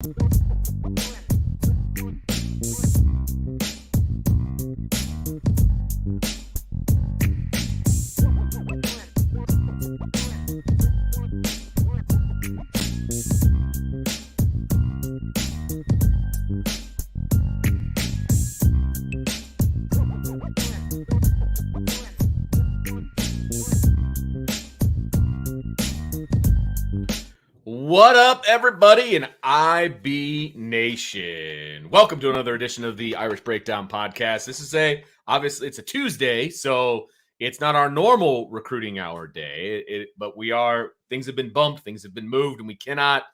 What up, everybody in IB Nation? Welcome to another edition of the Irish Breakdown Podcast. This is obviously it's a Tuesday, so it's not our normal recruiting hour day. But things have been bumped, things have been moved, and we cannot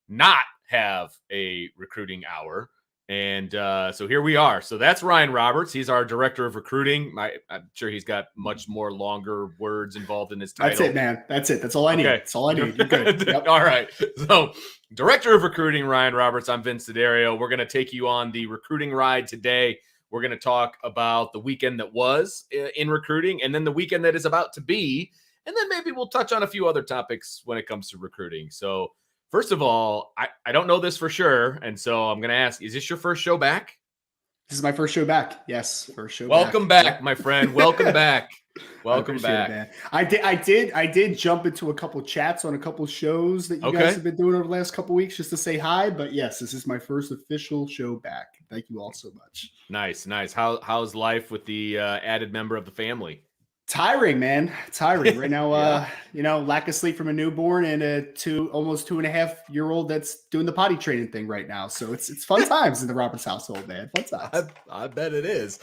not have a recruiting hour. And so here we are. So that's Ryan Roberts. He's our director of recruiting. I'm sure he's got much more longer words involved in his title. That's it, man. That's it. That's all I need. That's all I need. You're good. Yep. All right. So director of recruiting, Ryan Roberts. I'm Vince Siderio. We're going to take you on the recruiting ride today. We're going to talk about the weekend that was in recruiting and then the weekend that is about to be. And then maybe we'll touch on a few other topics when it comes to recruiting. So first of all, I don't know this for sure, and so I'm going to ask, is this your first show back? This is my first show back. Yes, first show Welcome back, my friend. Welcome back. Welcome back. I did jump into a couple chats on a couple shows that you guys have been doing over the last couple weeks just to say hi, but yes, this is my first official show back. Thank you all so much. Nice. How's life with the added member of the family? Tiring, man. Tiring right now. Yeah. Lack of sleep from a newborn and a almost 2.5-year-old that's doing the potty training thing right now. So it's fun times in the Roberts household, man. Fun times. I bet it is.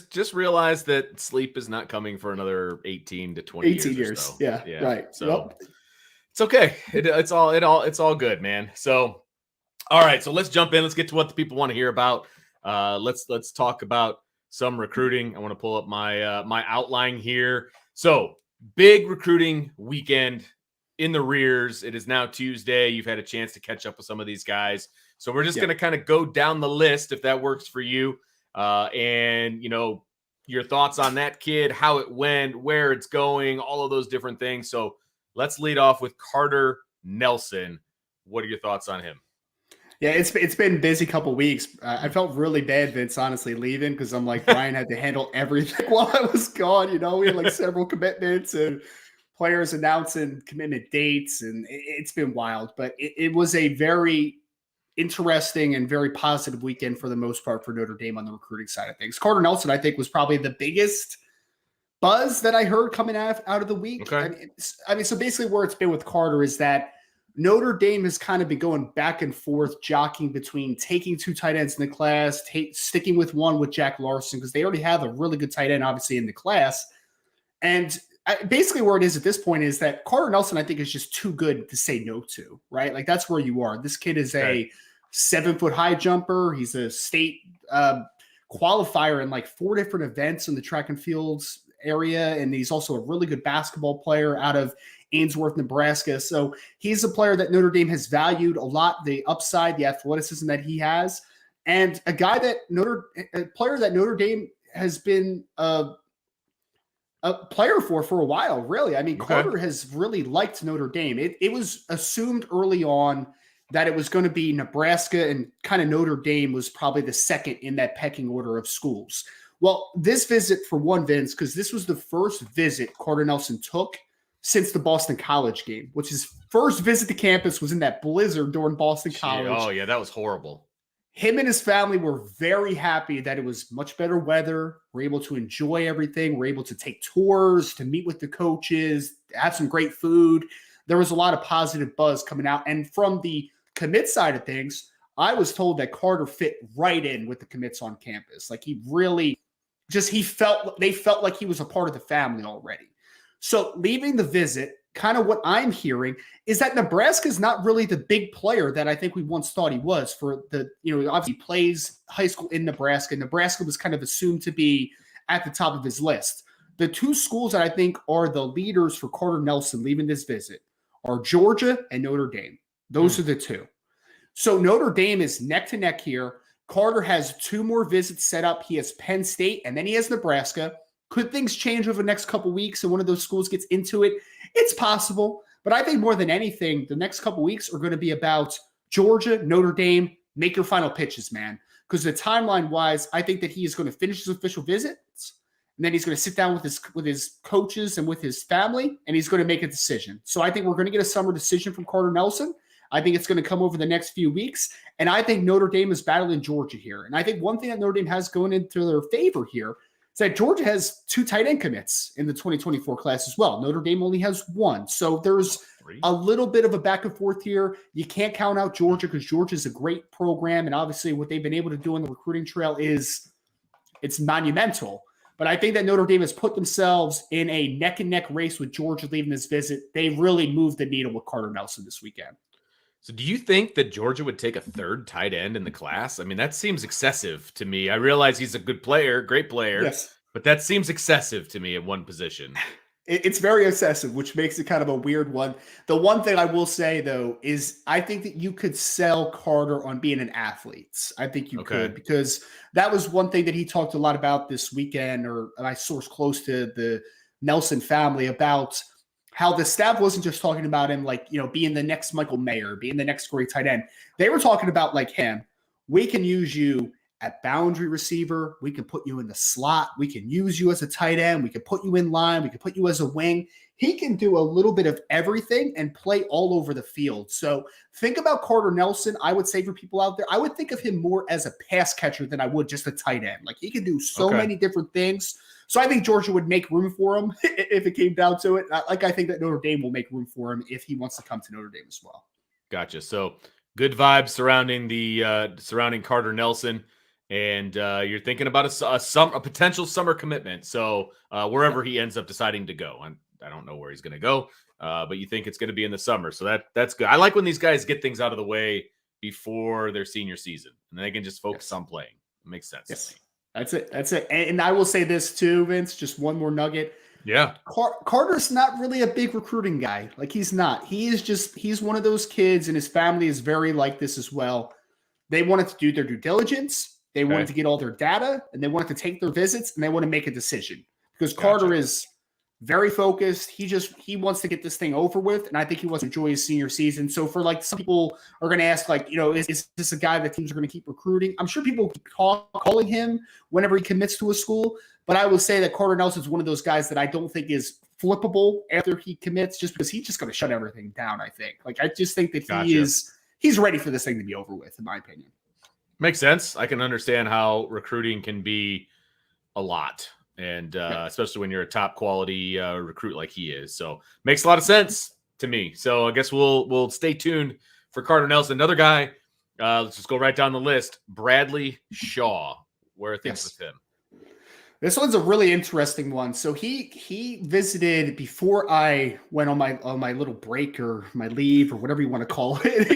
Just realize that sleep is not coming for another 18 to 20 years. So. Yeah. Right. So It's okay. It's all good, man. So all right. So let's jump in. Let's get to what the people want to hear about. Let's talk about some recruiting. I want to pull up my outline here. So big recruiting weekend in the rears. It is now Tuesday. You've had a chance to catch up with some of these guys. So we're just going to kind of go down the list if that works for you. And your thoughts on that kid, how it went, where it's going, all of those different things. So let's lead off with Carter Nelson. What are your thoughts on him? Yeah, it's been a busy couple weeks. I felt really bad, Vince, honestly, leaving because I'm like, Brian had to handle everything while I was gone. We had like several commitments and players announcing commitment dates, and it's been wild. But it was a very interesting and very positive weekend for the most part for Notre Dame on the recruiting side of things. Carter Nelson, I think, was probably the biggest buzz that I heard coming out of the week. Okay. I mean, so basically where it's been with Carter is that Notre Dame has kind of been going back and forth, jockeying between taking 2 tight ends in the class, sticking with one with Jack Larson, because they already have a really good tight end, obviously, in the class. And basically where it is at this point is that Carter Nelson, I think, is just too good to say no to, right? Like, that's where you are. This kid is a 7-foot high jumper. He's a state qualifier in like 4 different events in the track and fields area. And he's also a really good basketball player out of Ainsworth, Nebraska. So he's a player that Notre Dame has valued a lot, the upside, the athleticism that he has, and a player that Notre Dame has been a player for a while, really. I mean, Carter has really liked Notre Dame. It was assumed early on that it was going to be Nebraska, and kind of Notre Dame was probably the second in that pecking order of schools. Well, this visit for one, Vince, because this was the first visit Carter Nelson took since the Boston College game, which his first visit to campus was in that blizzard during Boston College. Oh, yeah, that was horrible. Him and his family were very happy that it was much better weather. We're able to enjoy everything. We're able to take tours, to meet with the coaches, have some great food. There was a lot of positive buzz coming out. And from the commit side of things, I was told that Carter fit right in with the commits on campus. Like, he really they felt like he was a part of the family already. So leaving the visit, kind of what I'm hearing is that Nebraska is not really the big player that I think we once thought he was. Obviously plays high school in Nebraska. Nebraska was kind of assumed to be at the top of his list. The 2 schools that I think are the leaders for Carter Nelson leaving this visit are Georgia and Notre Dame. Those are the 2. So Notre Dame is neck to neck here. Carter has 2 more visits set up. He has Penn State, and then he has Nebraska. Could things change over the next couple weeks and one of those schools gets into it? It's possible. But I think more than anything, the next couple weeks are going to be about Georgia, Notre Dame, make your final pitches, man. Because the timeline-wise, I think that he is going to finish his official visits, and then he's going to sit down with his coaches and with his family, and he's going to make a decision. So I think we're going to get a summer decision from Carter Nelson. I think it's going to come over the next few weeks, and I think Notre Dame is battling Georgia here. And I think one thing that Notre Dame has going into their favor here is that Georgia has 2 tight end commits in the 2024 class as well. Notre Dame only has 1. So there's a little bit of a back and forth here. You can't count out Georgia because Georgia is a great program, and obviously what they've been able to do on the recruiting trail it's monumental. But I think that Notre Dame has put themselves in a neck-and-neck race with Georgia leaving this visit. They really moved the needle with Carter Nelson this weekend. So do you think that Georgia would take a 3rd tight end in the class? I mean, that seems excessive to me. I realize he's a good player, great player, yes, but that seems excessive to me at one position. It's very excessive, which makes it kind of a weird one. The one thing I will say, though, is I think that you could sell Carter on being an athlete. I think you could, because that was one thing that he talked a lot about this weekend, or I sourced close to the Nelson family about how the staff wasn't just talking about him like, being the next Michael Mayer, being the next great tight end. They were talking about like him. We can use you at boundary receiver. We can put you in the slot. We can use you as a tight end. We can put you in line. We can put you as a wing. He can do a little bit of everything and play all over the field. So think about Carter Nelson. I would say for people out there, I would think of him more as a pass catcher than I would just a tight end. Like he can do so many different things. So I think Georgia would make room for him if it came down to it. Like I think that Notre Dame will make room for him if he wants to come to Notre Dame as well. Gotcha. So good vibes surrounding Carter Nelson. And you're thinking about a potential summer commitment. So wherever he ends up deciding to go, I don't know where he's going to go, but you think it's going to be in the summer. So that's good. I like when these guys get things out of the way before their senior season, and they can just focus on playing. It makes sense. Yes, that's it. And I will say this too, Vince. Just one more nugget. Yeah, Carter's not really a big recruiting guy. Like he's not. He's one of those kids, and his family is very like this as well. They wanted to do their due diligence. They wanted to get all their data, and they wanted to take their visits, and they want to make a decision because Carter is very focused. He wants to get this thing over with, and I think he wants to enjoy his senior season. So for like some people are going to ask, like, is this a guy that teams are going to keep recruiting? I'm sure people keep calling him whenever he commits to a school, but I would say that Carter Nelson is one of those guys that I don't think is flippable after he commits, just because he's just going to shut everything down. I think. Like I just think that he's ready for this thing to be over with, in my opinion. Makes sense. I can understand how recruiting can be a lot, and especially when you're a top quality recruit like he is. So makes a lot of sense to me. So I guess we'll stay tuned for Carter Nelson. Another guy, let's just go right down the list. Bradley Shaw. Where are things with him? This one's a really interesting one. So he visited before I went on my little break or my leave or whatever you want to call it.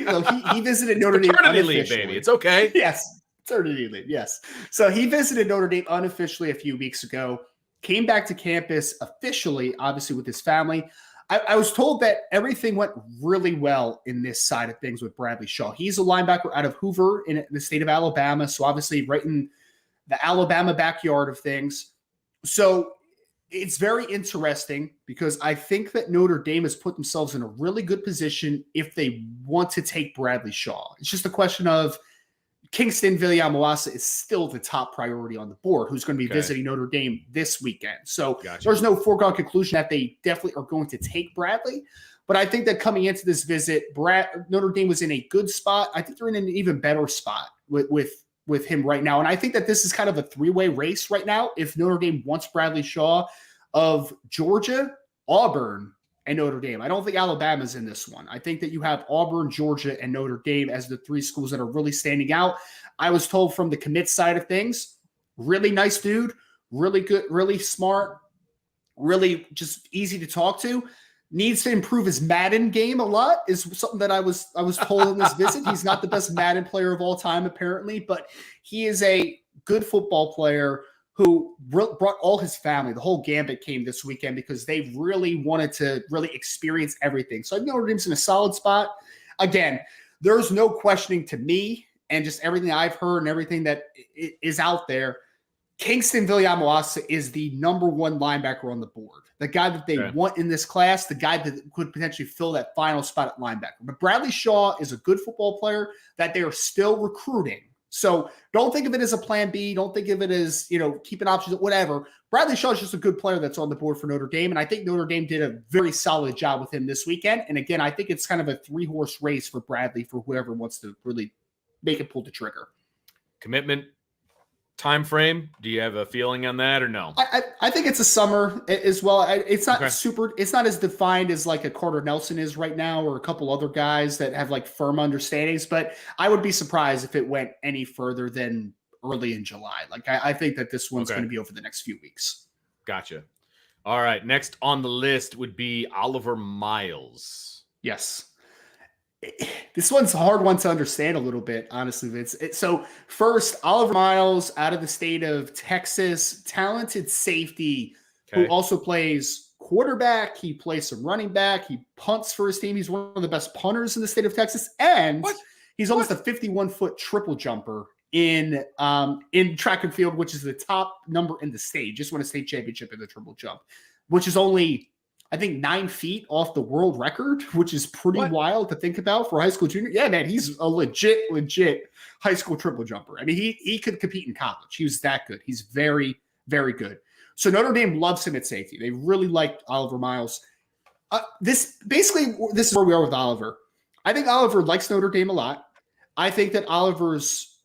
He visited Notre Dame unofficially. Leave, baby. It's okay. Yes, maternity leave. Yes. So he visited Notre Dame unofficially a few weeks ago. Came back to campus officially, obviously with his family. I was told that everything went really well in this side of things with Bradley Shaw. He's a linebacker out of Hoover in the state of Alabama. So obviously right in the Alabama backyard of things. So it's very interesting because I think that Notre Dame has put themselves in a really good position if they want to take Bradley Shaw. It's just a question of Kingston Villiamoasa is still the top priority on the board, who's going to be visiting Notre Dame this weekend. So there's no foregone conclusion that they definitely are going to take Bradley. But I think that coming into this visit, Notre Dame was in a good spot. I think they're in an even better spot with him right now. And I think that this is kind of a 3-way race right now. If Notre Dame wants Bradley Shaw, of Georgia, Auburn, and Notre Dame. I don't think Alabama's in this one. I think that you have Auburn, Georgia, and Notre Dame as the 3 schools that are really standing out. I was told from the commit side of things, really nice dude, really good, really smart, really just easy to talk to. Needs to improve his Madden game a lot is something that I was told in this visit. He's not the best Madden player of all time, apparently, but he is a good football player who brought all his family. The whole gambit came this weekend because they really wanted to really experience everything. So I think Notre Dame's in a solid spot. Again, there's no questioning to me and just everything I've heard and everything that is out there. Kingston Villiamoasa is the number 1 linebacker on the board. the guy that they want in this class, the guy that could potentially fill that final spot at linebacker. But Bradley Shaw is a good football player that they are still recruiting. So don't think of it as a plan B. Don't think of it as, keeping options, whatever. Bradley Shaw is just a good player that's on the board for Notre Dame. And I think Notre Dame did a very solid job with him this weekend. And again, I think it's kind of a 3-horse race for Bradley for whoever wants to really make it pull the trigger. Commitment time frame, do you have a feeling on that or no? I think it's a summer as well. It's not it's not as defined as like a Carter Nelson is right now, or a couple other guys that have like firm understandings, but I would be surprised if it went any further than early in July. Like I think that this one's going to be over the next few weeks. Gotcha. All right. Next on the list would be Oliver Miles. Yes. This one's a hard one to understand a little bit, honestly, Vince. So first, Oliver Miles out of the state of Texas, talented safety who also plays quarterback. He plays some running back. He punts for his team. He's one of the best punters in the state of Texas. And he's almost a 51-foot triple jumper in track and field, which is the top number in the state. Just won a state championship in the triple jump, which is only, I think, 9 feet off the world record, which is pretty wild to think about for a high school junior. Yeah, man, he's a legit high school triple jumper. I mean, he could compete in college. He was that good. He's very, very good. So Notre Dame loves him at safety. They really liked Oliver Miles. This is where we are with Oliver. I think Oliver likes Notre Dame a lot. I think that Oliver's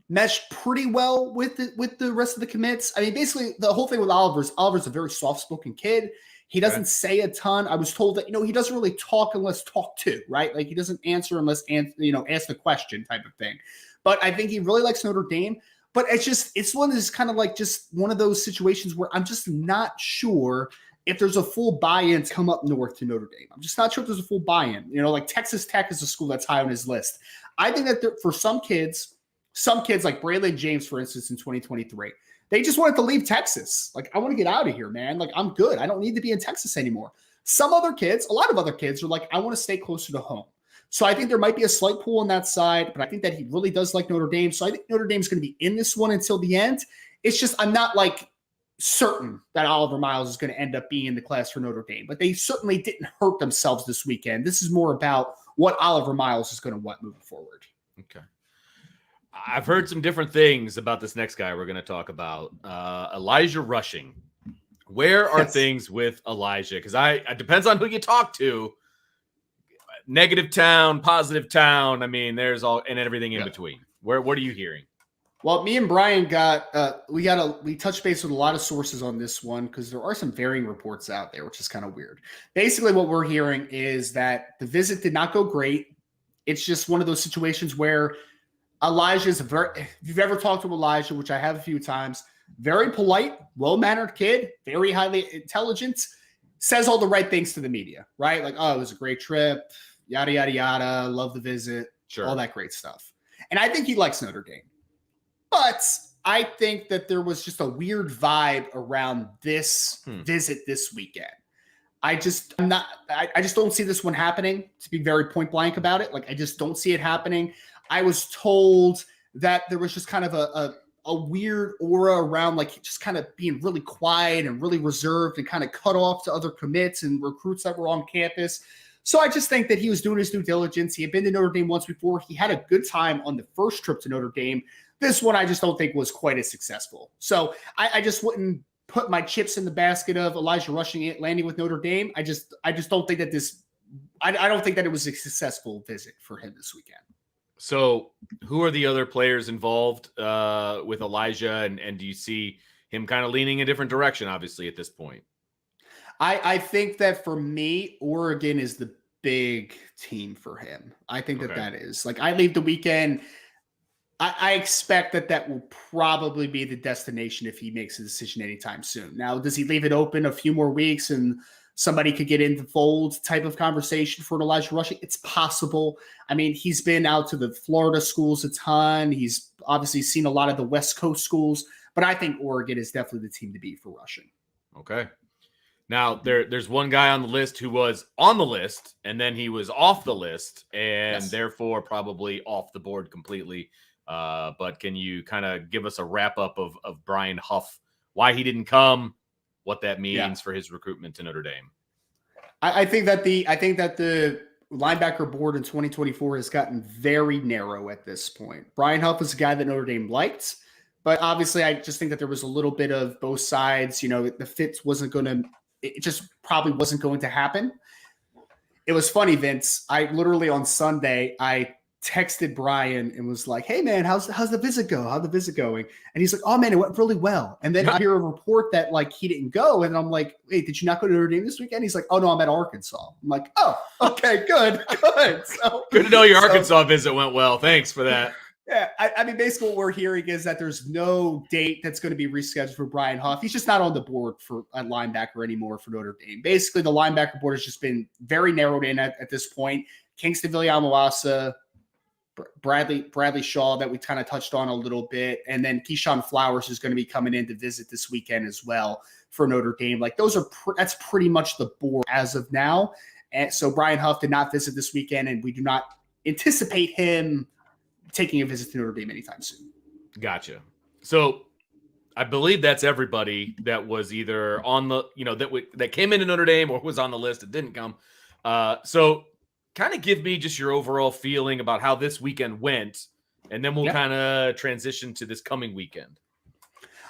meshed pretty well with the rest of the commits. I mean, basically, the whole thing with Oliver's a very soft-spoken kid. He doesn't say a ton. I was told that, he doesn't really talk unless talked to, right? Like he doesn't answer unless, ask the question type of thing. But I think he really likes Notre Dame. But it's one that's kind of like just one of those situations where I'm just not sure if there's a full buy-in to come up north to Notre Dame. I'm just not sure if there's a full buy-in. Like Texas Tech is a school that's high on his list. I think that for some kids like Braylon James, for instance, in 2023, they just wanted to leave Texas. Like, I want to get out of here, man. Like, I'm good. I don't need to be in Texas anymore. A lot of other kids are like, I want to stay closer to home. So I think there might be a slight pull on that side, but I think that he really does like Notre Dame. So I think Notre Dame's going to be in this one until the end. It's just, I'm not like certain that Oliver Miles is going to end up being in the class for Notre Dame, but they certainly didn't hurt themselves this weekend. This is more about what Oliver Miles is going to want moving forward. Okay. I've heard some different things about this next guy we're going to talk about, Elijah Rushing. Where are things with Elijah? Because it depends on who you talk to. Negative town, positive town. I mean, there's all and everything in between. What are you hearing? Well, me and Brian we touched base with a lot of sources on this one because there are some varying reports out there, which is kind of weird. Basically, what we're hearing is that the visit did not go great. It's just one of those situations where Elijah's if you've ever talked to Elijah, which I have a few times, very polite, well-mannered kid, very highly intelligent, says all the right things to the media, right? Like, oh, it was a great trip, yada, yada, yada, love the visit, all that great stuff. And I think he likes Notre Dame. But I think that there was just a weird vibe around this visit this weekend. I just don't see this one happening, to be very point blank about it. Like, I just don't see it happening. I was told that there was just kind of a weird aura around, like, just kind of being really quiet and really reserved and kind of cut off to other commits and recruits that were on campus. So I just think that he was doing his due diligence. He had been to Notre Dame once before. He had a good time on the first trip to Notre Dame. This one I just don't think was quite as successful. So I just wouldn't put my chips in the basket of Elijah Rushing it landing with Notre Dame. I just don't think that I don't think that it was a successful visit for him this weekend. So who are the other players involved with Elijah? And do you see him kind of leaning a different direction, obviously, at this point? I think that for me, Oregon is the big team for him. I think that is. Like, I leave the weekend. I expect that will probably be the destination if he makes a decision anytime soon. Now, does he leave it open a few more weeks and somebody could get in the fold type of conversation for an Elijah Rushing? It's possible. I mean, he's been out to the Florida schools a ton. He's obviously seen a lot of the West Coast schools, but I think Oregon is definitely the team to beat for Rushing. Okay. Now, there's one guy on the list who was on the list, and then he was off the list, and therefore probably off the board completely. But can you kind of give us a wrap-up of Brian Huff, why he didn't come, what that means for his recruitment to Notre Dame. I think that the linebacker board in 2024 has gotten very narrow at this point. Brian Huff is a guy that Notre Dame liked, but obviously I just think that there was a little bit of both sides. The fit it just probably wasn't going to happen. It was funny, Vince. I literally on Sunday, I texted Brian and was like, "Hey man, how's the visit go? How's the visit going?" And he's like, "Oh man, it went really well." And then I hear a report that like he didn't go, and I'm like, "Wait, did you not go to Notre Dame this weekend?" He's like, "Oh no, I'm at Arkansas." I'm like, "Oh, okay, good." So good to know your Arkansas visit went well. Thanks for that. Yeah, I mean, basically what we're hearing is that there's no date that's going to be rescheduled for Brian Huff. He's just not on the board for a linebacker anymore for Notre Dame. Basically, the linebacker board has just been very narrowed in at this point. Kingston Viliamawasa, Bradley Shaw that we kind of touched on a little bit, and then Keyshawn Flowers is going to be coming in to visit this weekend as well for Notre Dame. Like those are that's pretty much the board as of now. And so Brian Huff did not visit this weekend, and we do not anticipate him taking a visit to Notre Dame anytime soon. Gotcha. So I believe that's everybody that was either on the, that came into Notre Dame or was on the list that didn't come. So kind of give me just your overall feeling about how this weekend went, and then we'll kind of transition to this coming weekend.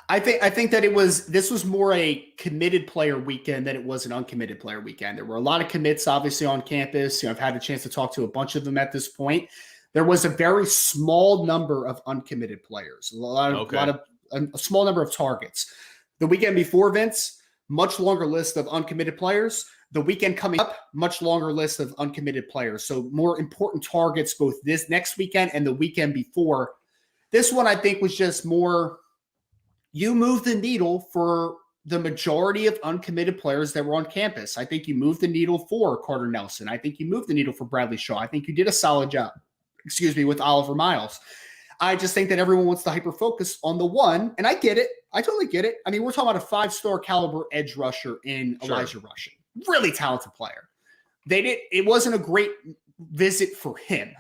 I think that this was more a committed player weekend than it was an uncommitted player weekend. There were a lot of commits obviously on campus. I've had a chance to talk to a bunch of them at this point. There was a very small number of uncommitted players, a small number of targets. The weekend before, Vince, much longer list of uncommitted players. The weekend coming up, much longer list of uncommitted players. So more important targets both this next weekend and the weekend before. This one, I think, was just more, you moved the needle for the majority of uncommitted players that were on campus. I think you moved the needle for Carter Nelson. I think you moved the needle for Bradley Shaw. I think you did a solid job. With Oliver Miles. I just think that everyone wants to hyper-focus on the one, and I get it. I totally get it. I mean, we're talking about a 5-star caliber edge rusher in Elijah Rushing. Really talented player. It wasn't a great visit for him,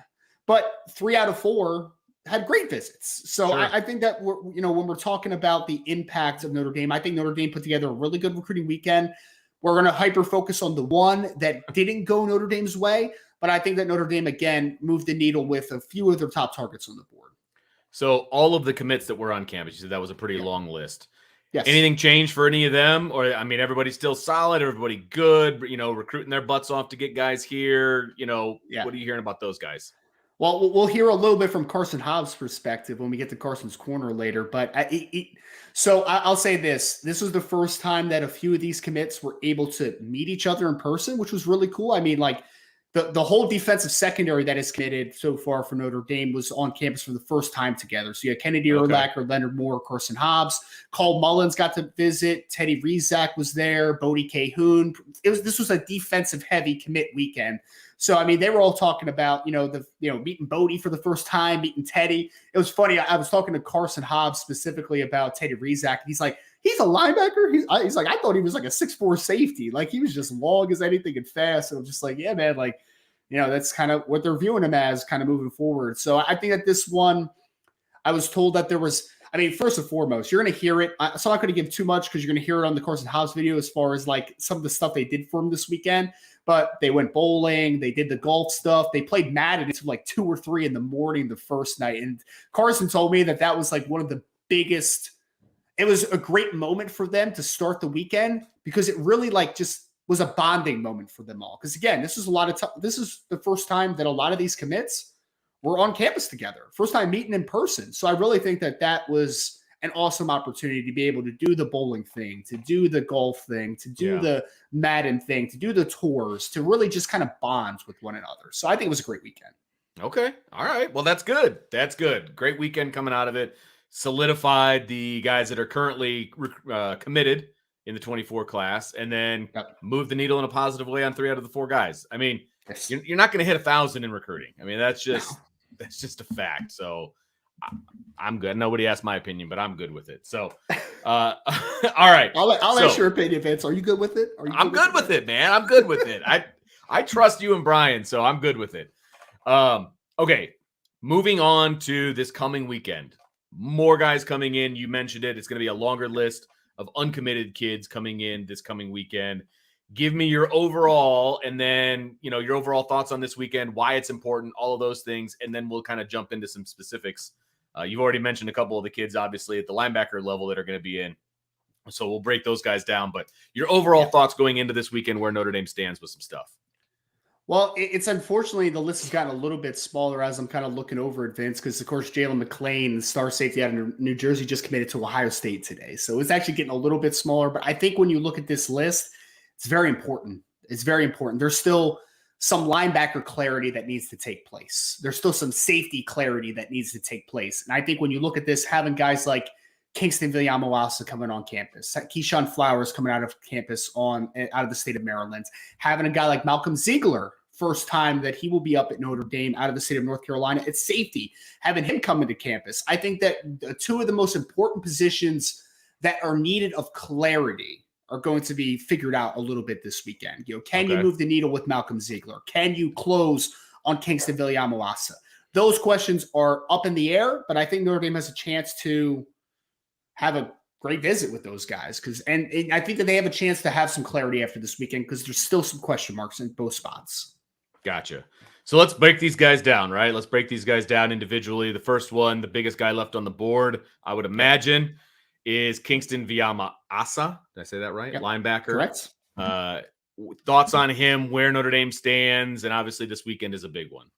but 3 out of 4 had great visits. So I think that when we're talking about the impact of Notre Dame, I think Notre Dame put together a really good recruiting weekend. We're going to hyper-focus on the one that didn't go Notre Dame's way. But I think that Notre Dame, again, moved the needle with a few of their top targets on the board. So all of the commits that were on campus, you said that was a pretty long list. Yes. Anything changed for any of them? Or, I mean, everybody's still solid, everybody good, recruiting their butts off to get guys here. What are you hearing about those guys? Well, we'll hear a little bit from Carson Hobbs' perspective when we get to Carson's corner later. But I'll say this. This was the first time that a few of these commits were able to meet each other in person, which was really cool. I mean, like, the whole defensive secondary that is committed so far for Notre Dame was on campus for the first time together. So you had Kennedy Urlacher, Leonard Moore, Carson Hobbs. Cole Mullins got to visit. Teddy Rizak was there. Bodie Cahoon. This was a defensive-heavy commit weekend. So, I mean, they were all talking about, meeting Bodie for the first time, meeting Teddy. It was funny. I was talking to Carson Hobbs specifically about Teddy Rizak. He's like, he's a linebacker. He's like, I thought he was like a 6'4" safety. Like, he was just long as anything and fast. And I'm just like, yeah, man, like, that's kind of what they're viewing him as kind of moving forward. So I think that this one, I was told that there was, first and foremost, you're going to hear it. So I'm not going to give too much because you're going to hear it on the Carson Hobbs video as far as like some of the stuff they did for him this weekend. But they went bowling. They did the golf stuff. They played Madden until like 2 or 3 in the morning the first night. And Carson told me that was like one of the biggest. It was a great moment for them to start the weekend because it really like just was a bonding moment for them all. Because again, this is this is the first time that a lot of these commits were on campus together. First time meeting in person. So I really think that was an awesome opportunity to be able to do the bowling thing, to do the golf thing, to do the Madden thing, to do the tours, to really just kind of bond with one another. So I think it was a great weekend. Okay. All right. Well, that's good. That's good. Great weekend coming out of it. Solidified the guys that are currently committed in the 24 class, and then moved the needle in a positive way on 3 out of the 4 guys. I mean, you're not going to hit 1,000 in recruiting. I mean, that's just a fact. So I'm good. Nobody asked my opinion, but I'm good with it. So, all right. I'll ask your opinion, Vince. Are you good with it? I'm good with it, man. I'm good with it. I trust you and Brian, so I'm good with it. Okay. Moving on to this coming weekend. More guys coming in. You mentioned it. It's going to be a longer list of uncommitted kids coming in this coming weekend. Give me your overall, and then, your overall thoughts on this weekend, why it's important, all of those things. And then we'll kind of jump into some specifics. You've already mentioned a couple of the kids, obviously, at the linebacker level that are going to be in. So we'll break those guys down. But your overall thoughts going into this weekend, where Notre Dame stands with some stuff. Well, it's unfortunately the list has gotten a little bit smaller as I'm kind of looking over it, Vince, because of course Jalen McClain, star safety out of New Jersey, just committed to Ohio State today. So it's actually getting a little bit smaller. But I think when you look at this list, it's very important. It's very important. There's still some linebacker clarity that needs to take place. There's still some safety clarity that needs to take place. And I think when you look at this, having guys like Kingston Viliamu-Asa coming on campus, Keyshawn Flowers coming out of campus out of the state of Maryland, having a guy like Malcolm Ziegler, first time that he will be up at Notre Dame out of the state of North Carolina at safety, having him come into campus. I think that two of the most important positions that are needed of clarity are going to be figured out a little bit this weekend. Can you move the needle with Malcolm Ziegler? Can you close on Kingston Viliamu-Asa? Those questions are up in the air, but I think Notre Dame has a chance to have a great visit with those guys. And I think that they have a chance to have some clarity after this weekend because there's still some question marks in both spots. Gotcha. So let's break these guys down, right? Let's break these guys down individually. The first one, the biggest guy left on the board, I would imagine, is Kingston Viliamu-Asa. Did I say that right? Yep. Linebacker. Correct. Thoughts on him, where Notre Dame stands, and obviously this weekend is a big one.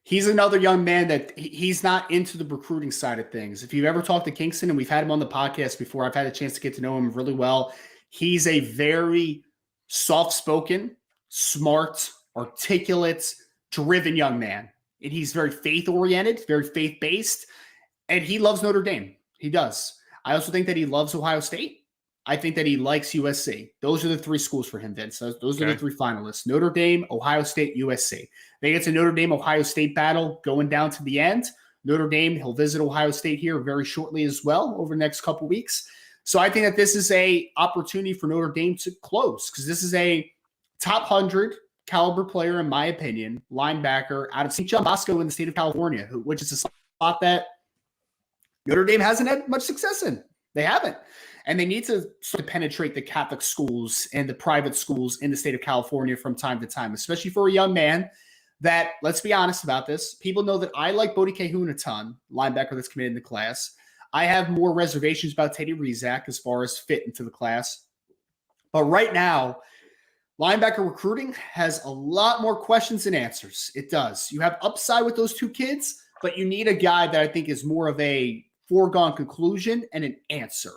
He's another young man that he's not into the recruiting side of things. If you've ever talked to Kingston, and we've had him on the podcast before, I've had a chance to get to know him really well. He's a very soft-spoken, smart, articulate, driven young man. And he's very faith-oriented, very faith-based, and he loves Notre Dame. He does. I also think that he loves Ohio State. I think that he likes USC. Those are the three schools for him, Vince. Those are the three finalists. Notre Dame, Ohio State, USC. They get to Notre Dame-Ohio State battle going down to the end. Notre Dame, he'll visit Ohio State here very shortly as well over the next couple weeks. So I think that this is a opportunity for Notre Dame to close because this is a top 100 caliber player, in my opinion, linebacker out of St. John Bosco in the state of California, which is a spot that Notre Dame hasn't had much success in. They haven't. And they need to sort of penetrate the Catholic schools and the private schools in the state of California from time to time, especially for a young man that, let's be honest about this, people know that I like Bodie Cahoon a ton, linebacker that's committed in the class. I have more reservations about Teddy Rizak as far as fit into the class. But right now, linebacker recruiting has a lot more questions than answers. It does. You have upside with those two kids, but you need a guy that I think is more of a foregone conclusion and an answer.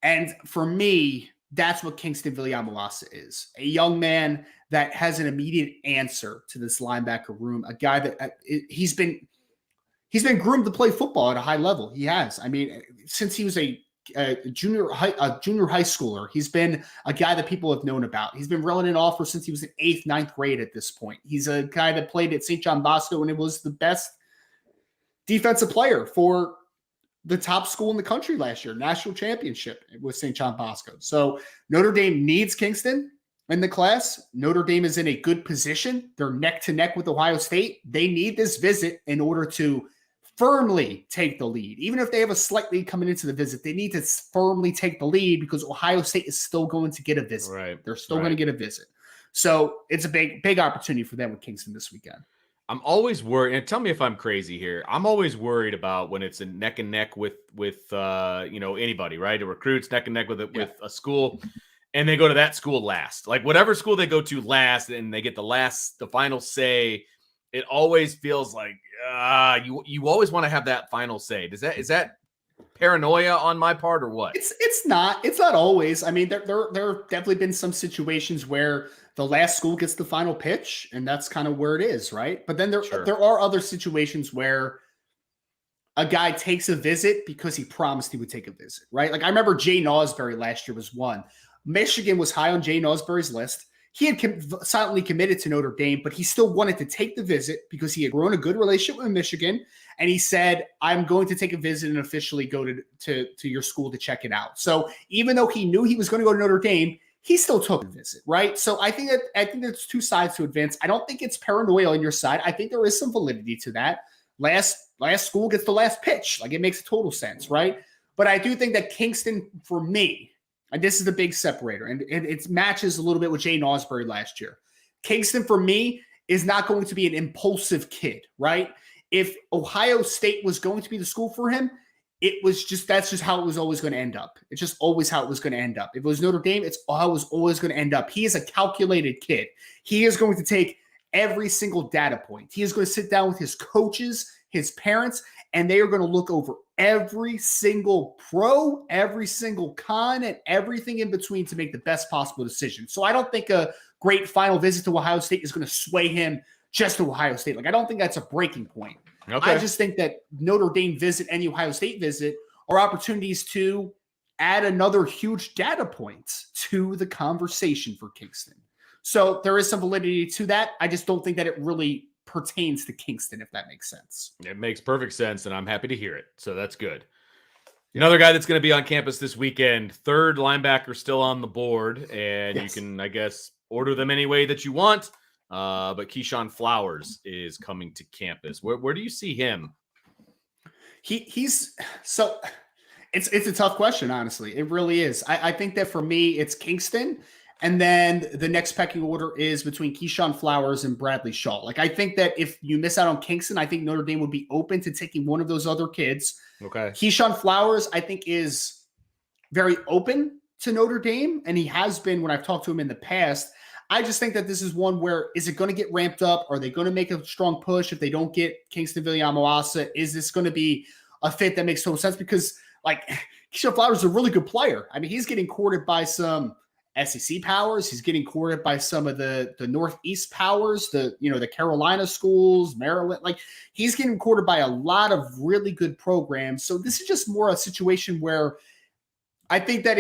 And for me, that's what Kingston Viliamu-Asa is. A young man that has an immediate answer to this linebacker room, a guy that he's been groomed to play football at a high level. He has. I mean, since he was a junior high schooler, he's been a guy that people have known about. He's been running an offer since he was in 8th, 9th grade at this point. He's a guy that played at St. John Bosco and it was the best defensive player for the top school in the country last year, national championship with St. John Bosco. So Notre Dame needs Kingston in the class. Notre Dame is in a good position. They're neck to neck with Ohio State. They need this visit in order to firmly take the lead. Even if they have a slight lead coming into the visit, they need to firmly take the lead because Ohio State is still going to get a visit. Right. They're still going to get a visit. So it's a big opportunity for them with Kingston this weekend. I'm always worried, and tell me if I'm crazy here. I'm always worried about when it's a neck and neck with anybody, right? The recruits neck and neck with a school, and they go to that school last. Like whatever school they go to last, and they get the final say. It always feels like you always want to have that final say. Is that paranoia on my part or what? It's not always. I mean, there have definitely been some situations where the last school gets the final pitch, and that's kind of where it is, right? But then there are other situations where a guy takes a visit because he promised he would take a visit, right? Like I remember Jay Nosbury last year was one. Michigan was high on Jay Nosbury's list. He had silently committed to Notre Dame, but he still wanted to take the visit because he had grown a good relationship with Michigan. And he said, I'm going to take a visit and officially go to your school to check it out. So even though he knew he was going to go to Notre Dame, he still took a visit, right? So I think there's two sides to advance. I don't think it's paranoia on your side. I think there is some validity to that. Last school gets the last pitch. Like it makes total sense, right? But I do think that Kingston, for me, and this is the big separator, and it matches a little bit with Jane Osbury last year. Kingston, for me, is not going to be an impulsive kid, right? If Ohio State was going to be the school for him, that's just how it was always going to end up. It's just always how it was going to end up. If it was Notre Dame, it's how it was always going to end up. He is a calculated kid. He is going to take every single data point. He is going to sit down with his coaches, his parents, and they are going to look over every single pro, every single con, and everything in between to make the best possible decision. So I don't think a great final visit to Ohio State is going to sway him just to Ohio State. Like, I don't think that's a breaking point. Okay. I just think that Notre Dame visit and Ohio State visit are opportunities to add another huge data point to the conversation for Kingston. So there is some validity to that. I just don't think that it really pertains to Kingston, if that makes sense. It makes perfect sense, and I'm happy to hear it. So that's good. Another guy that's going to be on campus this weekend, third linebacker still on the board, and you can, I guess, order them any way that you want. But Keyshawn Flowers is coming to campus. Where do you see him? He's so it's a tough question, honestly. It really is. I think that for me, it's Kingston, and then the next pecking order is between Keyshawn Flowers and Bradley Shaw. Like, I think that if you miss out on Kingston, I think Notre Dame would be open to taking one of those other kids. Okay. Keyshawn Flowers, I think, is very open to Notre Dame, and he has been when I've talked to him in the past. I just think that this is one where, is it going to get ramped up? Are they going to make a strong push if they don't get Kingston Viliamoasa? Is this going to be a fit that makes total sense? Because, like, Keyshawn Flowers is a really good player. I mean, he's getting courted by some SEC powers. He's getting courted by some of the Northeast powers, the Carolina schools, Maryland. Like, he's getting courted by a lot of really good programs. So this is just more a situation where I think that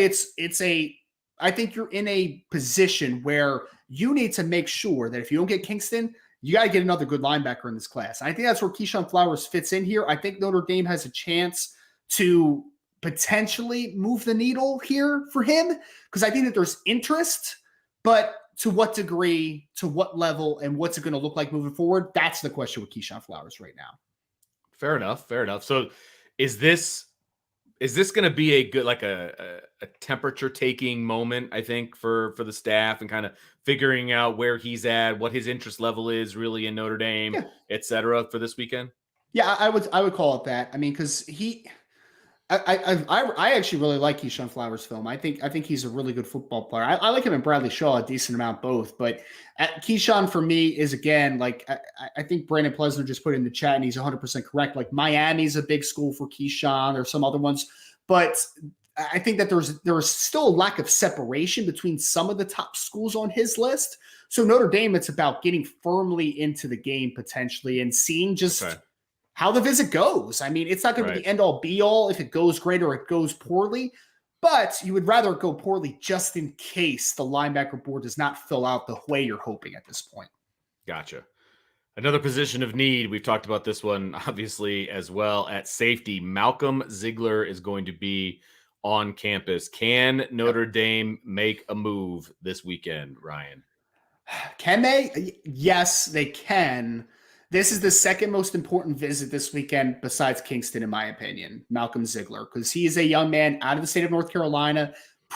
I think you're in a position where you need to make sure that if you don't get Kingston, you got to get another good linebacker in this class. I think that's where Keyshawn Flowers fits in here. I think Notre Dame has a chance to potentially move the needle here for him, because I think that there's interest, but to what degree, to what level, and what's it going to look like moving forward? That's the question with Keyshawn Flowers right now. Fair enough. So is this going to be a good, like a temperature taking moment, I think, for the staff, and kind of figuring out where he's at, what his interest level is really in Notre Dame, et cetera, for this weekend? Yeah, I would call it that. I mean, because I actually really like Keyshawn Flowers' film. I think he's a really good football player. I like him and Bradley Shaw a decent amount both, but Keyshawn for me is, again, like, I think Brandon Plesner just put it in the chat and he's 100% correct. Like, Miami's a big school for Keyshawn. There's some other ones, but I think that there is still a lack of separation between some of the top schools on his list. So Notre Dame, it's about getting firmly into the game potentially and seeing just how the visit goes. I mean, it's not going to be the end all be all if it goes great or it goes poorly, but you would rather it go poorly just in case the linebacker board does not fill out the way you're hoping at this point. Gotcha. Another position of need. We've talked about this one, obviously, as well. At safety, Malcolm Ziegler is going to be on campus. Can Notre Dame make a move this weekend, Ryan? Can they? Yes, they can. This is the second most important visit this weekend besides Kingston, in my opinion, Malcolm Ziegler, because he is a young man out of the state of North Carolina,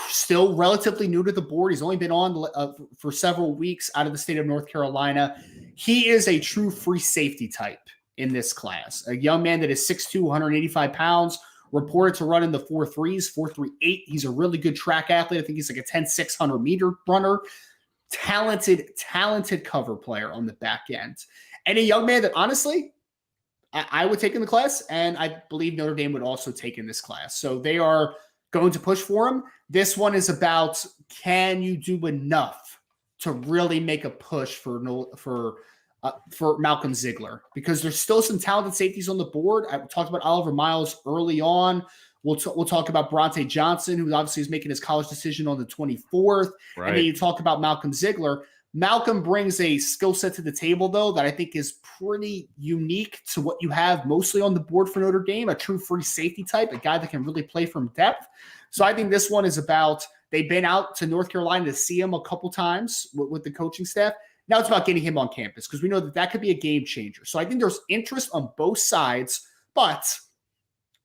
still relatively new to the board. He's only been on for several weeks out of the state of North Carolina. He is a true free safety type in this class, a young man that is 6'2", 185 pounds, reported to run in the 4.3s, 4.38. He's a really good track athlete. I think he's like a 10.6 100-meter runner. Talented cover player on the back end. And a young man that, honestly, I would take in the class, and I believe Notre Dame would also take in this class. So they are going to push for him. This one is about, can you do enough to really make a push for Malcolm Ziegler? Because there's still some talented safeties on the board. I talked about Oliver Miles early on. We'll talk about Bronte Johnson, who obviously is making his college decision on the 24th. Right. And then you talk about Malcolm Ziegler. Malcolm brings a skill set to the table, though, that I think is pretty unique to what you have mostly on the board for Notre Dame, a true free safety type, a guy that can really play from depth. So I think this one is about, they've been out to North Carolina to see him a couple times with the coaching staff. Now it's about getting him on campus, because we know that could be a game changer. So I think there's interest on both sides, but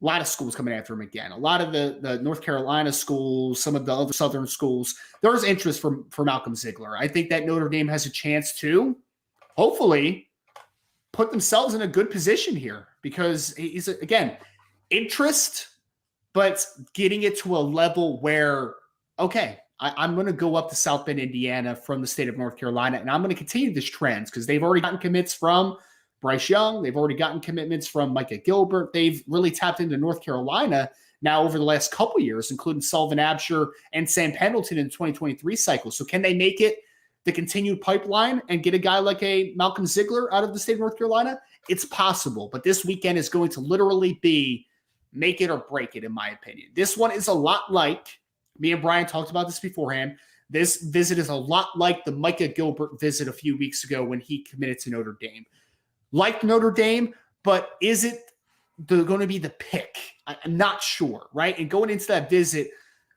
A lot of schools coming after him again. A lot of the North Carolina schools, some of the other Southern schools, there's interest for Malcolm Ziegler. I think that Notre Dame has a chance to, hopefully, put themselves in a good position here because he's, again, interest, but getting it to a level where, okay, I'm going to go up to South Bend, Indiana from the state of North Carolina, and I'm going to continue this trend because they've already gotten commits from Bryce Young. They've already gotten commitments from Micah Gilbert. They've really tapped into North Carolina now over the last couple of years, including Sullivan Absher and Sam Pendleton in the 2023 cycle. So can they make it the continued pipeline and get a guy like a Malcolm Ziegler out of the state of North Carolina? It's possible, but this weekend is going to literally be make it or break it, in my opinion. This one is a lot like, me and Brian talked about this beforehand, this visit is a lot like the Micah Gilbert visit a few weeks ago when he committed to Notre Dame. Like Notre Dame, but is it going to be the pick? I'm not sure, right? And going into that visit,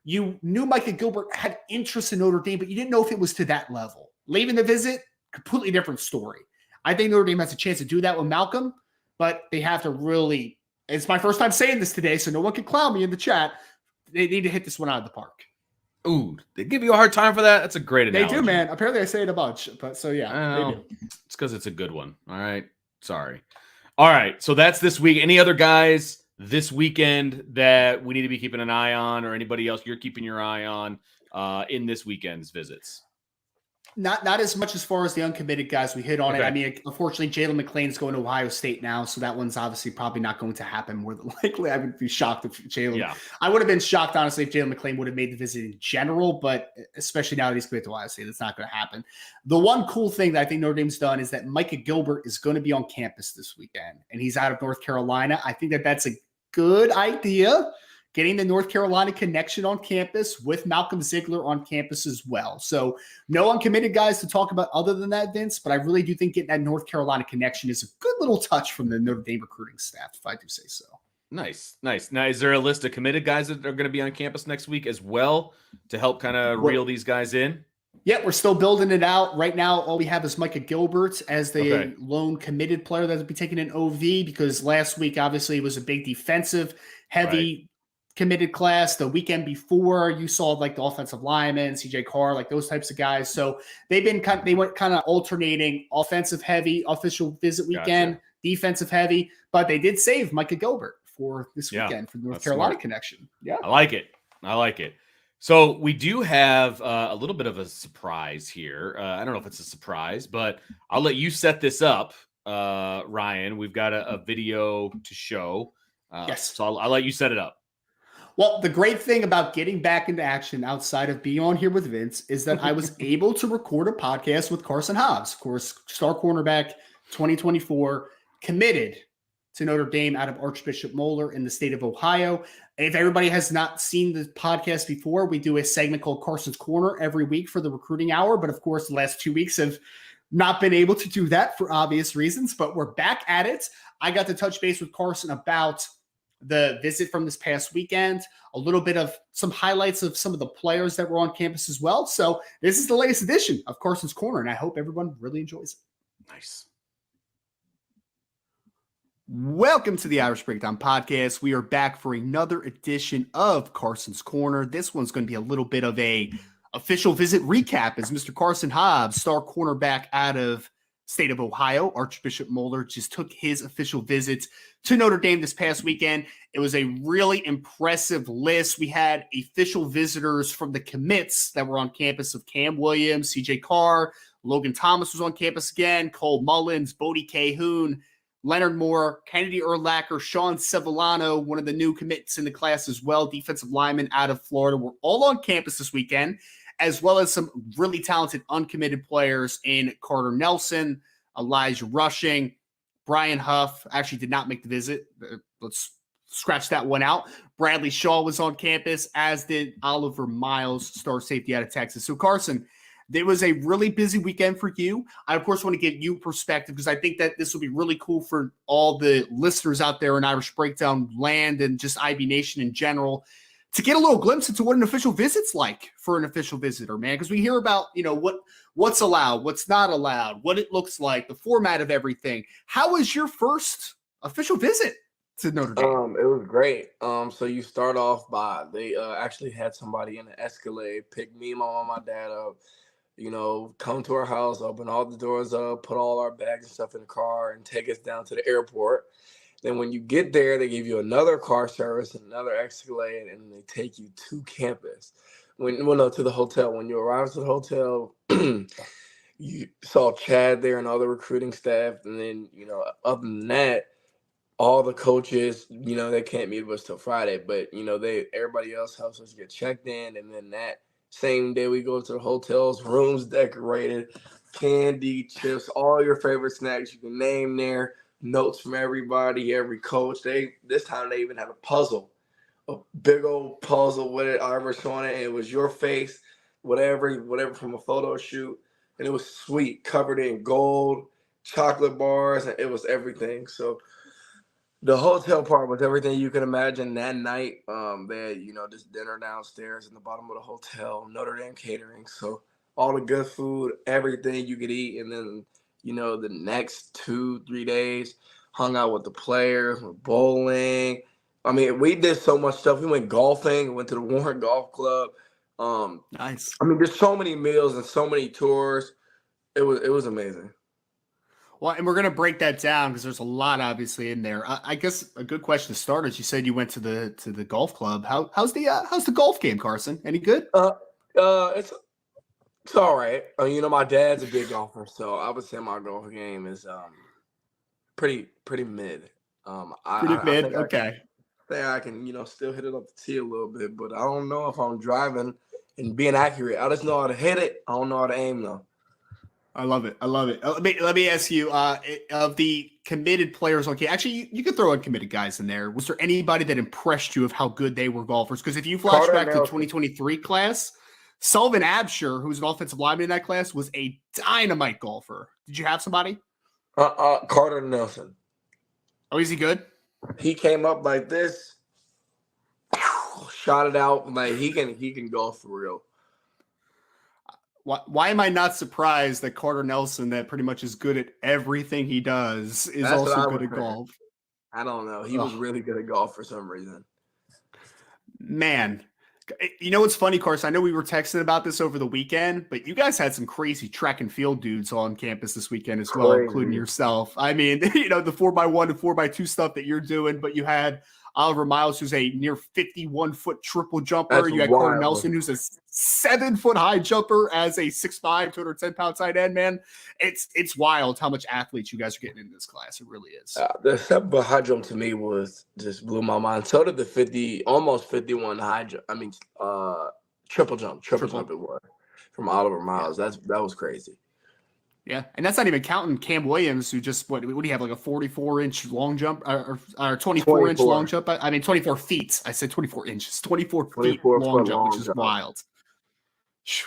you knew Micah Gilbert had interest in Notre Dame, but you didn't know if it was to that level. Leaving the visit, completely different story. I think Notre Dame has a chance to do that with Malcolm, but they have to really, it's my first time saying this today, so no one can clown me in the chat. They need to hit this one out of the park. Ooh, they give you a hard time for that? That's a great analogy. They do, man. Apparently I say it a bunch, but so yeah, they do. It's because it's a good one. All right. Sorry. All right. So that's this week. Any other guys this weekend that we need to be keeping an eye on, or anybody else you're keeping your eye on in this weekend's visits? Not as much as far as the uncommitted guys we hit on it. I mean, unfortunately, Jalen McClain's going to Ohio State now, so that one's obviously probably not going to happen more than likely. I would be shocked if Jalen. Yeah. I would have been shocked, honestly, if Jalen McClain would have made the visit in general, but especially now that he's committed to Ohio State, that's not going to happen. The one cool thing that I think Notre Dame's done is that Micah Gilbert is going to be on campus this weekend, and he's out of North Carolina. I think that that's a good idea. Getting the North Carolina connection on campus with Malcolm Ziegler on campus as well. So no uncommitted guys to talk about other than that, Vince, but I really do think getting that North Carolina connection is a good little touch from the Notre Dame recruiting staff, if I do say so. Nice. Now, is there a list of committed guys that are going to be on campus next week as well to help kind of reel these guys in? Yeah, we're still building it out. Right now, all we have is Micah Gilbert as the lone committed player that will be taking an OV because last week, obviously, it was a big defensive heavy committed class. The weekend before, you saw like the offensive lineman, CJ Carr, like those types of guys. So they went kind of alternating offensive heavy official visit weekend, defensive heavy, but they did save Micah Gilbert for this weekend for the North Carolina connection. Yeah. I like it. So we do have a little bit of a surprise here. I don't know if it's a surprise, but I'll let you set this up, Ryan. We've got a video to show. Yes. So I'll let you set it up. Well, the great thing about getting back into action outside of being on here with Vince is that I was able to record a podcast with Carson Hobbs, of course, star cornerback 2024, committed to Notre Dame out of Archbishop Moeller in the state of Ohio. If everybody has not seen the podcast before, we do a segment called Carson's Corner every week for the recruiting hour. But of course, the last 2 weeks have not been able to do that for obvious reasons, but we're back at it. I got to touch base with Carson about the visit from this past weekend, a little bit of some highlights of some of the players that were on campus as well. So this is the latest edition of Carson's Corner, and I hope everyone really enjoys it. Nice. Welcome to the Irish Breakdown Podcast. We are back for another edition of Carson's Corner. This one's going to be a little bit of a official visit recap as Mr. Carson Hobbs, star cornerback out of state of Ohio, Archbishop Moeller, just took his official visit to Notre Dame this past weekend. It was a really impressive list. We had official visitors from the commits that were on campus of Cam Williams, CJ Carr, Logan Thomas was on campus again, Cole Mullins, Bodie Cahoon, Leonard Moore, Kennedy Urlacher, Sean Sevillano, one of the new commits in the class as well, defensive linemen out of Florida, were all on campus this weekend, as well as some really talented uncommitted players in Carter Nelson, Elijah Rushing, Brian Huff actually did not make the visit. Let's scratch that one out. Bradley Shaw was on campus, as did Oliver Miles, star safety out of Texas. So Carson, there was a really busy weekend for you. I, of course, want to give you perspective because I think that this will be really cool for all the listeners out there in Irish Breakdown land and just IB Nation in general to get a little glimpse into what an official visit's like for an official visitor, man. Because we hear about, what's allowed, what's not allowed, what it looks like, the format of everything. How was your first official visit to Notre Dame? It was great. So you start off by they actually had somebody in an Escalade pick me, my mom, my dad up. Come to our house, open all the doors up, put all our bags and stuff in the car, and take us down to the airport. Then when you get there, they give you another car service, another Escalade, and they take you to campus. To the hotel. When you arrive to the hotel, you saw Chad there and all the recruiting staff, and then other than that, all the coaches, they can't meet with us till Friday, but everybody else helps us get checked in, and then that same day we go to the hotels, rooms decorated, candy, chips, all your favorite snacks you can name there, notes from everybody, every coach. This time they even had a big old puzzle with it, Irish on it, and it was your face, whatever from a photo shoot, and it was sweet, covered in gold, chocolate bars, and it was everything. So the hotel part was everything you can imagine that night. They had, this dinner downstairs in the bottom of the hotel, Notre Dame catering. So all the good food, everything you could eat. And then, the next 2-3 days, hung out with the players, went bowling. I mean, we did so much stuff. We went golfing, went to the Warren Golf Club. Nice. I mean, there's so many meals and so many tours. It was amazing. Well, and we're going to break that down because there's a lot obviously in there. I guess a good question to start is you said you went to the golf club. How's the golf game, Carson? Any good? It's all right. My dad's a big golfer, so I would say my golf game is pretty mid. Pretty mid. Okay. I can still hit it up the tee a little bit, but I don't know if I'm driving and being accurate. I just know how to hit it. I don't know how to aim though. I love it. Let me ask you, of the committed players, okay, actually, you could throw uncommitted guys in there. Was there anybody that impressed you of how good they were golfers? Because if you flash back to the 2023 class, Sullivan Absher, who's an offensive lineman in that class, was a dynamite golfer. Did you have somebody? Carter Nelson. Oh, is he good? He came up like this, shot it out. Like he can golf for real. Why am I not surprised that Carter Nelson, that pretty much is good at everything he does, is also good at golf? I don't know. He was really good at golf for some reason. Man, what's funny, Carson? I know we were texting about this over the weekend, but you guys had some crazy track and field dudes on campus this weekend as well, including yourself. I mean, the 4x1 and 4x2 stuff that you're doing, but you had Oliver Miles, who's a near 51-foot triple jumper. That's you had wild. Carter Nelson, who's a 7-foot high jumper as a 6'5", 210-pound tight end, man. It's wild how much athletes you guys are getting in this class. It really is. The 7-foot high jump to me was just blew my mind. So did the almost 51 high jump. I mean, triple jump it was from Oliver Miles. Yeah. That was crazy. Yeah, and that's not even counting Cam Williams, who just what do you have, like a 44-inch long jump or 24-inch long jump? I mean 24 feet. I said 24 inches, 24 feet long jump, which is wild.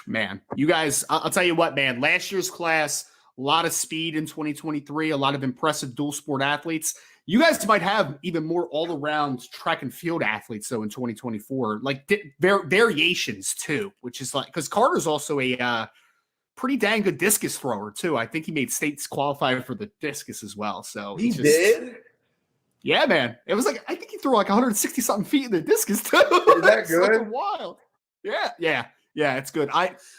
Man, you guys, I'll tell you what, man. Last year's class, a lot of speed in 2023, a lot of impressive dual sport athletes. You guys might have even more all-around track and field athletes though in 2024, like variations too, which is like because Carter's also a pretty dang good discus thrower too. I think he made states qualify for the discus as well. So he did. Yeah, man. It was like I think he threw like 160 something feet in the discus too. Is that good? Wild. Yeah. It's good.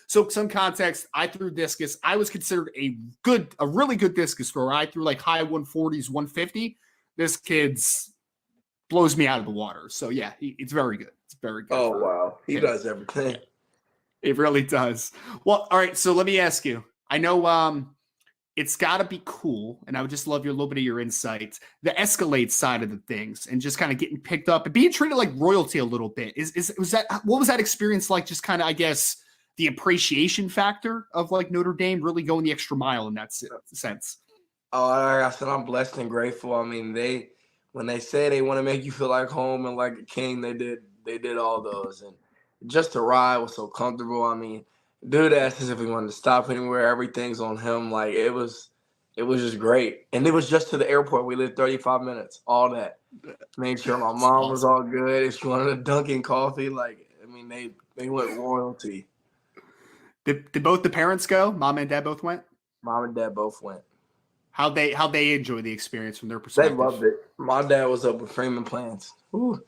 So some context. I threw discus. I was considered a really good discus thrower. I threw like high 140s, 150. This kid's blows me out of the water. So yeah, it's very good. It's very good. Oh wow, he does everything. It really does. Well, all right. So let me ask you. I know it's got to be cool, and I would just love a little bit of your insight. The Escalade side of the things, and just kind of getting picked up and being treated like royalty a little bit. What was that experience like? Just kind of, I guess, the appreciation factor of like Notre Dame really going the extra mile in that sense. Oh, like I said, I'm blessed and grateful. I mean, when they say they want to make you feel like home and like a king, they did all those, and just to ride was so comfortable. I mean, dude asked us if we wanted to stop anywhere. Everything's on him. Like it was just great. And it was just to the airport. We lived 35 minutes. All that. Made sure my mom was all good. If she wanted a Dunkin' coffee, they went royalty. Did both the parents go? Mom and dad both went? Mom and dad both went. How they enjoy the experience from their They perspective? loved it. My dad was up with Freeman plants. Ooh.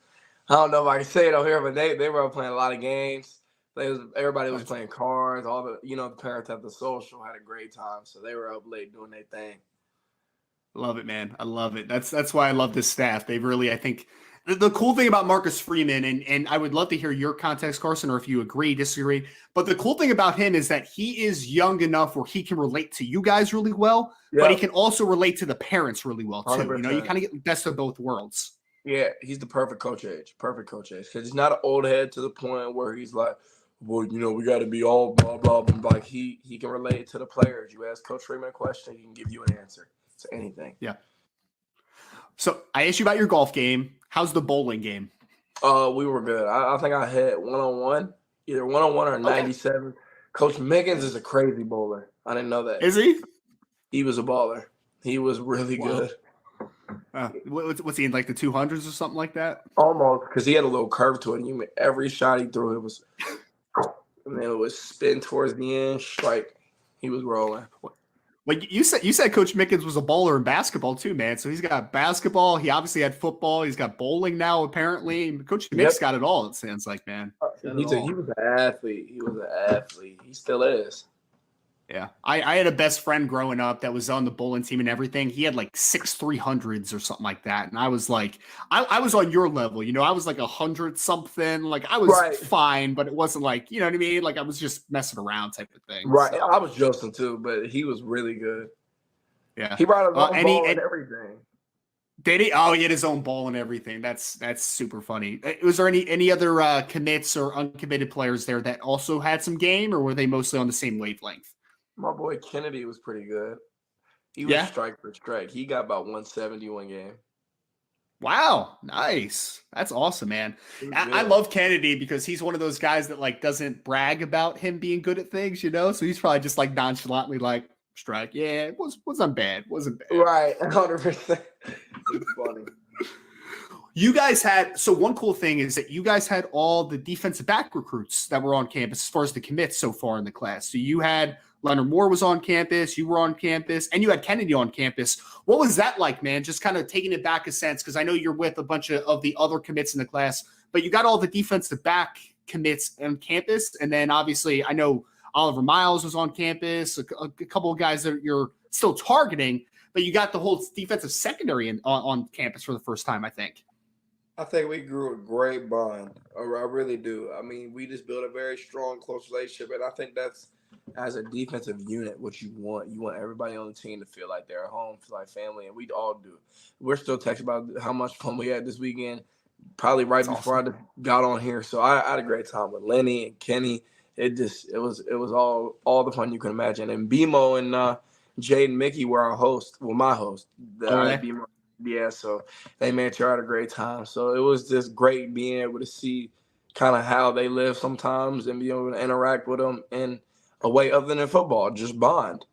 I don't know if I can say it over here, but they were up playing a lot of games. Everybody was playing cards. All the parents at the social had a great time, so they were up late doing their thing. Love it, man. I love it. That's why I love this staff. They've really, I think, the cool thing about Marcus Freeman, and I would love to hear your context, Carson, or if you agree, disagree. But the cool thing about him is that he is young enough where he can relate to you guys really well, but he can also relate to the parents really well too. 100%. You know, you kind of get the best of both worlds. Yeah, he's the perfect coach age. Because he's not an old head to the point where he's like, well, we got to be all blah, blah, blah. Like, he can relate to the players. You ask Coach Freeman a question, he can give you an answer to anything. Yeah. So I asked you about your golf game. How's the bowling game? We were good. I think I hit 1-on-1, either 1-on-1 or 97. Coach Miggins is a crazy bowler. I didn't know that. Is he? He was a baller. He was really good. What's he in, like the 200s or something like that? Almost, because he had a little curve to it. And every shot he threw, and then it was spin towards the end, strike. He was rolling. Well, you said Coach Mickens was a bowler in basketball too, man. So he's got basketball. He obviously had football. He's got bowling now, apparently. Coach Mickens got it all, it sounds like, man. He was an athlete. He was an athlete. He still is. Yeah. I had a best friend growing up that was on the bowling team and everything. He had like 6 300s or something like that. And I was like, I was on your level, I was like 100 something. Like I was fine, but it wasn't like, you know what I mean? Like I was just messing around type of thing. Right. So. I was joking too, but he was really good. Yeah. He brought his own ball and everything. Did he? Oh, he had his own ball and everything. That's super funny. Was there any other commits or uncommitted players there that also had some game, or were they mostly on the same wavelength? My boy Kennedy was pretty good. He was strike for strike. He got about 170 one game. Wow, nice. That's awesome, man. I love Kennedy because he's one of those guys that like doesn't brag about him being good at things, So he's probably just like nonchalantly like strike. Yeah, it wasn't bad. Wasn't bad. Right, 100%. It's funny. You guys had, so one cool thing is that you guys had all the defensive back recruits that were on campus as far as the commits so far in the class. So you had Leonard Moore was on campus, you were on campus, and you had Kennedy on campus. What was that like, man? Just kind of taking it back a sense, because I know you're with a bunch of the other commits in the class, but you got all the defensive back commits on campus. And then obviously I know Oliver Miles was on campus, a couple of guys that you're still targeting, but you got the whole defensive secondary on campus for the first time, I think. I think we grew a great bond. I really do. I mean, we just built a very strong, close relationship, and I think that's, as a defensive unit, what you want. You want everybody on the team to feel like they're at home, feel like family, and we all do. We're still texting about how much fun we had this weekend, probably right before I got on here. So I had a great time with Lenny and Kenny. It was all the fun you can imagine. And BMO and Jade and Mickey were our host. Well, my host. BMO. Yeah, so they made sure I had a great time. So it was just great being able to see kind of how they live sometimes and be able to interact with them in a way other than football, just bond.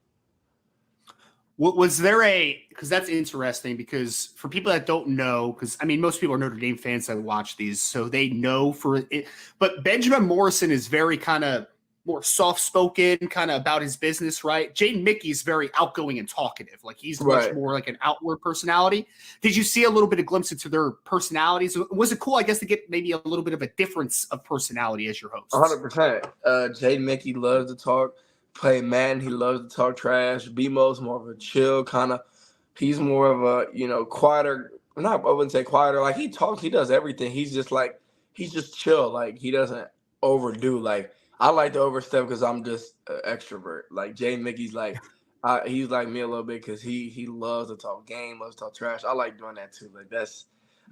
Was there because that's interesting, because for people that don't know, because I mean, most people are Notre Dame fans that watch these, so they know for it. But Benjamin Morrison is very kind of more soft-spoken, kind of about his business, right? Jaden Mickey's very outgoing and talkative. Like he's much more like an outward personality. Did you see a little bit of glimpse into their personalities? Was it cool, I guess, to get maybe a little bit of a difference of personality as your host? 100%. Jaden Mickey loves to talk, play Madden. He loves to talk trash. BMO's more of a chill kind of. He's more of a, quieter. I wouldn't say quieter. Like he talks, he does everything. He's just chill. Like he doesn't overdo. Like I like to overstep because I'm just an extrovert. Like Jay Mickey's like, he's like me a little bit because he loves to talk game, loves to talk trash. I like doing that too. Like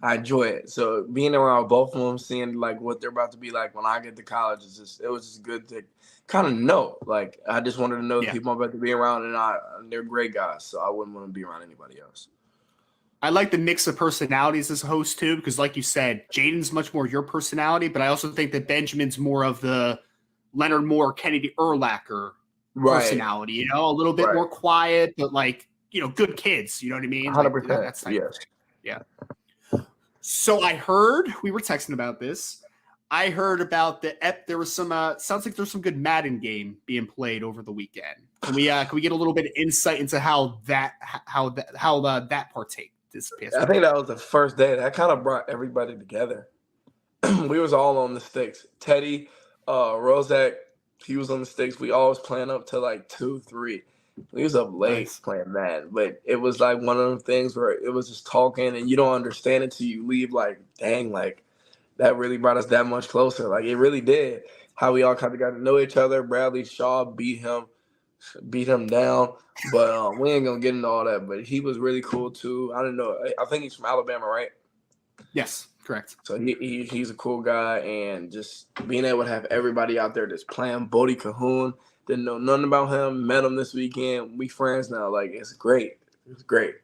I enjoy it. So being around both of them, seeing like what they're about to be like when I get to college it was just good to kind of know. Like I just wanted to know the people I'm about to be around, and they're great guys. So I wouldn't want to be around anybody else. I like the mix of personalities as a host too, because like you said, Jaden's much more your personality, but I also think that Benjamin's more of the Leonard Moore, Kennedy Urlacher personality, a little bit more quiet, but like, good kids, you know what I mean? 100%. Like, that's yes. Yeah. So I heard, we were texting about this. I heard about there was some sounds like there's some good Madden game being played over the weekend. Can we get a little bit of insight into how that partake this past I think that was the first day. That kind of brought everybody together. We was all on the sticks. Teddy, Rozak, he was on the sticks. We all was playing up to like 2, 3. We was up late playing Madden, but it was like one of them things where it was just talking and you don't understand it till you leave. Like, dang, like that really brought us that much closer. Like it really did. How we all kind of got to know each other. Bradley Shaw beat him down, but we ain't gonna get into all that. But he was really cool too. I don't know. I think he's from Alabama, right? Yes, correct. So he's a cool guy, and just being able to have everybody out there that's playing. Bodie Cahoon, didn't know nothing about him. Met him this weekend. We friends now. Like it's great. It's great.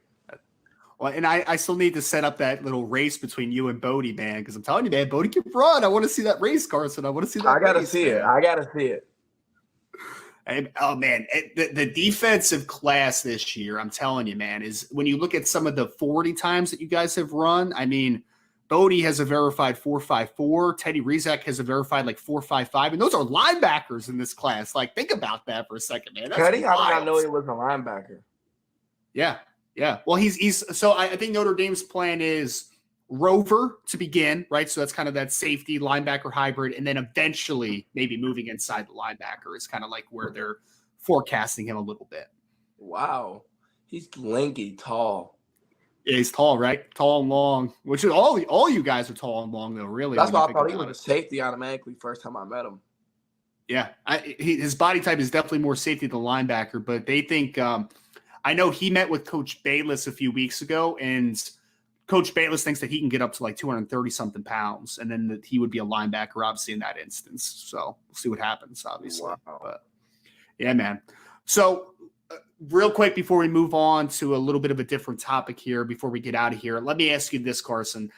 Well, and I still need to set up that little race between you and Bodie, man, because I'm telling you, man, Bodie can run. I want to see that race, Carson. I want to see that. I gotta see it. I gotta see it. And, oh man, the defensive class this year, I'm telling you, man, is when you look at some of the 40 times that you guys have run. I mean, Bodie has a verified 4.54. Teddy Rizak has a verified like 4.55, and those are linebackers in this class. Like, think about that for a second, man. That's Teddy, wild. how did I know he was a linebacker? Yeah. Well, he's so I think Notre Dame's plan is rover to begin, right? So that's kind of that safety linebacker hybrid, and then eventually maybe moving inside the linebacker is kind of like where they're forecasting him a little bit. Wow, he's lanky, tall. Yeah, he's tall, right? Tall and long, which is all you guys are tall and long, though. Really, that's why I thought he was a safety automatically first time I met him. Yeah, his body type is definitely more safety than linebacker, but they think. I know he met with Coach Bayless a few weeks ago, and Coach Bayless thinks that he can get up to like 230-something pounds, and then that he would be a linebacker, obviously, in that instance. So we'll see what happens, obviously. Wow. But yeah, man. So real quick before we move on to a little bit of a different topic here, before we get out of here, let me ask you this, Carson.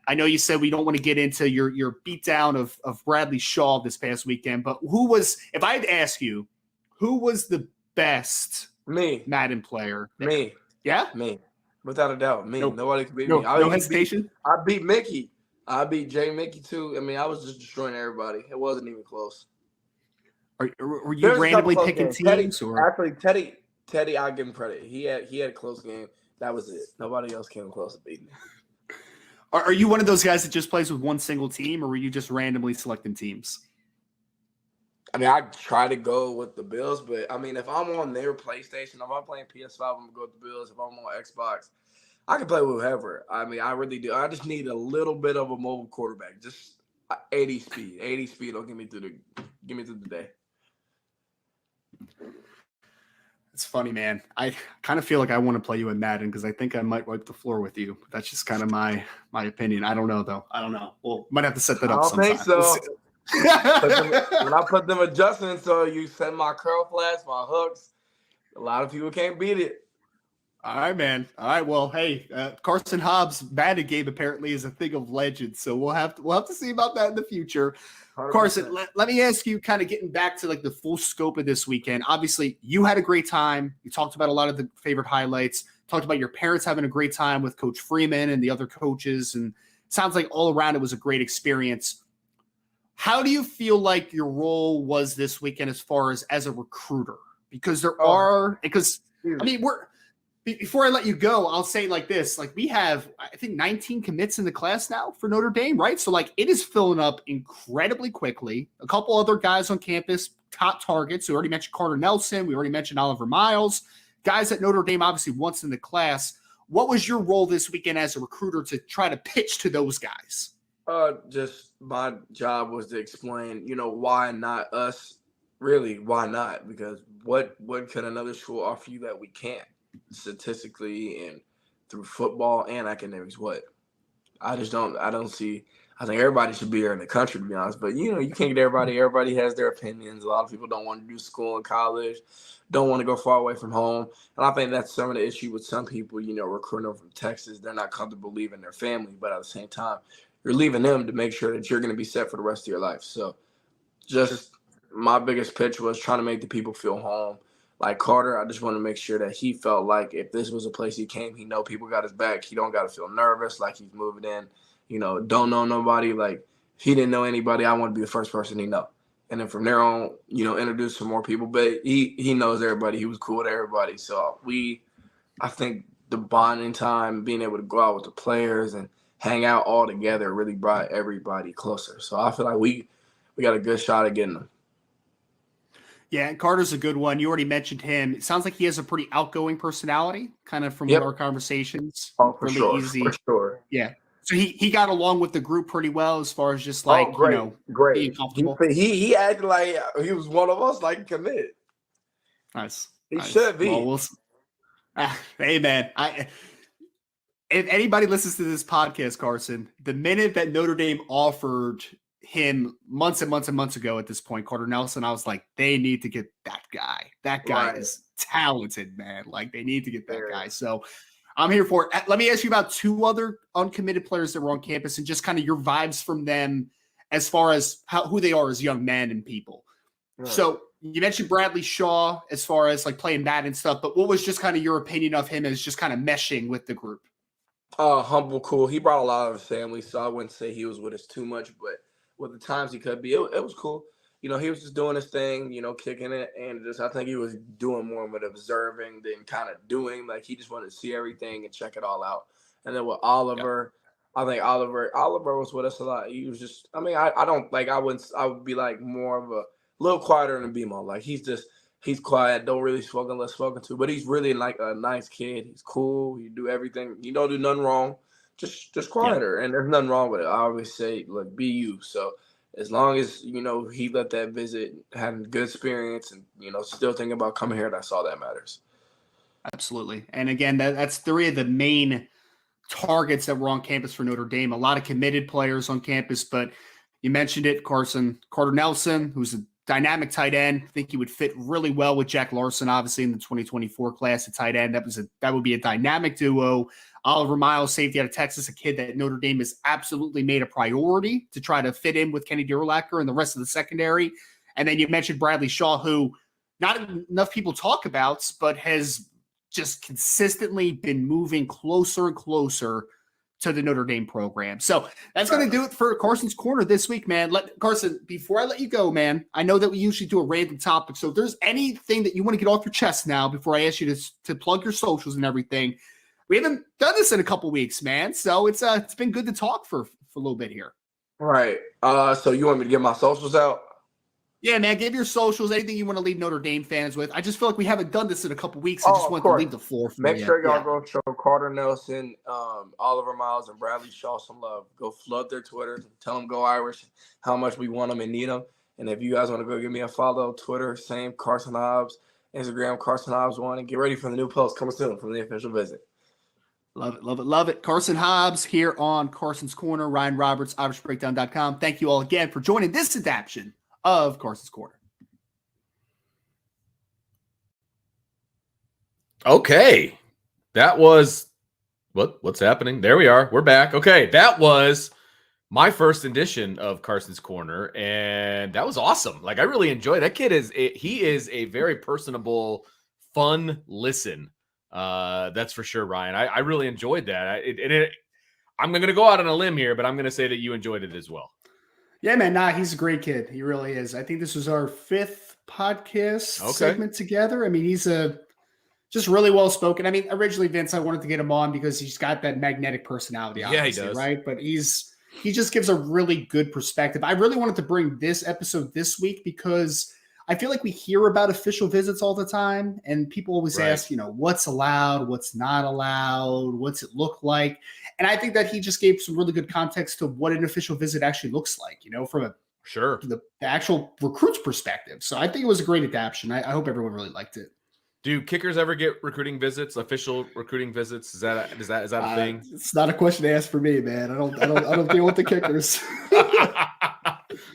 I know you said we don't want to get into your beatdown of Bradley Shaw this past weekend, but if I had to ask you, who was the best Madden player? Me. Yeah? Me. Without a doubt. Me. Nobody could beat me. No hesitation? I beat Mickey. I beat Jay Mickey too. I mean, I was just destroying everybody. It wasn't even close. Were you randomly picking teams? Actually, Teddy, I'll give him credit. He had a close game. That was it. Nobody else came close to beating me. Are you one of those guys that just plays with one single team, or were you just randomly selecting teams? I mean, I try to go with the Bills, but I mean, if I'm on their PlayStation, if I'm playing PS5, I'm gonna go with the Bills. If I'm on Xbox, I can play with whoever. I mean, I really do. I just need a little bit of a mobile quarterback, just 80 speed. 80 speed will get me through the day. It's funny, man. I kind of feel like I want to play you in Madden because I think I might wipe the floor with you. That's just kind of my opinion. I don't know, though. I don't know. Well, might have to set that up sometime. I don't think so. When I put them adjustments, so you set my curl flats, my hooks, a lot of people can't beat it. All right, man. All right. Well, hey, Carson Hobbs' Madden game apparently is a thing of legend, so we'll have to see about that in the future. 100%. Carson, let me ask you, kind of getting back to like the full scope of this weekend. Obviously, you had a great time. You talked about a lot of the favorite highlights. Talked about your parents having a great time with Coach Freeman and the other coaches, and it sounds like all around it was a great experience. How do you feel like your role was this weekend as far as a recruiter? Because before I let you go, I'll say like this, like we have, I think 19 commits in the class now for Notre Dame, right? So like it is filling up incredibly quickly. A couple other guys on campus, top targets. We already mentioned Carter Nelson. We already mentioned Oliver Miles, guys that Notre Dame obviously wants in the class. What was your role this weekend as a recruiter to try to pitch to those guys? Just my job was to explain, why not us? Really, why not? Because what could another school offer you that we can't? Statistically and through football and academics, what? I don't see. I think everybody should be here in the country, to be honest. But, you can't get everybody. Everybody has their opinions. A lot of people don't want to do school and college, don't want to go far away from home. And I think that's some of the issue with some people, recruiting them from Texas. They're not comfortable leaving their family. But at the same time, you're leaving them to make sure that you're going to be set for the rest of your life. So just my biggest pitch was trying to make the people feel home. Like Carter, I just want to make sure that he felt like if this was a place he came, he know people got his back. He don't got to feel nervous like he's moving in, don't know nobody. Like he didn't know anybody. I want to be the first person he know. And then from there on, introduce some more people. But he knows everybody. He was cool with everybody. So I think the bonding time, being able to go out with the players and hang out all together really brought everybody closer. So I feel like we got a good shot at getting them. Yeah, and Carter's a good one. You already mentioned him. It sounds like he has a pretty outgoing personality, kind of from our conversations. Oh, for really sure. easy. For sure. Yeah. So he got along with the group pretty well as far as just like, great. being comfortable. He acted like he was one of us, like committed. Nice. He should be. Well, hey, man. If anybody listens to this podcast, Carson, the minute that Notre Dame offered him months and months and months ago at this point, Carter Nelson, I was like, they need to get that guy. That guy is talented, man. Like, they need to get that guy. So I'm here for it. Let me ask you about two other uncommitted players that were on campus and just kind of your vibes from them as far as who they are as young men and people. Right. So you mentioned Bradley Shaw as far as like playing that and stuff, but what was just kind of your opinion of him as just kind of meshing with the group? Humble, cool. He brought a lot of his family, so I wouldn't say he was with us too much, but with the times he could be, it was cool. He was just doing his thing, kicking it, and I think he was doing more of it observing than kind of doing. Like, he just wanted to see everything and check it all out. And then with Oliver, I think Oliver was with us a lot. He was just, I would be like more of a little quieter than BMO. Like, he's quiet, don't really spoke unless spoken to, but he's really like a nice kid. He's cool. He do everything. He don't do nothing wrong. Just quieter, and there's nothing wrong with it. I always say, look, be you. So as long as he let that visit, had a good experience, and still thinking about coming here, that's all that matters. Absolutely. And again, that's three of the main targets that were on campus for Notre Dame. A lot of committed players on campus, but you mentioned it, Carson. Carter Nelson, who's a dynamic tight end. I think he would fit really well with Jack Larson, obviously, in the 2024 class at tight end. That would be a dynamic duo. Oliver Miles, safety out of Texas, a kid that Notre Dame has absolutely made a priority to try to fit in with Kenny Durlacher and the rest of the secondary. And then you mentioned Bradley Shaw, who not enough people talk about, but has just consistently been moving closer and closer to the Notre Dame program. So that's going to do it for Carson's Corner this week, man. Carson, before I let you go, man, I know that we usually do a random topic. So if there's anything that you want to get off your chest now before I ask you to plug your socials and everything, we haven't done this in a couple weeks, man. So it's been good to talk for a little bit here. Right. So you want me to get my socials out? Yeah, man, give your socials, anything you want to leave Notre Dame fans with. I just feel like we haven't done this in a couple weeks. I just want to leave the floor for Make sure y'all go show Carter Nelson, Oliver Miles, and Bradley Shaw some love. Go flood their Twitters. Tell them go Irish, how much we want them and need them. And if you guys want to go give me a follow, Twitter, same Carson Hobbs, Instagram, Carson Hobbs 1, and get ready for the new post coming soon from the official visit. Love it, love it, love it. Carson Hobbs here on Carson's Corner. Ryan Roberts, IrishBreakdown.com. Thank you all again for joining this adaptation of Carson's Corner. Okay. That was what's happening? There we are. We're back. Okay. That was my first edition of Carson's Corner, and that was awesome. Like, I really enjoyed that kid. He is a very personable, fun listen. That's for sure, Ryan. I really enjoyed that. I'm going to go out on a limb here, but I'm going to say that you enjoyed it as well. Yeah, man. He's a great kid. He really is. I think this was our 5th podcast segment together. I mean, he's just really well spoken. I mean, originally, Vince, I wanted to get him on because he's got that magnetic personality. Yeah, he does. Right? But he just gives a really good perspective. I really wanted to bring this episode this week because I feel like we hear about official visits all the time, and people always ask, what's allowed, what's not allowed, what's it look like? And I think that he just gave some really good context to what an official visit actually looks like, from the actual recruit's perspective. So I think it was a great adaptation. I hope everyone really liked it. Do kickers ever get recruiting visits, official recruiting visits? Is that a thing? It's not a question to ask for me, man. I don't deal with the kickers.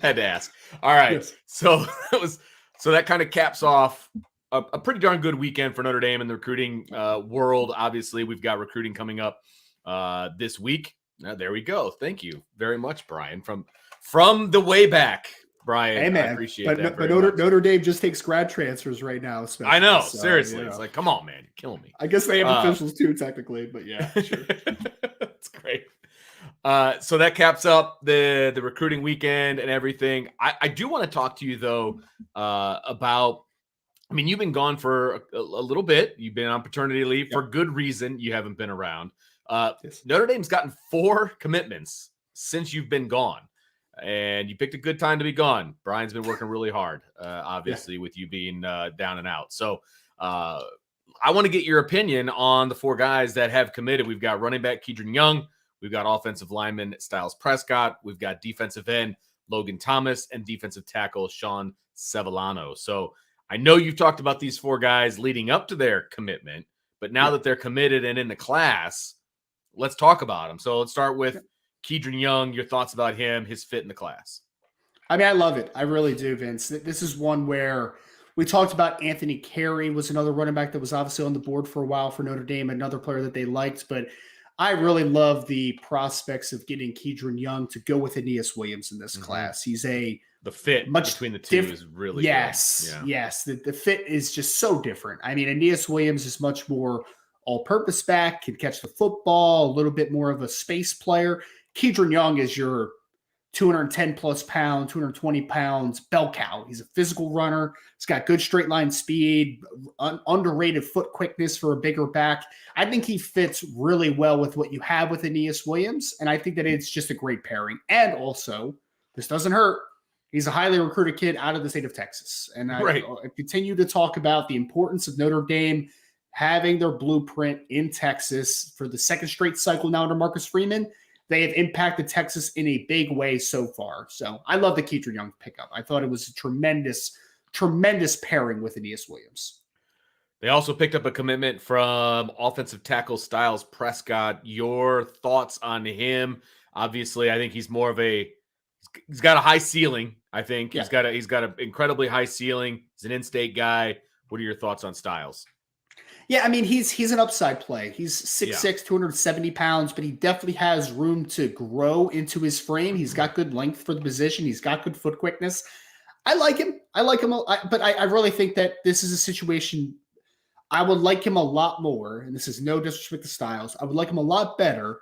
Had to ask. All right. Yes. So that kind of caps off a pretty darn good weekend for Notre Dame in the recruiting world. Obviously, we've got recruiting coming up this week. There we go. Thank you very much, Brian, from the way back. Brian, hey, man. I appreciate that. But Notre Dame just takes grad transfers right now. I know, seriously. It's like, come on, man, you're killing me. I guess they have officials too, technically, but yeah, sure. That's great. So that caps up the recruiting weekend and everything. I do want to talk to you though about. I mean, you've been gone for a little bit. You've been on paternity leave for good reason. You haven't been around. Yes. Notre Dame's gotten 4 commitments since you've been gone, and you picked a good time to be gone. Brian's been working really hard, obviously, with you being down and out. So I want to get your opinion on the 4 guys that have committed. We've got running back Kedron Young. We've got offensive lineman Styles Prescott. We've got defensive end Logan Thomas and defensive tackle Sean Sevillano. So I know you've talked about these 4 guys leading up to their commitment, but now that they're committed and in the class, let's talk about them. So let's start with Kedron Young. Your thoughts about him, his fit in the class. I mean, I love it. I really do, Vince. This is one where we talked about Anthony Carey was another running back that was obviously on the board for a while for Notre Dame, another player that they liked, but I really love the prospects of getting Kedron Young to go with Aeneas Williams in this class. He's the fit between the two is really good. Yeah. Yes. The fit is just so different. I mean, Aeneas Williams is much more all-purpose back, can catch the football, a little bit more of a space player. Kedron Young is your 210 plus pound, 220 pounds bell cow. He's a physical runner. He's got good straight line speed, underrated foot quickness for a bigger back. I think he fits really well with what you have with Aeneas Williams, and I think that it's just a great pairing. And also, this doesn't hurt. He's a highly recruited kid out of the state of Texas. And I continue to talk about the importance of Notre Dame having their blueprint in Texas for the second straight cycle now under Marcus Freeman. They have impacted Texas in a big way so far. So I love the Kedron Young pickup. I thought it was a tremendous, tremendous pairing with Aeneas Williams. They also picked up a commitment from offensive tackle Styles Prescott. Your thoughts on him? Obviously, I think he's more of he's got a high ceiling. I think he's got an incredibly high ceiling. He's an in-state guy. What are your thoughts on Styles? Yeah, I mean, he's an upside play. He's 6'6", 270 pounds, but he definitely has room to grow into his frame. He's got good length for the position. He's got good foot quickness. I like him. But I really think that this is a situation I would like him a lot more, and this is no disrespect to Styles. I would like him a lot better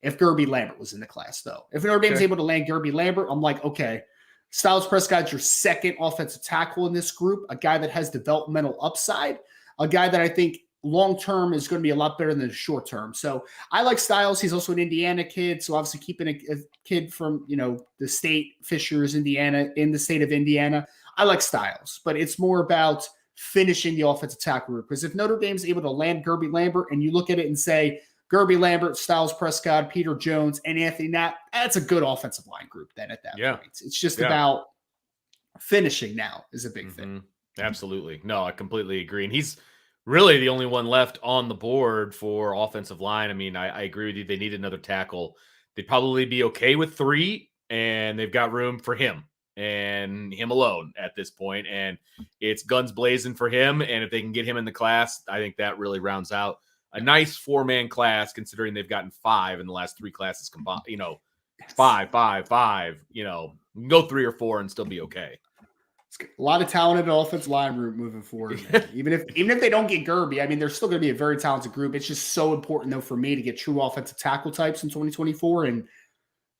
if Gerby Lambert was in the class, though. If Notre Dame's able to land Gerby Lambert, I'm like, okay, Styles Prescott's your second offensive tackle in this group, a guy that has developmental upside, a guy that I think long-term is going to be a lot better than the short-term. So I like Styles. He's also an Indiana kid. So obviously keeping a kid from, the state Fishers, Indiana, in the state of Indiana. I like Styles, but it's more about finishing the offensive tackle group. Because if Notre Dame's able to land Gerby Lambert and you look at it and say, Gerby Lambert, Styles Prescott, Peter Jones, and Anthony Knapp, that's a good offensive line group then at that point. It's just about finishing now is a big thing. Absolutely. No, I completely agree. And he's really the only one left on the board for offensive line. I mean, I agree with you. They need another tackle. They'd probably be okay with 3, and they've got room for him and him alone at this point. And it's guns blazing for him. And if they can get him in the class, I think that really rounds out a nice 4-man class, considering they've gotten 5 in the last 3 classes combined. 5. You can go 3 or 4 and still be okay. A lot of talented offensive line room moving forward. even if they don't get Gerby, I mean, they're still going to be a very talented group. It's just so important, though, for me to get true offensive tackle types in 2024, and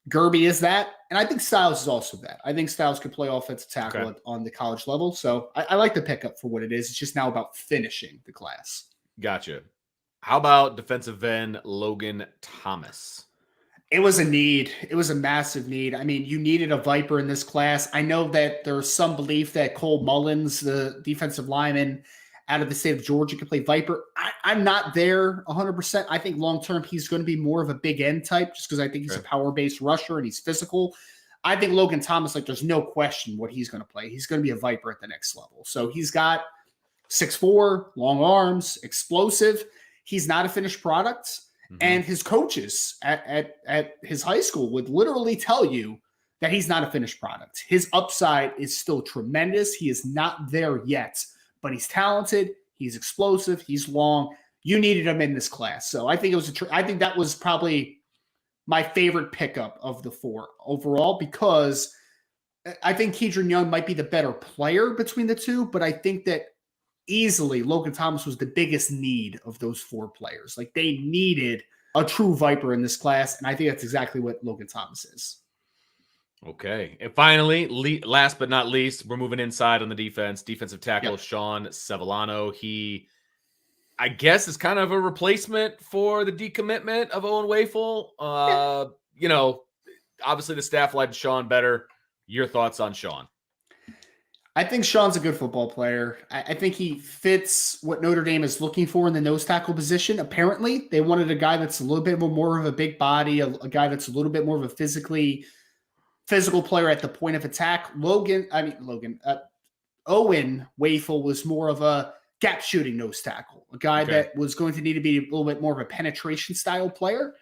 Gerby is that. And I think Styles is also that. I think Styles could play offensive tackle on the college level. So I like the pickup for what it is. It's just now about finishing the class. Gotcha. How about defensive end Logan Thomas? It was a need. It was a massive need. I mean, you needed a Viper in this class. I know that there's some belief that Cole Mullins, the defensive lineman out of the state of Georgia, could play Viper. I'm not there 100%. I think long-term he's going to be more of a big end type just because I think he's a power-based rusher and he's physical. I think Logan Thomas, there's no question what he's going to play. He's going to be a Viper at the next level. So he's got 6'4", long arms, explosive. He's not a finished product. And his coaches at his high school would literally tell you that he's not a finished product. His upside is still tremendous. He is not there yet, but he's talented. He's explosive. He's long. You needed him in this class. So I think it was I think that was probably my favorite pickup of the 4 overall, because I think Kedron Young might be the better player between the two, but I think that easily Logan Thomas was the biggest need of those 4 players. They needed a true Viper in this class, and I think that's exactly what Logan Thomas is. Okay. And finally, last but not least, we're moving inside on the defense. Defensive tackle, Yep. Sean Sevillano. He, I guess, is kind of a replacement for the decommitment of Owen Wafel. You know, obviously the staff liked Sean better. Your thoughts on Sean? I think Sean's a good football player. I think he fits what Notre Dame is looking for in the nose tackle position. Apparently, they wanted a guy that's a little bit more of a big body, a guy that's a little bit more of a physical player at the point of attack. Owen Wafel was more of a gap shooting nose tackle, a guy that was going to need to be a little bit more of a penetration style player.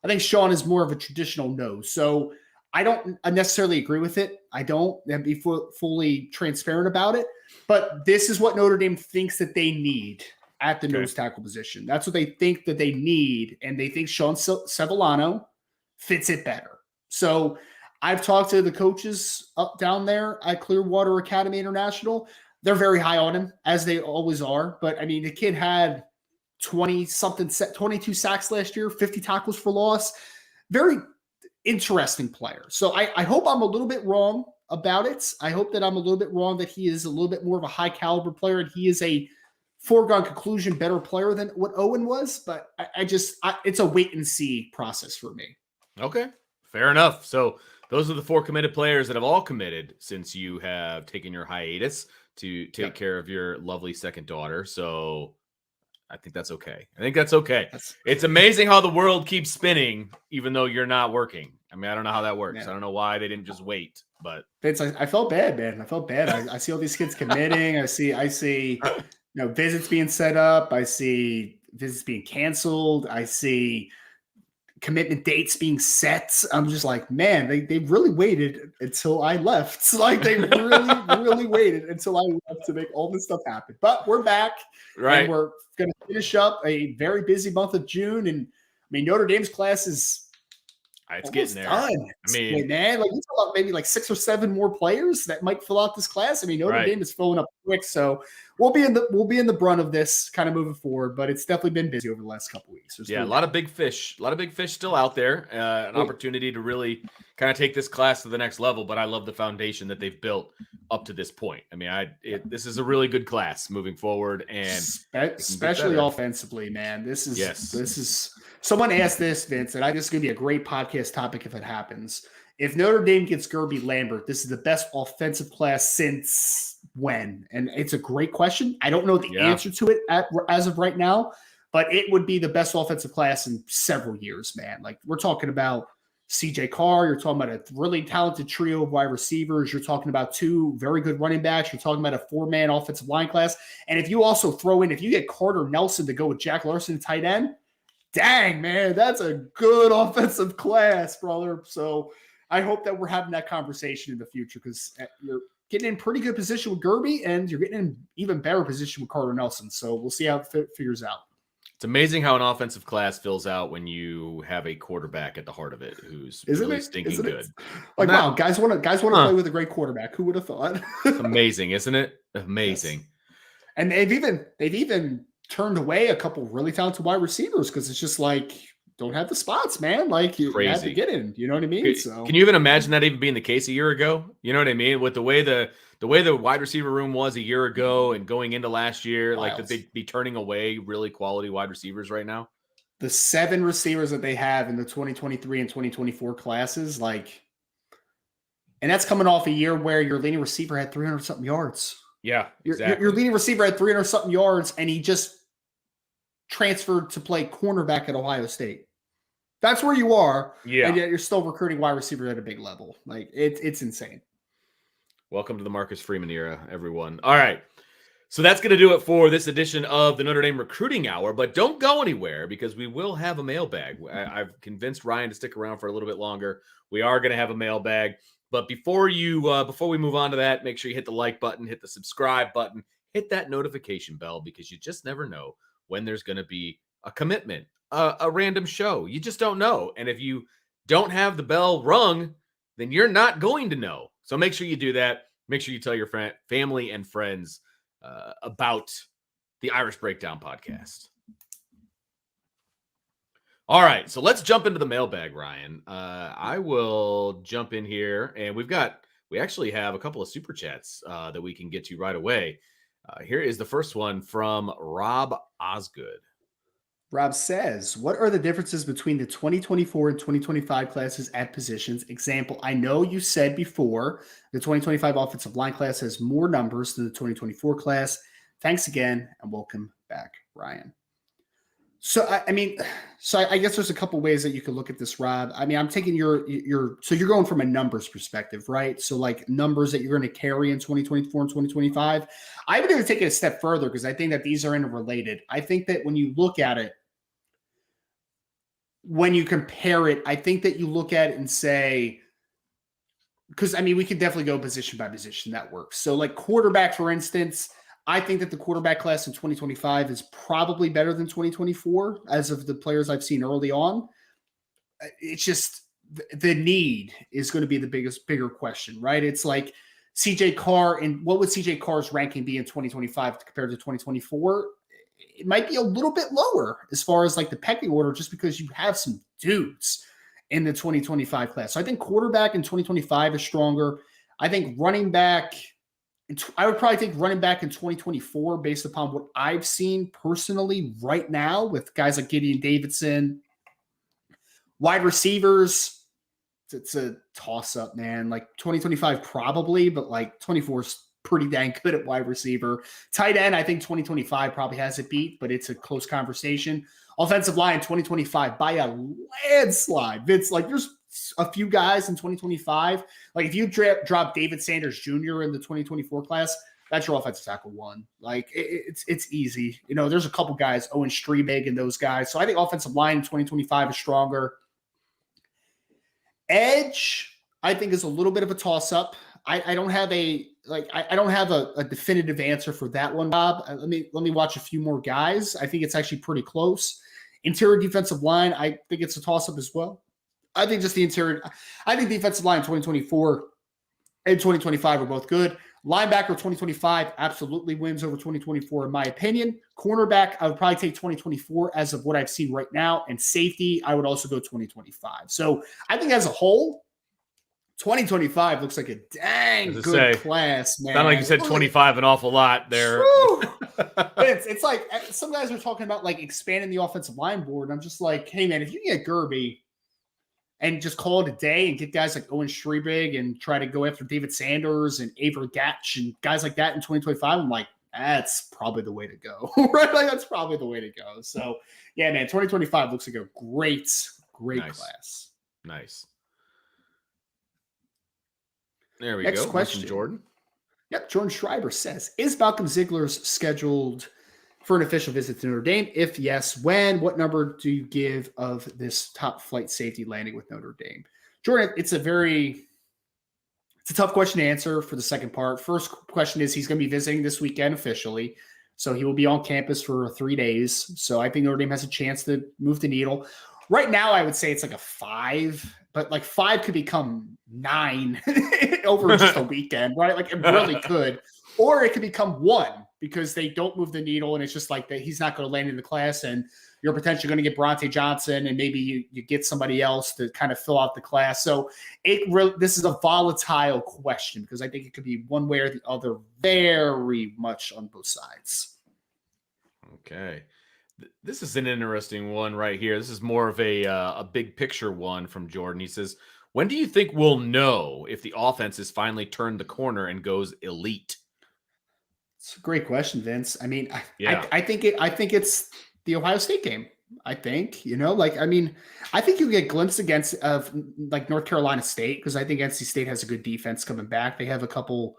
I think Sean is more of a traditional nose. So I don't necessarily agree with it. I don't, and be fully transparent about it. But this is what Notre Dame thinks that they need at the nose tackle position. That's what they think that they need, and they think Sean Sevillano fits it better. So I've talked to the coaches up down there at Clearwater Academy International. They're very high on him, as they always are. But, I mean, the kid had 22 sacks last year, 50 tackles for loss. Very interesting player. So I hope I'm a little bit wrong about it. I hope that I'm a little bit wrong that he is a little bit more of a high caliber player and he is a foregone conclusion better player than what Owen was. But it's a wait and see process for me. Okay, fair enough. So those are the 4 committed players that have all committed since you have taken your hiatus to take care of your lovely second daughter. So I think that's okay. It's amazing how the world keeps spinning, even though you're not working. I mean, I don't know how that works. Man. I don't know why they didn't just wait, but I felt bad, man. I felt bad. I see all these kids committing. I see, visits being set up. I see visits being canceled. I see commitment dates being set. I'm just like, man, they really waited until I left. Like they really waited until I left to make all this stuff happen. But we're back, right? And we're going to finish up a very busy month of June. And I mean, Notre Dame's class is it's getting there. Done. I mean, man, like you talk about maybe like 6 or 7 more players that might fill out this class. I mean, Notre Dame is filling up quick, so we'll be in the brunt of this kind of moving forward. But it's definitely been busy over the last couple of weeks. A lot of big fish still out there. An opportunity to really kind of take this class to the next level. But I love the foundation that they've built up to this point. I mean, this is a really good class moving forward, and especially offensively, man. This is. Someone asked this, Vince, and this is going to be a great podcast topic if it happens. If Notre Dame gets Gerby Lambert, this is the best offensive class since when? And it's a great question. I don't know the answer to it as of right now, but it would be the best offensive class in several years, man. Like we're talking about CJ Carr. You're talking about a really talented trio of wide receivers. You're talking about 2 very good running backs. You're talking about a 4-man offensive line class. And if you also throw in, if you get Carter Nelson to go with Jack Larson tight end, dang, man, that's a good offensive class, brother. So I hope that we're having that conversation in the future because you're getting in pretty good position with Gerby and you're getting in even better position with Carter Nelson. So we'll see how it figures out. It's amazing how an offensive class fills out when you have a quarterback at the heart of it who's really stinking good. Like, wow, guys want to play with a great quarterback. Who would have thought? It's amazing, isn't it? Amazing. Yes. And they've even turned away a couple really talented wide receivers because it's just like don't have the spots, man. Like you have to get in. You know what I mean? So can you even imagine that even being the case a year ago? You know what I mean? With the way the wide receiver room was a year ago and going into last year, like that they'd be turning away really quality wide receivers right now. The 7 receivers that they have in the 2023 and 2024 classes, like, and that's coming off a year where your leading receiver had 300 something yards. Yeah, exactly. Your leading receiver had 300 something yards, and he just transferred to play cornerback at Ohio State. That's where you are, and yet you're still recruiting wide receiver at a big level. Like it's insane. Welcome to the Marcus Freeman era, everyone. All right, so that's going to do it for this edition of the Notre Dame Recruiting Hour. But don't go anywhere because we will have a mailbag. I've convinced Ryan to stick around for a little bit longer. We are going to have a mailbag. But before we move on to that, make sure you hit the like button, hit the subscribe button, hit that notification bell because you just never know when there's going to be a commitment, a random show. You just don't know. And if you don't have the bell rung, then you're not going to know. So make sure you do that. Make sure you tell your family and friends about the Irish Breakdown podcast. All right, so let's jump into the mailbag, Ryan. I will jump in here, and we actually have a couple of super chats that we can get to right away. Here is the first one from Rob Osgood. Rob says, what are the differences between the 2024 and 2025 classes at positions? Example, I know you said before the 2025 offensive line class has more numbers than the 2024 class. Thanks again, and welcome back, Ryan. So I guess there's a couple ways that you could look at this, Rob. I mean, I'm taking so you're going from a numbers perspective, right? So like numbers that you're going to carry in 2024 and 2025. I would even take it a step further because I think that these are interrelated. I think that when you look at it, when you compare it, I think that you look at it and say, because I mean, we could definitely go position by position. That works. So like quarterback, for instance, I think that the quarterback class in 2025 is probably better than 2024 as of the players I've seen early on. It's just the need is going to be the bigger question, right? It's like CJ Carr, and what would CJ Carr's ranking be in 2025 compared to 2024? It might be a little bit lower as far as like the pecking order, just because you have some dudes in the 2025 class. So I think quarterback in 2025 is stronger. I think running back, I would probably think running back in 2024 based upon what I've seen personally right now with guys like Gideon Davidson. Wide receivers, it's a toss-up, man. Like 2025 probably, but like 24 is pretty dang good at wide receiver. Tight end, I think 2025 probably has it beat, but it's a close conversation. Offensive line 2025 by a landslide. Vince, like there's a few guys in 2025. Like if you drop David Sanders Jr. in the 2024 class, that's your offensive tackle one. Like it's easy. You know, there's a couple guys, Owen Strebig and those guys. So I think offensive line in 2025 is stronger. Edge, I think, is a little bit of a toss-up. I don't have a definitive answer for that one, Bob. Let me watch a few more guys. I think it's actually pretty close. Interior defensive line, I think it's a toss-up as well. I think just the interior. I think defensive line in 2024 and 2025 are both good. Linebacker 2025 absolutely wins over 2024 in my opinion. Cornerback, I would probably take 2024 as of what I've seen right now. And safety, I would also go 2025. So I think as a whole, 2025 looks like a dang good class, man. Sound like you said 25 an awful lot there. It's like some guys are talking about like expanding the offensive line board. I'm just like, hey, man, if you can get Gerby and just call it a day and get guys like Owen Strebig and try to go after David Sanders and Avery Gatch and guys like that in 2025, I'm like, that's probably the way to go, right? Like that's probably the way to go. So yeah, man, 2025 looks like a great class. Nice. There we Next go. question, Jordan. Yep, Jordan Schreiber says, is Malcolm Ziegler's scheduled for an official visit to Notre Dame? If yes, when? What number do you give of this top flight safety landing with Notre Dame? Jordan, it's a tough question to answer for the second part. First question is he's going to be visiting this weekend officially. So he will be on campus for 3 days. So I think Notre Dame has a chance to move the needle. Right now, I would say it's like a 5, but like 5 could become 9 over just a weekend, right? Like it really could. Or it could become 1 because they don't move the needle and it's just like that he's not going to land in the class and you're potentially going to get Bronte Johnson and maybe you get somebody else to kind of fill out the class. So this is a volatile question because I think it could be one way or the other very much on both sides. Okay. This is an interesting one right here. This is more of a big picture one from Jordan. He says, when do you think we'll know if the offense has finally turned the corner and goes elite? It's a great question, Vince. I mean, I think it's the Ohio State game. I think, I think you get a glimpse of like North Carolina State because I think NC State has a good defense coming back. They have a couple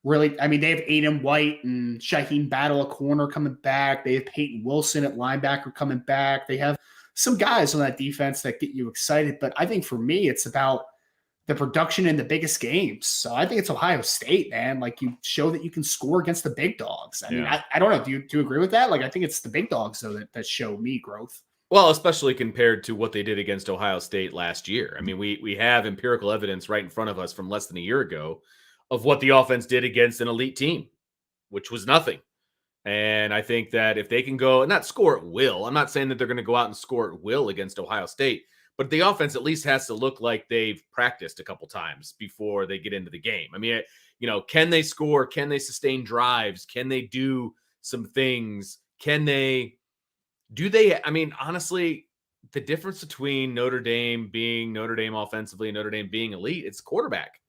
they have Aiden White and Shaheen Battle at corner coming back. They have Peyton Wilson at linebacker coming back. They have some guys on that defense that get you excited. But I think for me, it's about the production in the biggest games. So I think it's Ohio State, man. Like you show that you can score against the big dogs. I mean, I don't know. Do you agree with that? Like, I think it's the big dogs though that show me growth. Well, especially compared to what they did against Ohio State last year. I mean, we have empirical evidence right in front of us from less than a year ago of what the offense did against an elite team, which was nothing. And I think that if they can go and not score at will, I'm not saying that they're going to go out and score at will against Ohio State, but the offense at least has to look like they've practiced a couple times before they get into the game. I mean, can they score? Can they sustain drives? Can they do some things? Honestly, the difference between Notre Dame being Notre Dame offensively and Notre Dame being elite, it's quarterback.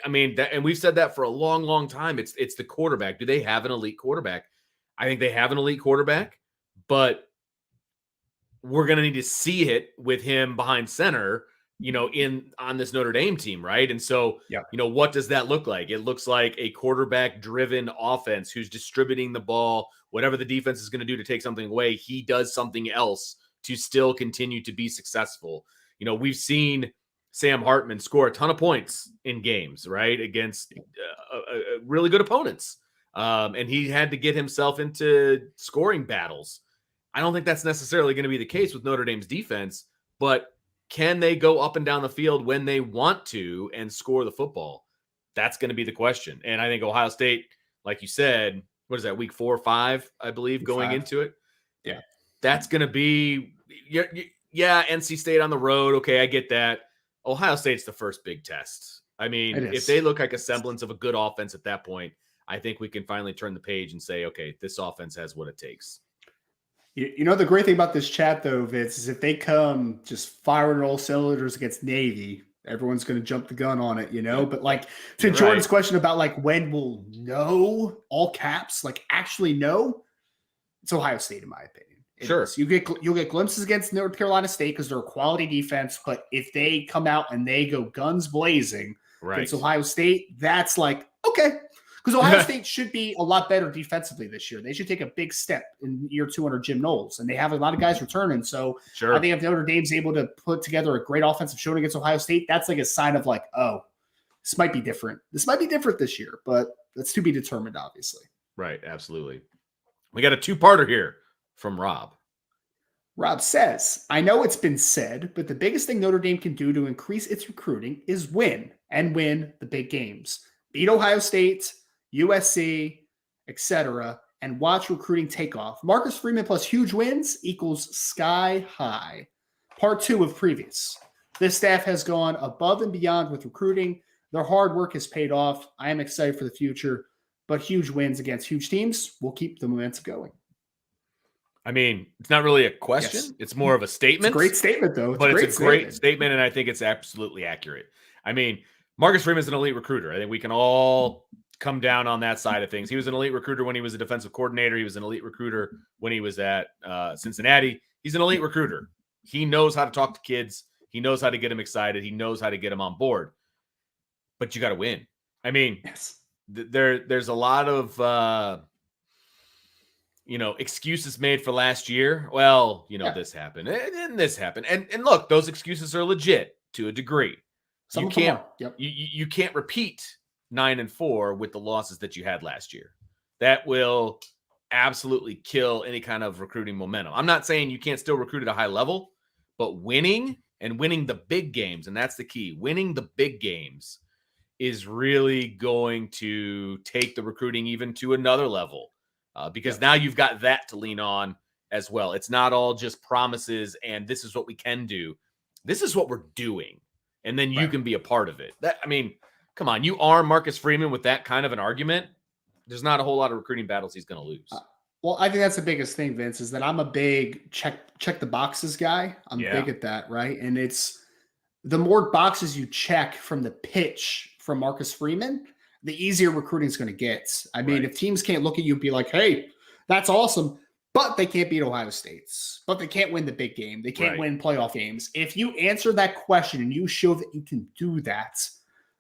I mean, and we've said that for a long, long time. It's the quarterback. Do they have an elite quarterback? I think they have an elite quarterback, but we're going to need to see it with him behind center, on this Notre Dame team, right? And so, what does that look like? It looks like a quarterback-driven offense who's distributing the ball. Whatever the defense is going to do to take something away, he does something else to still continue to be successful. We've seen Sam Hartman score a ton of points in games, right, against really good opponents. And he had to get himself into scoring battles. I don't think that's necessarily going to be the case with Notre Dame's defense, but can they go up and down the field when they want to and score the football? That's going to be the question. And I think Ohio State, like you said, what is that, week 4 or 5, I believe, week going 5. Into it? Yeah. That's going to be, NC State on the road. Okay, I get that. Ohio State's the first big test. I mean, if they look like a semblance of a good offense at that point, I think we can finally turn the page and say, okay, this offense has what it takes. The great thing about this chat, though, Vince, is if they come just firing all cylinders against Navy, everyone's going to jump the gun on it, But to Jordan's question about when we'll know, all caps, actually know, it's Ohio State, in my opinion. Sure. You'll get glimpses against North Carolina State because they're a quality defense, but if they come out and they go guns blazing against Ohio State, that's okay. Because Ohio State should be a lot better defensively this year. They should take a big step in year 2 under Jim Knowles, and they have a lot of guys returning. So I think if Notre Dame's able to put together a great offensive showing against Ohio State, that's a sign of this might be different. This might be different this year, but that's to be determined, obviously. Right, absolutely. We got a 2-parter here from Rob. Rob says, I know it's been said, but the biggest thing Notre Dame can do to increase its recruiting is win the big games. Beat Ohio State, USC, etc., and watch recruiting take off. Marcus Freeman plus huge wins equals sky high. Part 2 of previous. This staff has gone above and beyond with recruiting. Their hard work has paid off. I am excited for the future, but huge wins against huge teams will keep the momentum going. I mean, it's not really a question. Yes. It's more of a statement. It's a great statement, though. It's a great statement, and I think it's absolutely accurate. I mean, Marcus Freeman's an elite recruiter. I think we can all come down on that side of things. He was an elite recruiter when he was a defensive coordinator. He was an elite recruiter when he was at Cincinnati. He's an elite recruiter. He knows how to talk to kids. He knows how to get them excited. He knows how to get them on board. But you got to win. I mean, there's a lot of excuses made for last year. Well, this happened and this happened. And look, those excuses are legit to a degree. You can't repeat 9-4 with the losses that you had last year. That will absolutely kill any kind of recruiting momentum. I'm not saying you can't still recruit at a high level, but winning the big games, and that's the key. Winning the big games is really going to take the recruiting even to another level. Because now you've got that to lean on as well. It's not all just promises and this is what we can do. This is what we're doing. And then you can be a part of it. Come on, you arm Marcus Freeman with that kind of an argument. There's not a whole lot of recruiting battles he's going to lose. Well, I think that's the biggest thing, Vince, is that I'm a big check the boxes guy. I'm big at that, right? And it's the more boxes you check from the pitch from Marcus Freeman, the easier recruiting is going to get. I mean, if teams can't look at you and be like, hey, that's awesome, but they can't beat Ohio State, but they can't win the big game. They can't win playoff games. If you answer that question and you show that you can do that,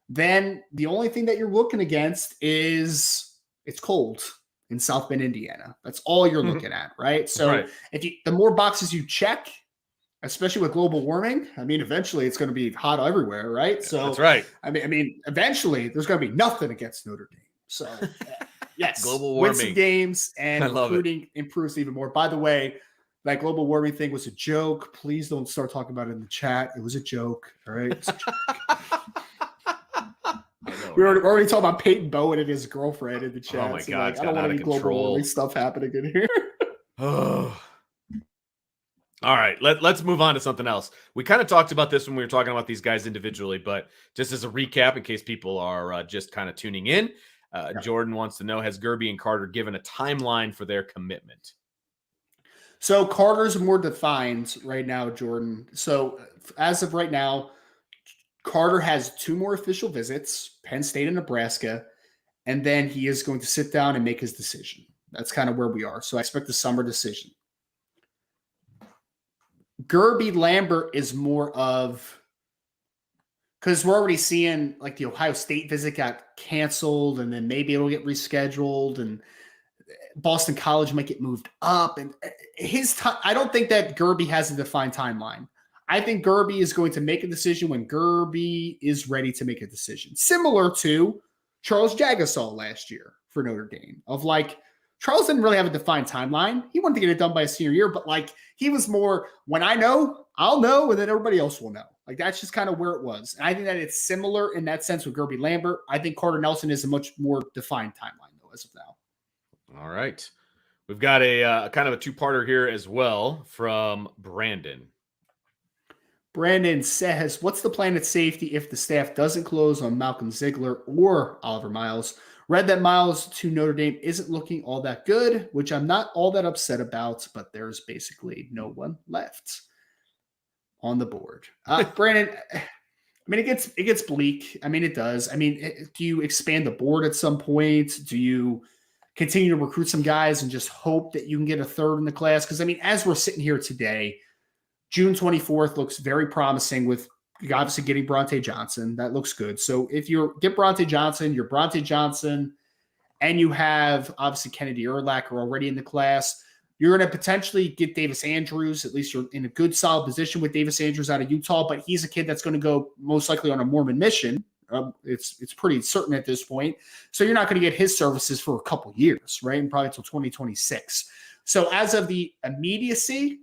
then the only thing that you're looking against is it's cold in South Bend, Indiana. That's all you're looking at, right? So the more boxes you check, especially with global warming, I mean, eventually it's going to be hot everywhere, right? So that's right. I mean, eventually there's going to be nothing against Notre Dame. So yes, global warming, win some games, and recruiting improves even more. By the way, that global warming thing was a joke. Please don't start talking about it in the chat. It was a joke. All right. We're already talking about Peyton Bowen and his girlfriend in the chat. Oh my so God, like, it's I don't gotten want out any of global control. warming stuff happening in here. Oh. All right, let's move on to something else. We kind of talked about this when we were talking about these guys individually, but just as a recap, in case people are just kind of tuning in, Jordan wants to know, has Gerby and Carter given a timeline for their commitment? So Carter's more defined right now, Jordan. So as of right now, Carter has 2 more official visits, Penn State and Nebraska, and then he is going to sit down and make his decision. That's kind of where we are. So I expect the summer decision. Gerby Lambert is more of, because we're already seeing like the Ohio State visit got canceled and then maybe it'll get rescheduled and Boston College might get moved up. And his time, I don't think that Gerby has a defined timeline. I think Gerby is going to make a decision when Gerby is ready to make a decision. Similar to Charles Jagasol last year for Notre Dame, of like, Charles didn't really have a defined timeline. He wanted to get it done by his senior year, but like he was more, when I know, I'll know, and then everybody else will know. Like that's just kind of where it was. And I think that it's similar in that sense with Gerby Lambert. I think Carter Nelson is a much more defined timeline though, as of now. All right. We've got a kind of a two-parter here as well from Brandon. Brandon says, what's the plan at safety if the staff doesn't close on Malcolm Ziegler or Oliver Miles? Read that Miles to Notre Dame isn't looking all that good, which I'm not all that upset about, but there's basically no one left on the board. Brandon, I mean, it gets bleak. I mean, it does. I mean, do you expand the board at some point? Do you continue to recruit some guys and just hope that you can get a third in the class? Because, I mean, as we're sitting here today, June 24th looks very promising with obviously getting Bronte Johnson. That looks good. So if you get Bronte Johnson, you're Bronte Johnson, and you have obviously Kennedy Urlacher already in the class, you're going to potentially get Davis Andrews. At least you're in a good, solid position with Davis Andrews out of Utah, but he's a kid that's going to go most likely on a Mormon mission. It's pretty certain at this point. So you're not going to get his services for a couple years, right? And probably until 2026. So as of the immediacy,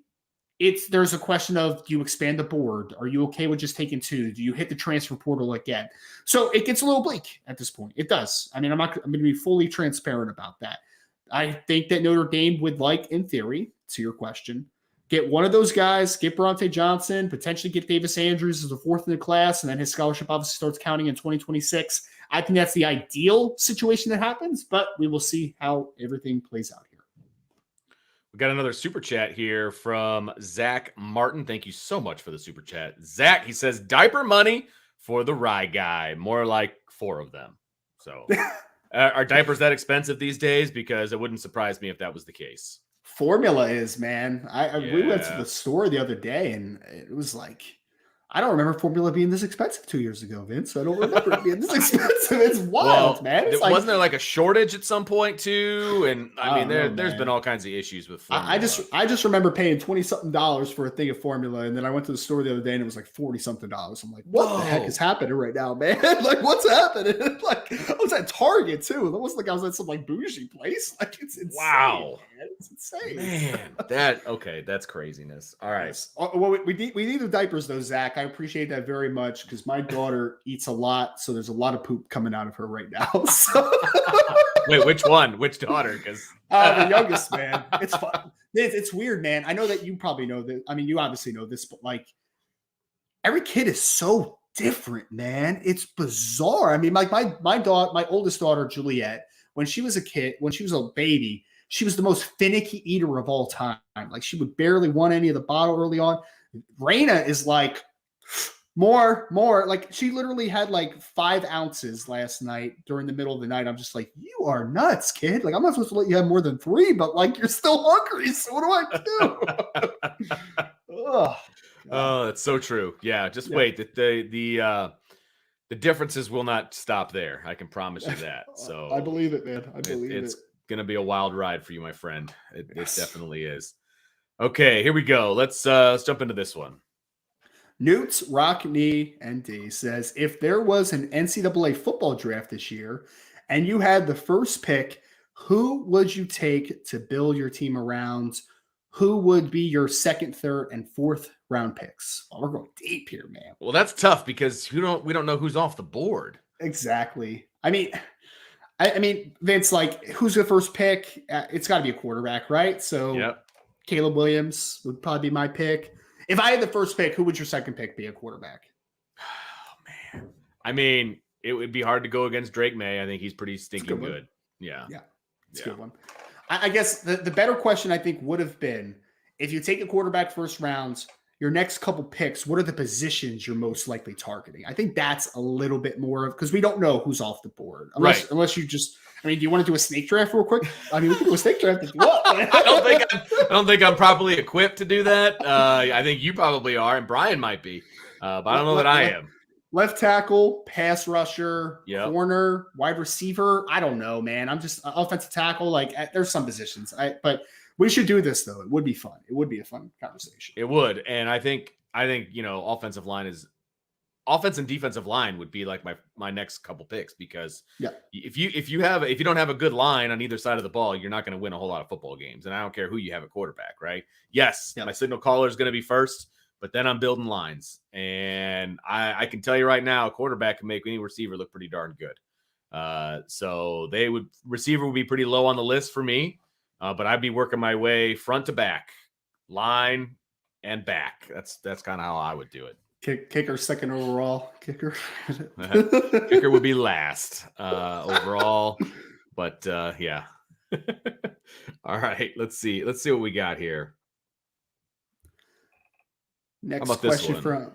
there's a question of, do you expand the board? Are you okay with just taking 2? Do you hit the transfer portal again? So it gets a little bleak at this point. It does. I mean, I'm going to be fully transparent about that. I think that Notre Dame would like, in theory, to your question, get one of those guys, get Bronte Johnson, potentially get Davis Andrews as a 4th in the class, and then his scholarship obviously starts counting in 2026. I think that's the ideal situation that happens, but we will see how everything plays out here. We got another super chat here from Zach Martin. Thank you so much for the super chat. Zach, he says, diaper money for the Rye guy. More like 4 of them. So are diapers that expensive these days? Because it wouldn't surprise me if that was the case. Formula is, man. We went to the store the other day and it was like, I don't remember formula being this expensive 2 years ago, Vince. I don't remember it being this expensive. It's wild, man. It's wasn't there like a shortage at some point too? And I mean, there's been all kinds of issues with formula. I just remember paying $20-something for a thing of formula, and then I went to the store the other day and it was like $40-something. I'm like, what the heck is happening right now, man? Like, what's happening? Like, I was at Target too. It wasn't like I was at some like bougie place. Like, it's insane. Wow. Man. It's insane. Man, that's craziness. All right. Yes. Well, we need the diapers though, Zach. I appreciate that very much because my daughter eats a lot, so there's a lot of poop coming out of her right now. So. Wait, which one? Which daughter? Because the youngest, man. It's fun. It's weird, man. I know that you probably know that. I mean, you obviously know this, but like every kid is so different, man. It's bizarre. I mean, like my oldest daughter, Juliet, when she was a baby, she was the most finicky eater of all time. Like she would barely want any of the bottle early on. Raina is like more. Like she literally had like 5 ounces last night during the middle of the night. I'm just like, you are nuts, kid. Like I'm not supposed to let you have more than 3, but like you're still hungry. So what do I do? Oh, that's so true. Yeah, just wait. The differences will not stop there. I can promise you that. So I believe it, man. I believe it's gonna be a wild ride for you, my friend. It definitely is. Okay, here we go. Let's jump into this one. Newt, Rock, Knee, and D says, if there was an NCAA football draft this year and you had the first pick, who would you take to build your team around? Who would be your 2nd, 3rd, and 4th round picks? Oh, we're going deep here, man. Well, that's tough because we don't know who's off the board. Exactly. I mean, Vince, like, who's the first pick? It's got to be a quarterback, right? So Yep. Caleb Williams would probably be my pick. If I had the first pick, who would your second pick be a quarterback? Oh, man. I mean, it would be hard to go against Drake May. I think he's pretty stinking good. Yeah. Yeah. It's a good one. I guess the better question, I think, would have been, if you take a quarterback first round, your next couple picks, what are the positions you're most likely targeting? I think that's a little bit more of, because we don't know who's off the board. Unless you just, I mean, do you want to do a snake draft real quick? I mean, we can do a snake draft if you want. I don't think I'm properly equipped to do that. I think you probably are, and Brian might be. But I don't know that I am. Left tackle, pass rusher, Yep. corner, wide receiver. I don't know, man. I'm just offensive tackle. Like, there's some positions. But we should do this, though. It would be fun. It would be a fun conversation. It would, and I think offensive and defensive line would be like my next couple picks, because if you don't have a good line on either side of the ball, you're not going to win a whole lot of football games. And I don't care who you have at quarterback, right? Yes, my signal caller is going to be first, but then I'm building lines, and I can tell you right now, a quarterback can make any receiver look pretty darn good. So receiver would be pretty low on the list for me, but I'd be working my way front to back, line and back. That's kind of how I would do it. Kicker second overall. Kicker would be last overall, but yeah. All right, let's see what we got here. Next question from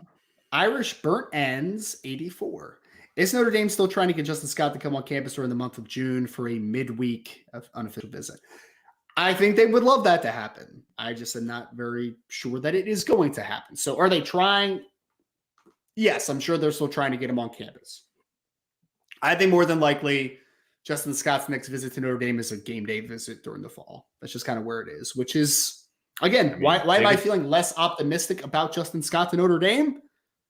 Irish Burnt Ends 84. Is Notre Dame still trying to get Justin Scott to come on campus during the month of June for a midweek unofficial visit? I think they would love that to happen. I just am not very sure that it is going to happen. So are they trying? Yes, I'm sure they're still trying to get him on campus. I think more than likely Justin Scott's next visit to Notre Dame is a game day visit during the fall. That's just kind of where it is, which is, again, why am I feeling less optimistic about Justin Scott to Notre Dame?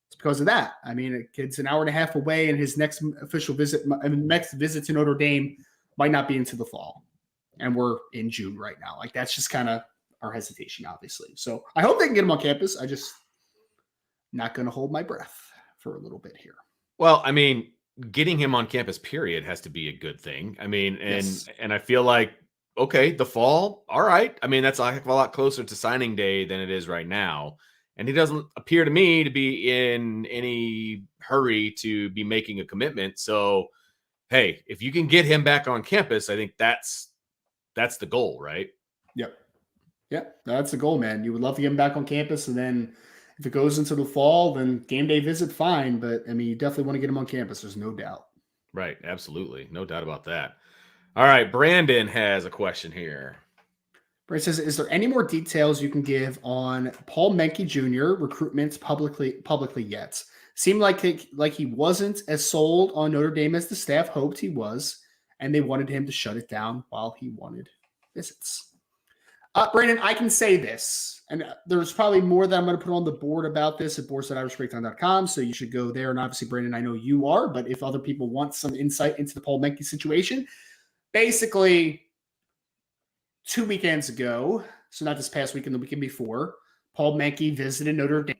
It's because of that. I mean, a kid's an hour and a half away, and his next visit to Notre Dame might not be into the fall. And we're in June right now. Like, that's just kind of our hesitation, obviously. So I hope they can get him on campus. I just not going to hold my breath for a little bit here. Well, I mean, getting him on campus, period, has to be a good thing. I mean, and I feel like, okay, the fall, all right. I mean, that's a heck of a lot closer to signing day than it is right now. And he doesn't appear to me to be in any hurry to be making a commitment. So, hey, if you can get him back on campus, I think that's the goal, right? Yep. Yeah, that's the goal, man. You would love to get him back on campus, and then if it goes into the fall, then game day visit, fine. But, I mean, you definitely want to get him on campus. There's no doubt. Right. Absolutely. No doubt about that. All right. Brandon has a question here. Brandon says, is there any more details you can give on Paul Menke Jr. recruitment publicly yet? Seemed like he wasn't as sold on Notre Dame as the staff hoped he was, and they wanted him to shut it down while he wanted visits. Brandon, I can say this, and there's probably more that I'm going to put on the board about this at boards.irishbreakdown.com, so you should go there. And obviously, Brandon, I know you are, but if other people want some insight into the Paul Menke situation, basically 2 weekends ago, so not this past weekend, the weekend before, Paul Menke visited Notre Dame,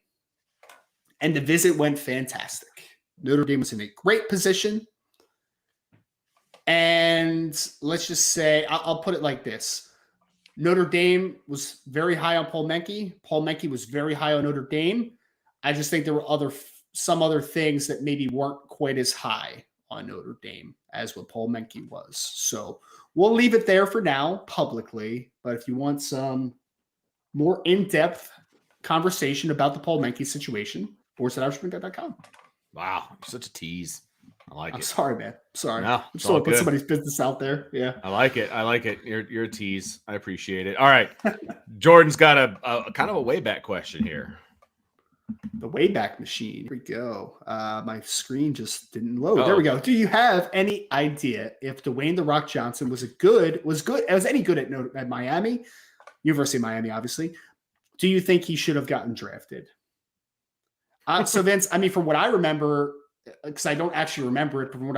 and the visit went fantastic. Notre Dame was in a great position, and let's just say, I'll put it like this. Notre Dame was very high on Paul Menke. Paul Menke was very high on Notre Dame. I just think there were some other things that maybe weren't quite as high on Notre Dame as what Paul Menke was. So we'll leave it there for now publicly. But if you want some more in-depth conversation about the Paul Menke situation, boards.irishbreakdown.com. Wow, you're such a tease. I like it. I'm sorry, man. Sorry. No, I'm just want to put somebody's business out there. Yeah. I like it. You're a tease. I appreciate it. All right. Jordan's got a kind of a way back question here. The Wayback Machine. Here we go. My screen just didn't load. There we go. Do you have any idea if Dwayne "The Rock" Johnson was any good at Miami, University of Miami, obviously? Do you think he should have gotten drafted? So Vince, I mean, from what I remember, because I don't actually remember it, but from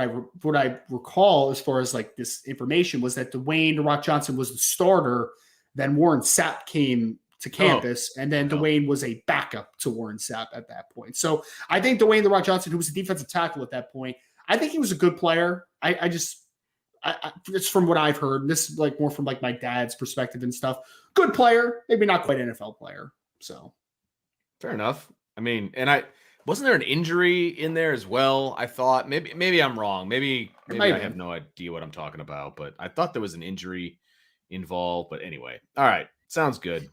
what I recall as far as like this information was that Dwayne "The Rock" Johnson was the starter. Then Warren Sapp came to campus, and then Dwayne was a backup to Warren Sapp at that point. So I think Dwayne "The Rock" Johnson, who was a defensive tackle at that point, I think he was a good player. I it's from what I've heard. This is like more from like my dad's perspective and stuff. Good player, maybe not quite NFL player. So fair enough. I mean, and wasn't there an injury in there as well? I thought maybe I'm wrong. Maybe I have no idea what I'm talking about, but I thought there was an injury involved. But anyway, all right, sounds good.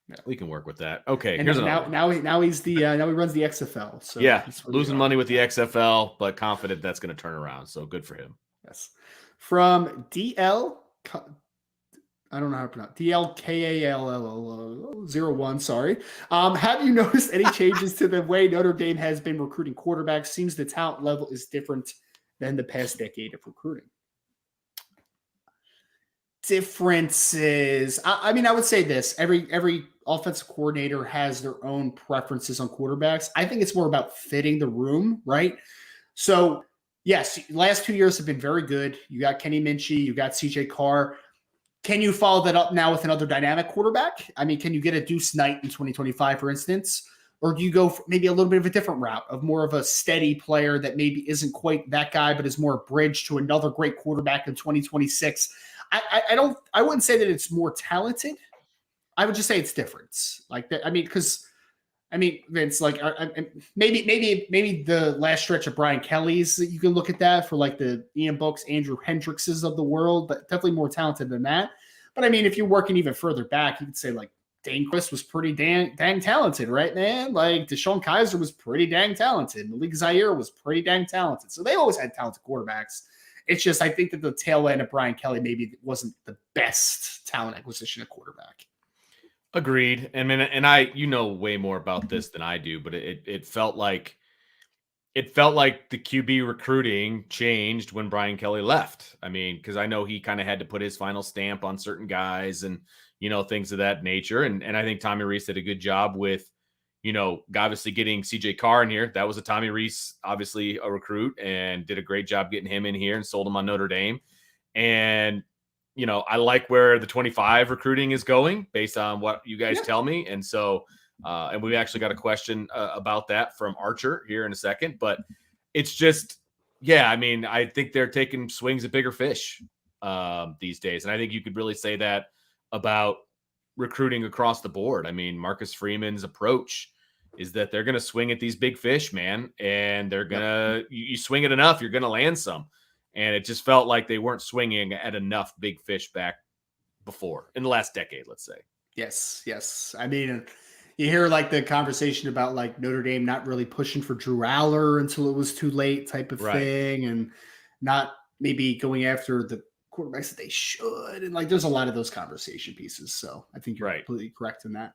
Yeah. We can work with that. Okay, and here's now he runs the XFL. So yeah, losing money with the XFL, but confident that's going to turn around. So good for him. Yes. From DL, I don't know how to pronounce DLKALL01. Sorry. Have you noticed any changes to the way Notre Dame has been recruiting quarterbacks? Seems the talent level is different than the past decade of recruiting. Differences. I mean, I would say this: every offensive coordinator has their own preferences on quarterbacks. I think it's more about fitting the room, right? So, yes, last 2 years have been very good. You got Kenny Minchie, you got CJ Carr. Can you follow that up now with another dynamic quarterback? I mean, can you get a Deuce Knight in 2025, for instance? Or do you go for maybe a little bit of a different route of more of a steady player that maybe isn't quite that guy, but is more a bridge to another great quarterback in 2026? I wouldn't say that it's more talented. I would just say it's different. Like that. I mean, Vince, like maybe the last stretch of Brian Kelly's that you can look at that for like the Ian Books, Andrew Hendrickses of the world, but definitely more talented than that. But I mean, if you're working even further back, you could say like Dane Quist was pretty dang talented, right, man? Like Deshaun Kaiser was pretty dang talented. Malik Zaire was pretty dang talented. So they always had talented quarterbacks. It's just I think that the tail end of Brian Kelly maybe wasn't the best talent acquisition at quarterback. Agreed. I mean, and you know way more about this than I do, but it felt like the QB recruiting changed when Brian Kelly left. I mean, because I know he kind of had to put his final stamp on certain guys and, you know, things of that nature. And I think Tommy Rees did a good job with, you know, obviously getting CJ Carr in here. That was a Tommy Rees, obviously a recruit, and did a great job getting him in here and sold him on Notre Dame. And, you know, I like where the 25 recruiting is going based on what you guys tell me. And so, and we've actually got a question about that from Archer here in a second, but it's just, yeah, I mean, I think they're taking swings at bigger fish these days. And I think you could really say that about recruiting across the board. I mean, Marcus Freeman's approach is that they're going to swing at these big fish, man. And they're going to, you swing it enough, you're going to land some. And it just felt like they weren't swinging at enough big fish back before in the last decade, let's say. Yes. I mean, you hear like the conversation about like Notre Dame not really pushing for Drew Aller until it was too late type of thing, and not maybe going after the quarterbacks that they should. And like, there's a lot of those conversation pieces. So I think you're completely correct in that.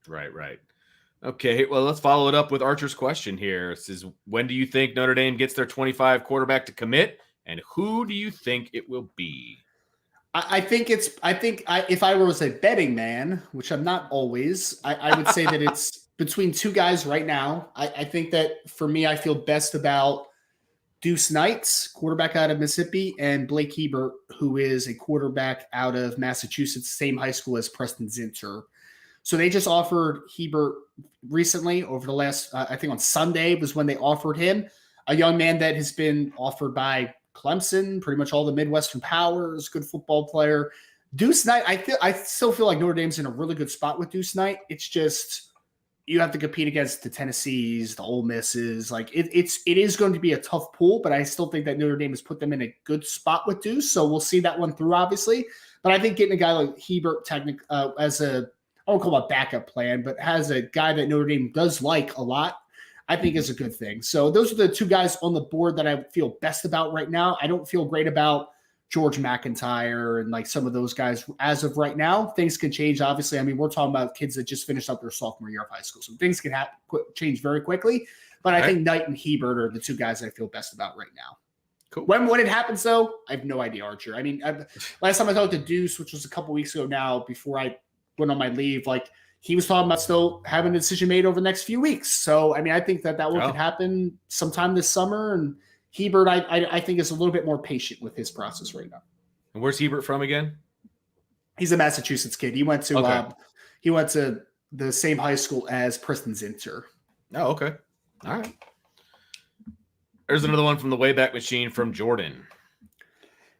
Right. Okay, well, let's follow it up with Archer's question here. It says, when do you think Notre Dame gets their 25 quarterback to commit? And who do you think it will be? I think if I was a betting man, which I'm not always, I would say that it's between two guys right now. I think that for me, I feel best about Deuce Knight, quarterback out of Mississippi, and Blake Hebert, who is a quarterback out of Massachusetts, same high school as Preston Zinter. So they just offered Hebert recently over the last, I think on Sunday was when they offered him, a young man that has been offered by Clemson, pretty much all the Midwestern powers, good football player. Deuce Knight, I still feel like Notre Dame's in a really good spot with Deuce Knight. It's just you have to compete against the Tennessees, the Ole Misses. Like it is going to be a tough pool, but I still think that Notre Dame has put them in a good spot with Deuce. So we'll see that one through, obviously. But I think getting a guy like Hebert as a, I won't call it a backup plan, but has a guy that Notre Dame does like a lot, I think is a good thing. So those are the two guys on the board that I feel best about right now. I don't feel great about George McIntyre and like some of those guys as of right now. Things can change, obviously. I mean, we're talking about kids that just finished up their sophomore year of high school. So things can change very quickly. But I think Knight and Hebert are the two guys I feel best about right now. Cool. When it happens, though, I have no idea, Archer. I mean, last time I talked to Deuce, which was a couple weeks ago now, before I went on my leave, like he was talking about still having a decision made over the next few weeks. So, I mean, I think that one could happen sometime this summer. And Hebert, I think, is a little bit more patient with his process right now. And where's Hebert from again? He's a Massachusetts kid. He went to the same high school as Preston Zinter. Oh, okay. All right. There's another one from the Wayback Machine from Jordan.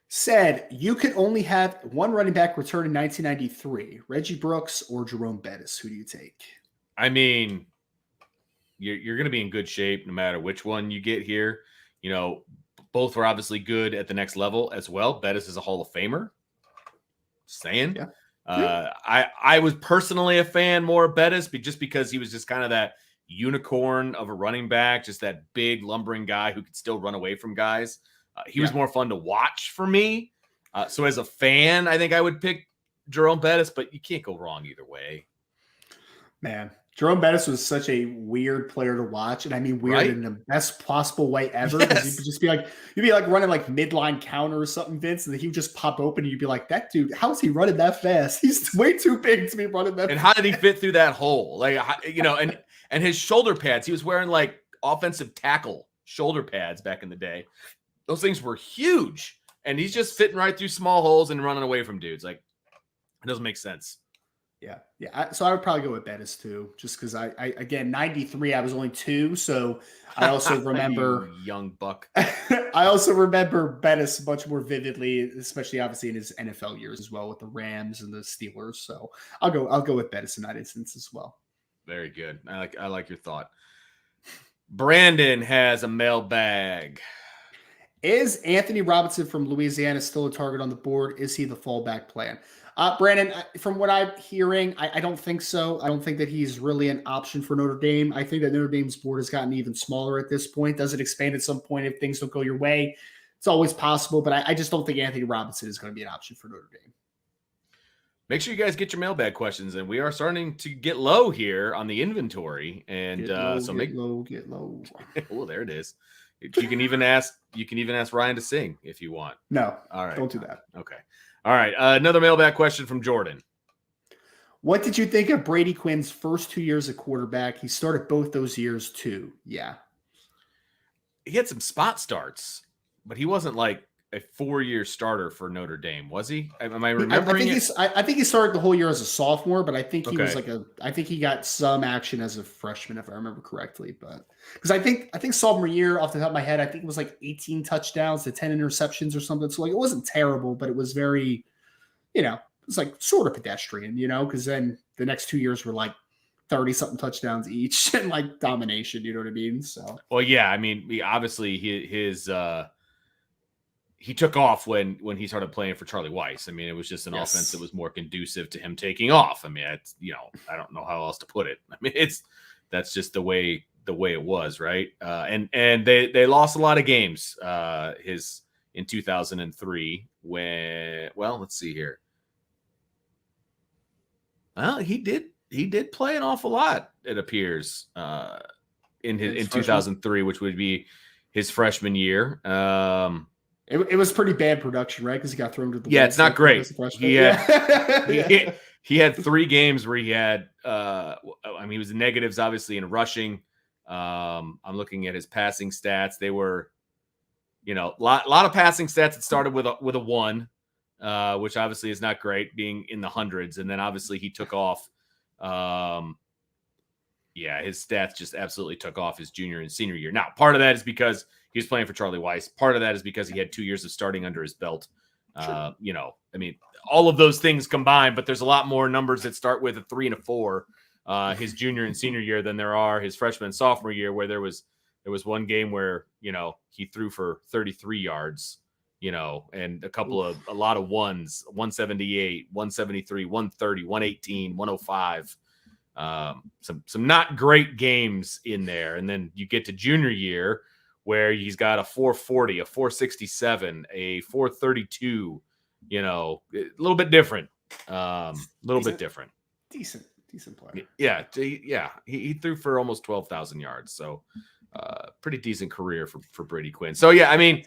Said, you could only have one running back return in 1993, Reggie Brooks or Jerome Bettis. Who do you take? I mean, you're going to be in good shape no matter which one you get here. You know, both were obviously good at the next level as well. Bettis is a Hall of Famer. Saying. Yeah. I was personally a fan more of Bettis, just because he was just kind of that unicorn of a running back, just that big lumbering guy who could still run away from guys. He was more fun to watch for me. So as a fan, I think I would pick Jerome Bettis, but you can't go wrong either way. Man, Jerome Bettis was such a weird player to watch, and I mean weird in the best possible way ever. Because you'd be like running like midline counter or something, Vince, and then he would just pop open, and you'd be like, "That dude, how is he running that fast? He's way too big to be running that." And fast. how did he fit through that hole? Like, you know, and his shoulder pads, he was wearing like offensive tackle shoulder pads back in the day. Those things were huge, and he's just fitting right through small holes and running away from dudes. Like, it doesn't make sense. Yeah. So I would probably go with Bettis too, just because I again 93. I was only 2, so I also remember young buck. I also remember Bettis much more vividly, especially obviously in his NFL years as well with the Rams and the Steelers. So I'll go with Bettis in that instance as well. Very good. I like your thought. Brandon has a mailbag. Is Anthony Robinson from Louisiana still a target on the board? Is he the fallback plan? Brandon, from what I'm hearing, I don't think so. I don't think that he's really an option for Notre Dame. I think that Notre Dame's board has gotten even smaller at this point. Does it expand at some point if things don't go your way? It's always possible, but I just don't think Anthony Robinson is going to be an option for Notre Dame. Make sure you guys get your mailbag questions, and we are starting to get low here on the inventory. And get low. Oh, there it is. You can even ask Ryan to sing if you want. No, all right, don't do that. Okay. All right. Another mailbag question from Jordan. What did you think of Brady Quinn's first 2 years at quarterback? He started both those years too. Yeah. He had some spot starts, but he wasn't like a 4-year starter for Notre Dame, was he? Am I remembering I think he started the whole year as a sophomore, but I think he was I think he got some action as a freshman, if I remember correctly. But because I think sophomore year, off the top of my head, I think it was like 18 touchdowns to 10 interceptions or something. So like it wasn't terrible, but it was very, it was like sort of pedestrian, because then the next 2 years were like 30-something touchdowns each and like domination, you know what I mean? So well, yeah, I mean, obviously he took off when he started playing for Charlie Weiss. I mean, it was just an offense that was more conducive to him taking off. I mean, it's, I don't know how else to put it. I mean, that's just the way it was, right? And they lost a lot of games in 2003 when, well, let's see here. Well, he did play an awful lot, it appears, in 2003, which would be his freshman year. It was pretty bad production, right? Because he got thrown to the it's not great. He had 3 games where he had he was in negatives, obviously, in rushing. I'm looking at his passing stats. They were, lot of passing stats that started with a 1, which obviously is not great, being in the hundreds. And then obviously he took off. His stats just absolutely took off his junior and senior year. Now, part of that is because he was playing for Charlie Weiss. Part of that is because he had 2 years of starting under his belt. Sure. I mean, all of those things combined, but there's a lot more numbers that start with a 3 and a 4 his junior and senior year than there are his freshman and sophomore year, where there was one game where, he threw for 33 yards, and a lot of ones, 178, 173, 130, 118, 105. Some not great games in there. And then you get to junior year where he's got a 440, a 467, a 432, a little bit different. Bit different. Decent player. Yeah. He threw for almost 12,000 yards. So pretty decent career for Brady Quinn. So yeah, I mean,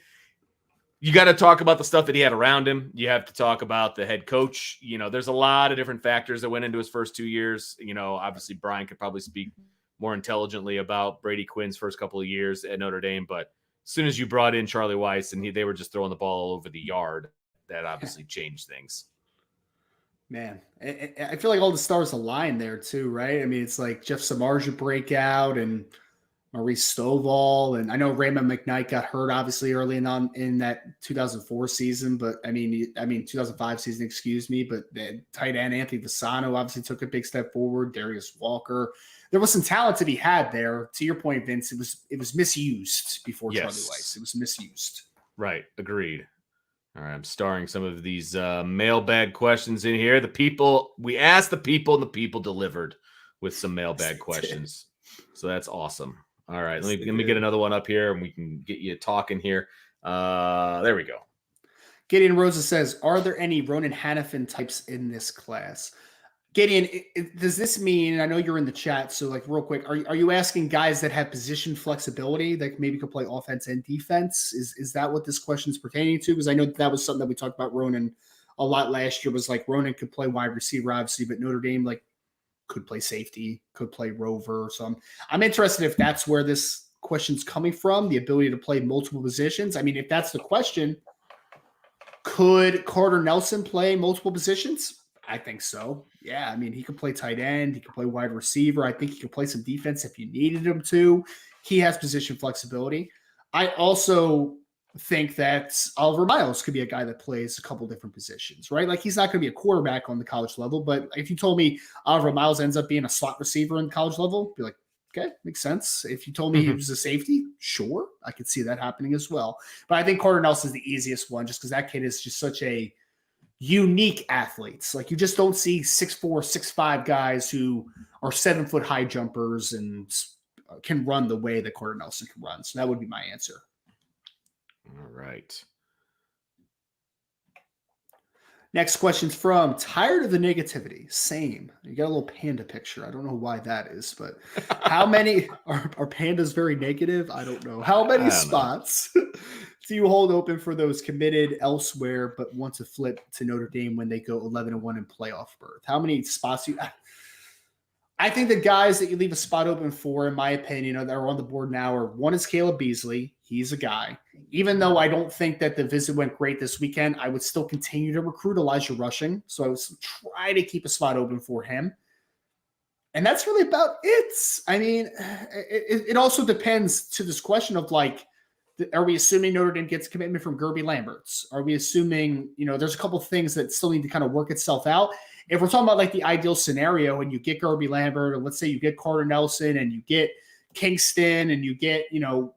you got to talk about the stuff that he had around him. You have to talk about the head coach. There's a lot of different factors that went into his first 2 years. Obviously Brian could probably speak more intelligently about Brady Quinn's first couple of years at Notre Dame. But as soon as you brought in Charlie Weiss and they were just throwing the ball all over the yard, that obviously changed things. Man, I feel like all the stars align there too, right? I mean, it's like Jeff Samardzija breakout and Maurice Stovall, and I know Raymond McKnight got hurt obviously early on in that 2004 season, but I mean 2005 season, excuse me. But the tight end Anthony Fasano obviously took a big step forward. Darius Walker, there was some talent to be had there. To your point, Vince, it was misused before Charlie Weiss. It was misused. Right, agreed. All right, I'm starring some of these mailbag questions in here. We asked the people, and the people delivered with some mailbag questions. So that's awesome. All right, let me get another one up here, and we can get you talking here. There we go. Gideon Rosa says, are there any Ronan Hannafin types in this class? Gideon, does this mean, and I know you're in the chat, so like real quick, are you asking guys that have position flexibility that maybe could play offense and defense? Is that what this question is pertaining to? Because I know that was something that we talked about Ronan a lot last year, was like Ronan could play wide receiver, obviously, but Notre Dame like could play safety, could play rover. So I'm interested if that's where this question's coming from, the ability to play multiple positions. I mean, if that's the question, could Carter Nelson play multiple positions? I think so. Yeah, I mean, he could play tight end. He could play wide receiver. I think he could play some defense if you needed him to. He has position flexibility. I also think that Oliver Miles could be a guy that plays a couple different positions, right? Like he's not going to be a quarterback on the college level, but if you told me Oliver Miles ends up being a slot receiver in college level, be like, okay, makes sense. If you told me he was a safety, sure, I could see that happening as well. But I think Carter Nelson is the easiest one just because that kid is just such a unique athlete. Like you just don't see 6'4", 6'5" guys who are 7-foot high jumpers and can run the way that Carter Nelson can run. So that would be my answer. All right. Next question's from Tired of the Negativity. Same. You got a little panda picture. I don't know why that is, but how many are pandas very negative? I don't know. How many spots do you hold open for those committed elsewhere but want to flip to Notre Dame when they go 11-1 in playoff berth? How many spots do you? I think the guys that you leave a spot open for, in my opinion, that are on the board now are one is Caleb Beasley. He's a guy. Even though I don't think that the visit went great this weekend, I would still continue to recruit Elijah Rushing. So I would try to keep a spot open for him. And that's really about it. I mean, it also depends to this question of like, are we assuming Notre Dame gets commitment from Gerby Lamberts? Are we assuming, there's a couple of things that still need to kind of work itself out? If we're talking about like the ideal scenario and you get Gerby Lambert, or let's say you get Carter Nelson and you get Kingston and you get,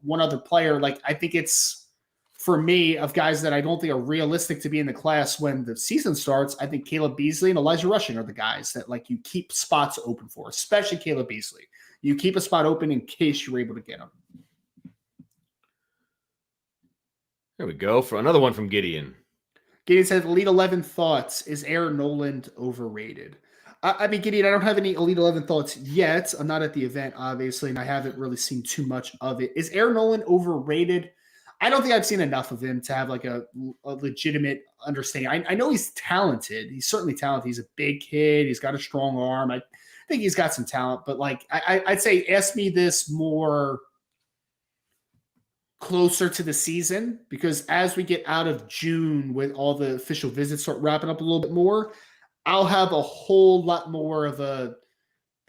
one other player, like I think it's, for me, of guys that I don't think are realistic to be in the class when the season starts, I think Caleb Beasley and Elijah Rushing are the guys that like you keep spots open for, especially Caleb Beasley. You keep a spot open in case you're able to get him. There we go for another one from Gideon. Gideon said, Elite 11 thoughts. Is Aaron Noland overrated? I mean, Gideon, I don't have any Elite 11 thoughts yet. I'm not at the event, obviously, and I haven't really seen too much of it. Is Aaron Noland overrated? I don't think I've seen enough of him to have like a legitimate understanding. I know he's talented. He's certainly talented. He's a big kid. He's got a strong arm. I think he's got some talent. But like I'd say ask me this more closer to the season, because as we get out of June with all the official visits start wrapping up a little bit more, I'll have a whole lot more of a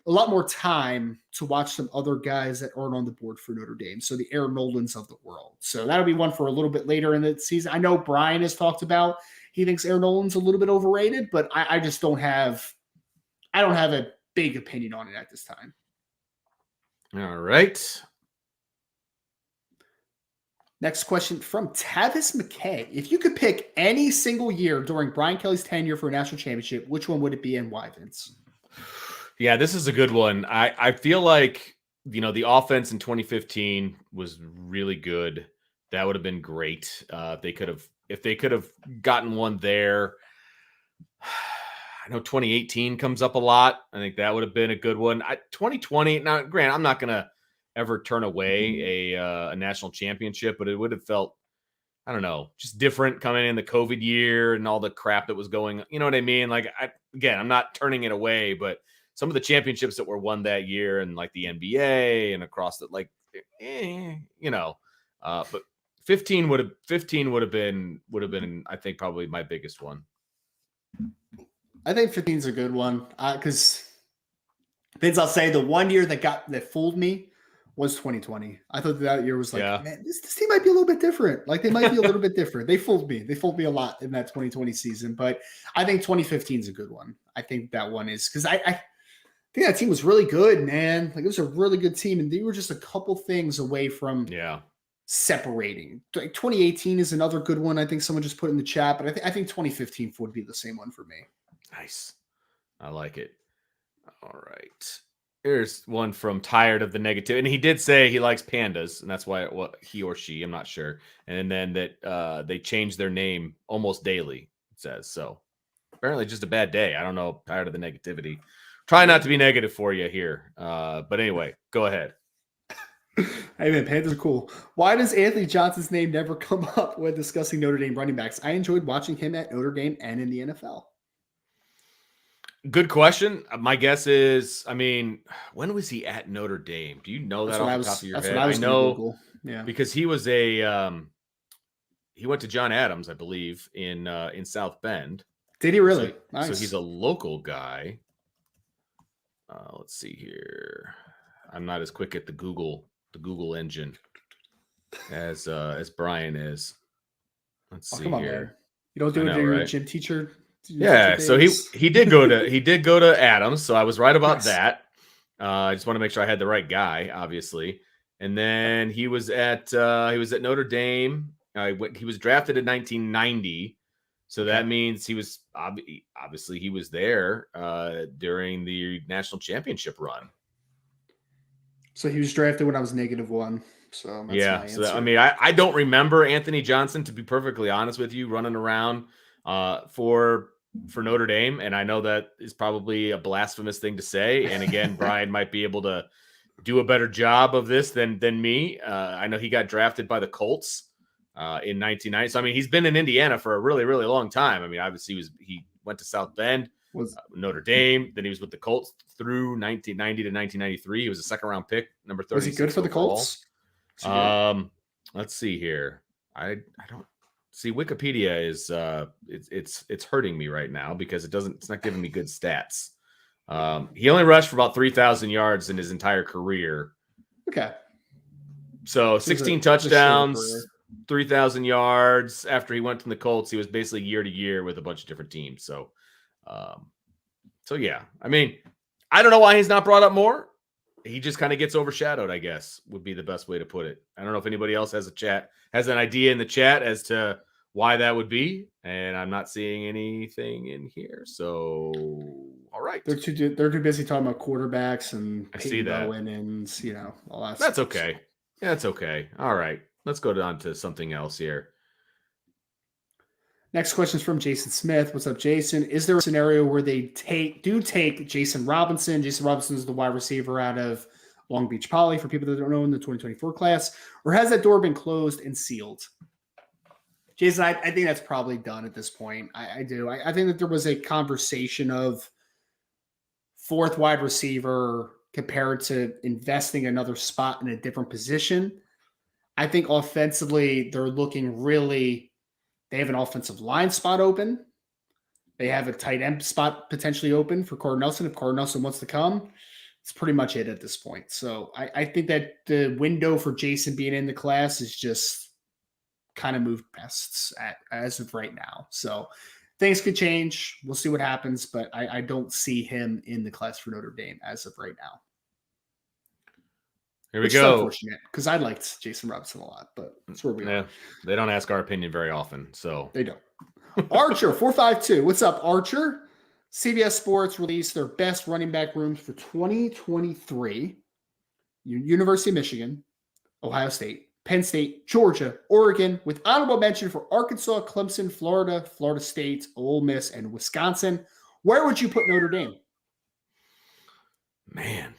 lot more time to watch some other guys that aren't on the board for Notre Dame. So the Aaron Nolands of the world. So that'll be one for a little bit later in the season. I know Brian has talked about, he thinks Aaron Nolan's a little bit overrated, but I just don't have a big opinion on it at this time. All right. Next question from Tavis McKay. If you could pick any single year during Brian Kelly's tenure for a national championship, which one would it be and why, Vince? Yeah, this is a good one. I feel like, the offense in 2015 was really good. That would have been great. If they could have gotten one there. I know 2018 comes up a lot. I think that would have been a good one. 2020, now, granted, I'm not going to ever turn away a national championship, but it would have felt, I don't know, just different coming in the COVID year and all the crap that was going, you know what I mean? Like, I'm not turning it away, but some of the championships that were won that year and like the NBA and across the, like, but 15 would have been, I think, probably my biggest one. I think 15 is a good one. Cause Vince, I'll say the one year that fooled me was 2020. I thought that year was like, Yeah. man, this team might be a little bit different. Like they might be a little bit different. They fooled me. They fooled me a lot in that 2020 season. But I think 2015 is a good one. I think that one is because I think that team was really good, man. Like it was a really good team, and they were just a couple things away from separating. Like 2018 is another good one. I think someone just put in the chat, but I think 2015 would be the same one for me. Nice. I like it. All right. Here's one from Tired of the Negative. And he did say he likes pandas, and that's why he or she, I'm not sure. And then that they change their name almost daily, it says. So apparently just a bad day. I don't know. Tired of the negativity. Try not to be negative for you here. But anyway, go ahead. Hey man, pandas are cool. Why does Anthony Johnson's name never come up when discussing Notre Dame running backs? I enjoyed watching him at Notre Dame and in the NFL. Good question. My guess is, I mean, when was he at Notre Dame? Do you know that off the top of your head? I know, because he was he went to John Adams, I believe, in South Bend. Did he really? So, nice. So he's a local guy. Let's see here. I'm not as quick at the Google engine as Brian is. Let's see come on, here. Man. You don't do it to your gym teacher. Yeah, so he did go to Adams, so I was right about that. I just want to make sure I had the right guy, obviously. And then he was at Notre Dame. He was drafted in 1990, so that means he was obviously he was there during the national championship run. So he was drafted when I was -1. So that's my answer. So I mean, I don't remember Anthony Johnson, to be perfectly honest with you, running around for Notre Dame, and I know that is probably a blasphemous thing to say. And again, Brian might be able to do a better job of this than me. I know he got drafted by the Colts in 1990. So I mean, he's been in Indiana for a really, really long time. I mean, obviously he went to South Bend, Notre Dame, then he was with the Colts through 1990 to 1993. He was a second-round pick, number 30. Was he good for the Colts? Let's see here. I don't see. Wikipedia is it's hurting me right now because it's not giving me good stats. He only rushed for about 3,000 yards in his entire career. Okay. So 16 touchdowns, 3,000 yards. After he went from the Colts, he was basically year to year with a bunch of different teams. So yeah, I mean, I don't know why he's not brought up more. He just kind of gets overshadowed, I guess, would be the best way to put it. I don't know if anybody else has an idea in the chat as to why that would be, and I'm not seeing anything in here. So, all right, they're too busy talking about quarterbacks and I see that, Bowen and all that. That's okay. Yeah, that's okay. All right, let's go on to something else here. Next question is from Jason Smith. What's up, Jason? Is there a scenario where they take Jason Robinson? Jason Robinson is the wide receiver out of Long Beach Poly, for people that don't know, in the 2024 class. Or has that door been closed and sealed? Jason, I think that's probably done at this point. I do. I think that there was a conversation of fourth wide receiver compared to investing another spot in a different position. I think offensively, they're looking really... They have an offensive line spot open. They have a tight end spot potentially open for Carter Nelson. If Carter Nelson wants to come, it's pretty much it at this point. So I think that the window for Jason being in the class is just kind of moved past as of right now. So things could change. We'll see what happens, but I don't see him in the class for Notre Dame as of right now. Here we go. Unfortunate, because I liked Jason Robinson a lot, but that's where we are. They don't ask our opinion very often, so they don't. Archer 452. What's up, Archer? CBS Sports released their best running back rooms for 2023. University of Michigan, Ohio State, Penn State, Georgia, Oregon, with honorable mention for Arkansas, Clemson, Florida, Florida State, Ole Miss, and Wisconsin. Where would you put Notre Dame? Man,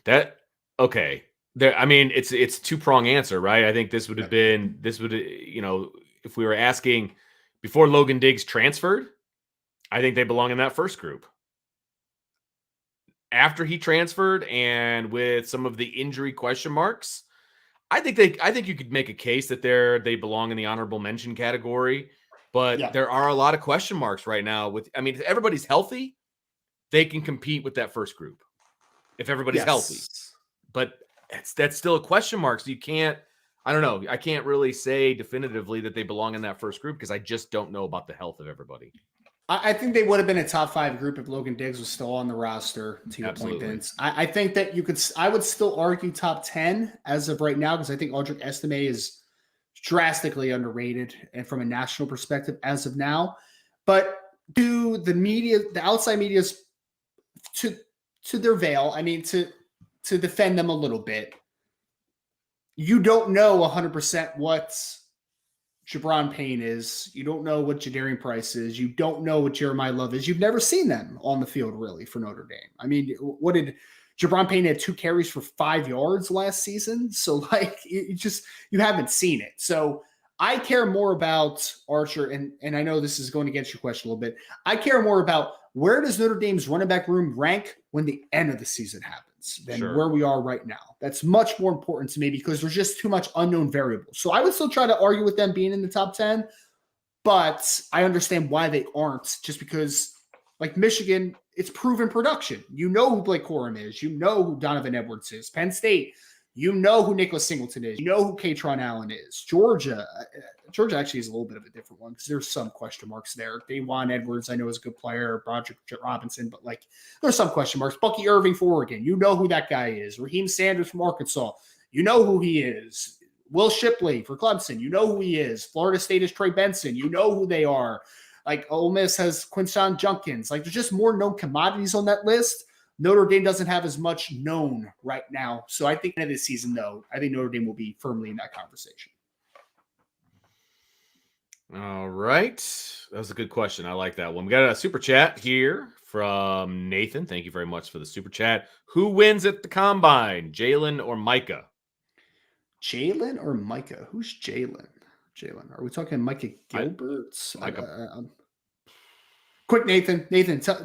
okay. I mean, it's a two-prong answer, right? I think this would have been, if we were asking before Logan Diggs transferred, I think they belong in that first group. After he transferred and with some of the injury question marks, I think you could make a case that they belong in the honorable mention category, but there are a lot of question marks right now if everybody's healthy, they can compete with that first group if everybody's healthy. But that's still a question mark. So you can't, I don't know. I can't really say definitively that they belong in that first group because I just don't know about the health of everybody. I think they would have been a top 5 group if Logan Diggs was still on the roster, to your point, Vince. I think that I would still argue top 10 as of right now, because I think Audric Estime is drastically underrated and from a national perspective as of now. But to the media, the outside media's to their veil, I mean, to defend them a little bit, you don't know 100% what Jabron Payne is. You don't know what Jadarian Price is. You don't know what Jeremiah Love is. You've never seen them on the field, really, for Notre Dame. I mean, what did Jabron Payne had 2 carries for 5 yards last season? So, like, you haven't seen it. So I care more about Archer, and I know this is going against your question a little bit. I care more about where does Notre Dame's running back room rank when the end of the season happens than where we are right now. That's much more important to me because there's just too much unknown variables. So I would still try to argue with them being in the top 10, but I understand why they aren't, just because, like Michigan, it's proven production. You know who Blake Corum is. You know who Donovan Edwards is. Penn State, you know who Nicholas Singleton is. You know who Katron Allen is. Georgia actually is a little bit of a different one because there's some question marks there. Dajuan Edwards, I know, is a good player. Broderick Robinson, but like there's some question marks. Bucky Irving for Oregon, you know who that guy is. Raheem Sanders from Arkansas, you know who he is. Will Shipley for Clemson, you know who he is. Florida State is Trey Benson, you know who they are. Like Ole Miss has Quinshon Judkins. Like there's just more known commodities on that list. Notre Dame doesn't have as much known right now. So I think this season, though, I think Notre Dame will be firmly in that conversation. All right. That was a good question. I like that one. We got a super chat here from Nathan. Thank you very much for the super chat. Who wins at the Combine, Jalen or Micah? Jalen or Micah? Who's Jalen? Are we talking Micah Gilberts? Quick, Nathan,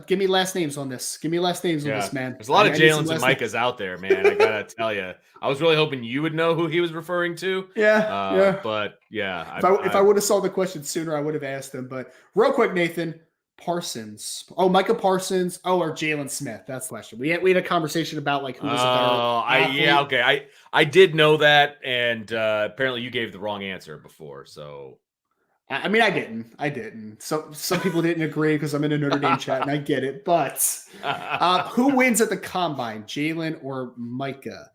give me last names on this. Give me last names on this, man. There's a lot of Jalen's and Micahs out there, man. I gotta tell you. I was really hoping you would know who he was referring to. Yeah. But yeah. If I would have saw the question sooner, I would have asked him. But real quick, Nathan, Parsons. Oh, Micah Parsons. Oh, or Jalen Smith. That's the question. We had a conversation about like who was a better okay. I did know that, and apparently you gave the wrong answer before, so. I mean, I didn't. So some people didn't agree because I'm in a Notre Dame chat, and I get it. But who wins at the Combine, Jalen or Micah?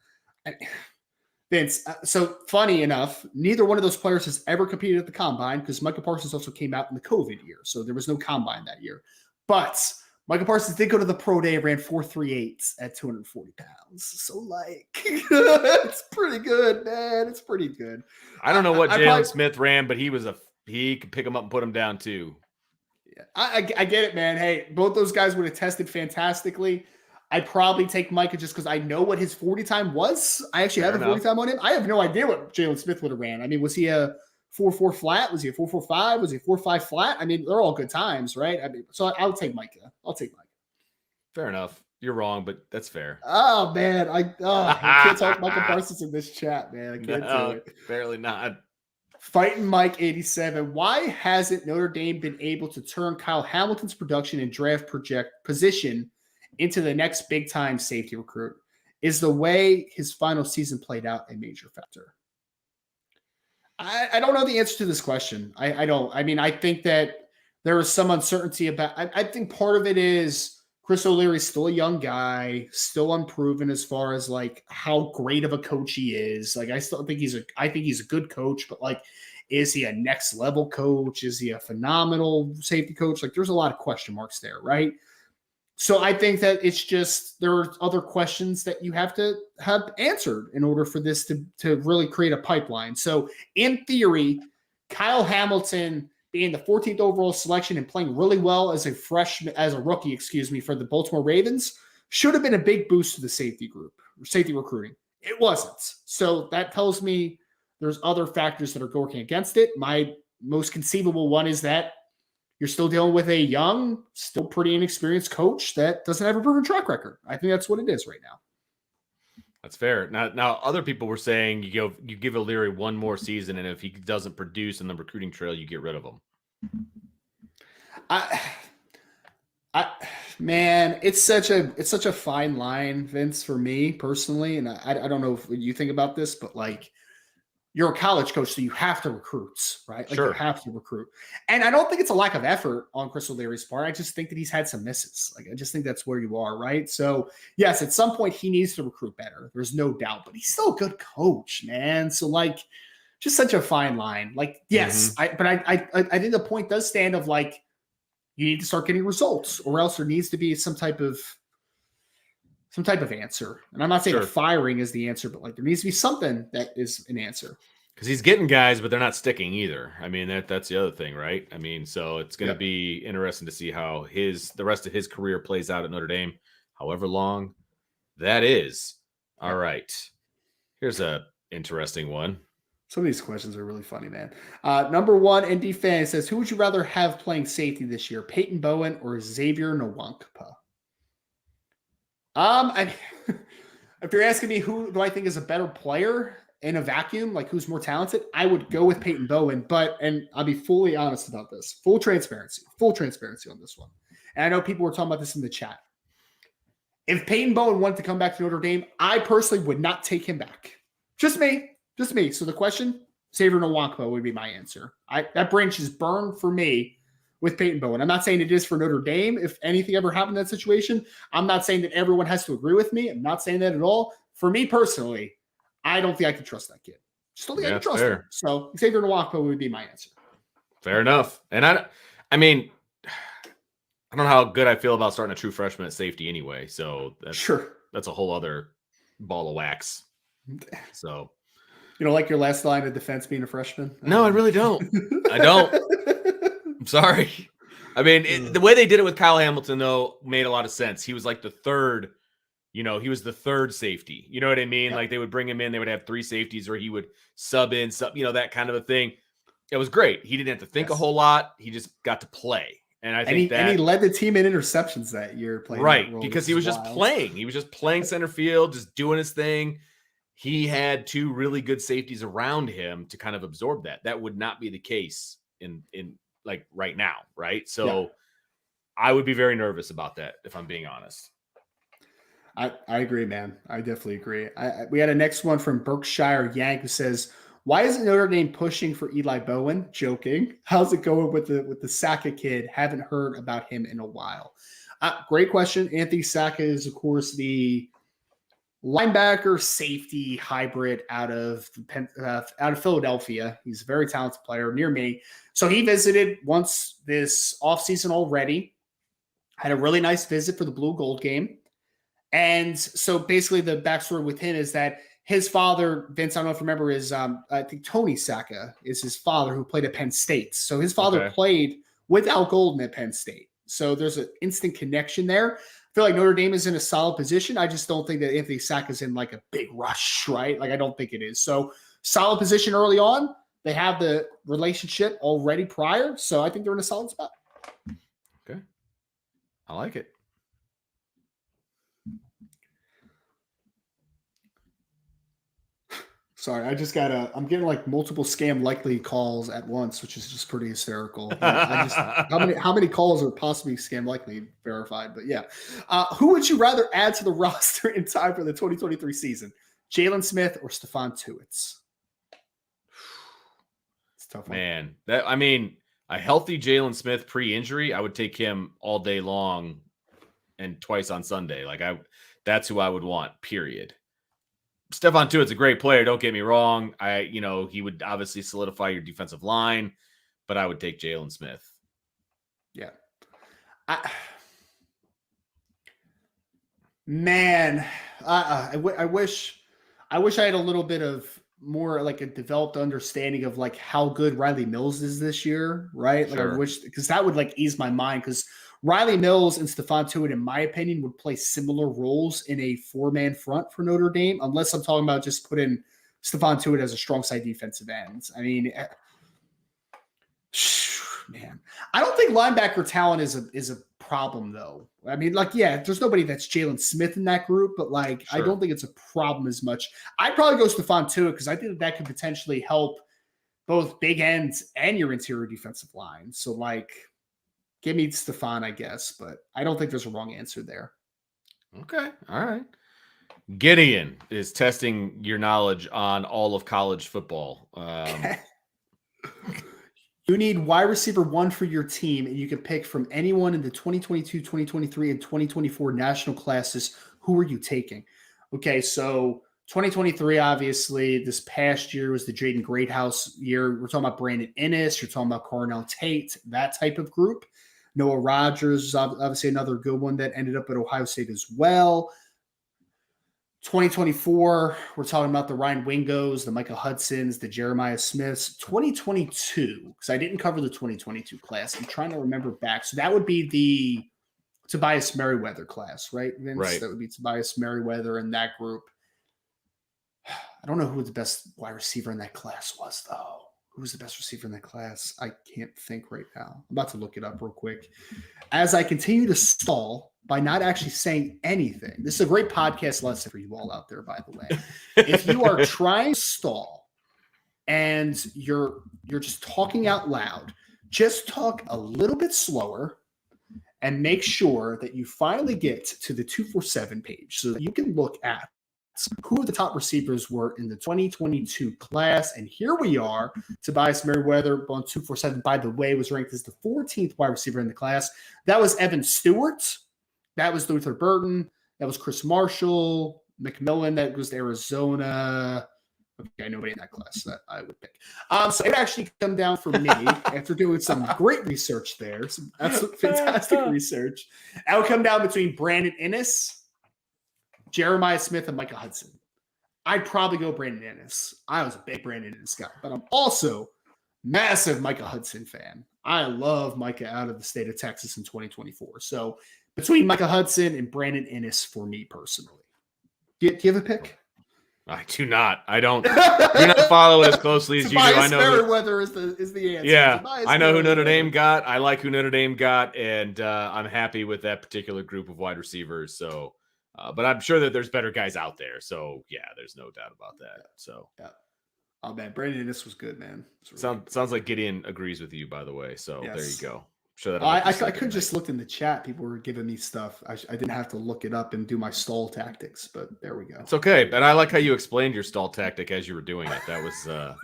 Vince, so funny enough, neither one of those players has ever competed at the Combine because Micah Parsons also came out in the COVID year. So there was no Combine that year. But Micah Parsons did go to the pro day and ran 4.38 at 240 pounds. So, like, it's pretty good, man. It's pretty good. I don't know what Jalen Smith ran, but he could pick him up and put him down too. Yeah, I get it, man. Hey, both those guys would have tested fantastically. I'd probably take Micah just because I know what his 40 time was. I actually have a 40 time on him. I have no idea what Jalen Smith would have ran. I mean, was he a 4.4 flat? Was he a 4.45? Was he a 4.5 flat? I mean, they're all good times, right? I mean, so I'll take Micah. Fair enough. You're wrong, but that's fair. Oh, man. I can't talk Micah Parsons in this chat, man. I can't do it. Barely not. Fighting Mike 87. Why hasn't Notre Dame been able to turn Kyle Hamilton's production and draft position into the next big time safety recruit? Is the way his final season played out a major factor? I don't know the answer to this question. I don't. I mean, I think that there is some uncertainty about. I think part of it is Chris O'Leary's still a young guy, still unproven as far as like how great of a coach he is. Like I think he's a good coach, but like, is he a next level coach? Is he a phenomenal safety coach? Like there's a lot of question marks there, right? So I think that it's just there are other questions that you have to have answered in order for this to really create a pipeline. So in theory, Kyle Hamilton being the 14th overall selection and playing really well as a rookie, for the Baltimore Ravens should have been a big boost to the safety recruiting. It wasn't. So that tells me there's other factors that are working against it. My most conceivable one is that you're still dealing with a young, still pretty inexperienced coach that doesn't have a proven track record. I think that's what it is right now. That's fair. Now, other people were saying you give O'Leary one more season, and if he doesn't produce in the recruiting trail, you get rid of him. Man, it's such a fine line, Vince, for me personally. And I don't know if you think about this, but like you're a college coach, so you have to recruit, right? Like you Sure. have to recruit. And I don't think it's a lack of effort on Chris O'Leary's part. I just think that he's had some misses. Like I just think that's where you are, right? So yes, at some point he needs to recruit better. There's no doubt, but he's still a good coach, man. So like just such a fine line. Like, yes, I think the point does stand of like you need to start getting results, or else there needs to be some type of answer. And I'm not saying Sure. firing is the answer, but like there needs to be something that is an answer. Because he's getting guys, but they're not sticking either. I mean, that's the other thing, right? I mean, so it's going to be interesting to see how the rest of his career plays out at Notre Dame, however long that is. All right. Here's a interesting one. Some of these questions are really funny, man. Number one, ND Fan says, who would you rather have playing safety this year, Peyton Bowen or Xavier Nwankpa? If you're asking me who do I think is a better player in a vacuum, like who's more talented, I would go with Peyton Bowen. And I'll be fully honest about this. Full transparency on this one. And I know people were talking about this in the chat. If Peyton Bowen wanted to come back to Notre Dame, I personally would not take him back. Just me. So the question, Xavier Nwankpa would be my answer. That branch is burned for me with Peyton Bowen. I'm not saying it is for Notre Dame. If anything ever happened in that situation, I'm not saying that everyone has to agree with me. I'm not saying that at all. For me personally, I don't think I can trust that kid. Just don't think I can trust him. So Xavier Nwankpa would be my answer. Fair enough. And I mean, I don't know how good I feel about starting a true freshman at safety anyway. So that's a whole other ball of wax. So you don't like your last line of defense being a freshman? No, I really don't. I don't. I'm sorry. I mean, the way they did it with Kyle Hamilton, though, made a lot of sense. He was like the third, he was the third safety. You know what I mean? Yeah. Like they would bring him in, they would have three safeties, or he would sub in, that kind of a thing. It was great. He didn't have to think a whole lot. He just got to play. And I think he led the team in interceptions that year. Playing right, because he was just playing. He was just playing center field, just doing his thing. He had two really good safeties around him to kind of absorb that. That would not be the case in like right now, right? So I would be very nervous about that, if I'm being honest. I agree, man. I definitely agree. We had a next one from Berkshire Yank who says, why isn't Notre Dame pushing for Eli Bowen? Joking. How's it going with the Saka kid? Haven't heard about him in a while. Great question. Anthony Saka is, of course, the linebacker safety hybrid out of Philadelphia. He's a very talented player near me. So he visited once this offseason already, had a really nice visit for the Blue Gold game. And so basically the backstory with him is that his father, Vince, I don't know if you remember, is I think Tony Saka is his father who played at Penn State. So his father played with Al Golden at Penn State. So there's an instant connection there. I feel like Notre Dame is in a solid position. I just don't think that Anthony Saka is in like a big rush, right? Like I don't think it is. So solid position early on. They have the relationship already prior. So I think they're in a solid spot. Okay. I like it. Sorry, I'm getting like multiple scam likely calls at once, which is just pretty hysterical. How many calls are possibly scam likely verified? But yeah. Who would you rather add to the roster in time for the 2023 season? Jalen Smith or Stephon Tuitt? It's tough. Man, a healthy Jalen Smith pre-injury, I would take him all day long and twice on Sunday. That's who I would want, period. Stephon Tuitt's a great player. Don't get me wrong. He would obviously solidify your defensive line, but I would take Jalen Smith. Yeah. I wish I had a little bit of more like a developed understanding of like how good Riley Mills is this year, right? Like I wish, because that would like ease my mind, because Riley Mills and Stephon Tuitt, in my opinion, would play similar roles in a four-man front for Notre Dame, unless I'm talking about just putting Stephon Tuitt as a strong side defensive end. I mean, man, I don't think linebacker talent is a problem, though. I mean, there's nobody that's Jalen Smith in that group, but I don't think it's a problem as much. I'd probably go Stephon Tuitt because I think that could potentially help both big ends and your interior defensive line. So, Give me Stephon, I guess, but I don't think there's a wrong answer there. Okay. All right. Gideon is testing your knowledge on all of college football. You need wide receiver 1 for your team, and you can pick from anyone in the 2022, 2023, and 2024 national classes. Who are you taking? Okay, so 2023, obviously, this past year was the Jaden Greathouse year. We're talking about Brandon Inniss. You're talking about Cornell Tate, that type of group. Noah Rogers is obviously another good one that ended up at Ohio State as well. 2024, we're talking about the Ryan Wingos, the Micah Hudsons, the Jeremiah Smiths. 2022, because I didn't cover the 2022 class. I'm trying to remember back. So that would be the Tobias Merriweather class, right, Vince? Right. That would be Tobias Merriweather in that group. I don't know who the best wide receiver in that class was, though. Who was the best receiver in that class? I can't think right now. I'm about to look it up real quick. As I continue to stall by not actually saying anything. This is a great podcast lesson for you all out there, by the way. If you are trying to stall and you're just talking out loud, just talk a little bit slower and make sure that you finally get to the 247 page so that you can look at who the top receivers were in the 2022 class. And here we are. Tobias Merriweather on 247, by the way, was ranked as the 14th wide receiver in the class. That was Evan Stewart. That was Luther Burton. That was Chris Marshall. McMillan, that was Arizona. Okay, nobody in that class that I would pick. So it actually come down for me after doing some great research there. Some absolute fantastic research. That would come down between Brandon Inniss, Jeremiah Smith, and Micah Hudson. I'd probably go Brandon Inniss. I was a big Brandon Inniss guy, but I'm also massive Micah Hudson fan. I love Micah out of the state of Texas in 2024. So between Micah Hudson and Brandon Inniss for me personally. Do you have a pick? I do not. I don't. Do not follow it as closely as you do. I know Merriweather is the answer. Yeah, I know who Notre Dame got. I like who Notre Dame got, and I'm happy with that particular group of wide receivers. So, but I'm sure that there's better guys out there. So, yeah, there's no doubt about that. So, yeah. Oh man, Brandon, this was good, man. Really sounds like Gideon agrees with you, by the way. So yes. There you go. Sure that I could just looked in the chat. People were giving me stuff. I didn't have to look it up and do my stall tactics, but there we go. It's okay. And I like how you explained your stall tactic as you were doing it. That was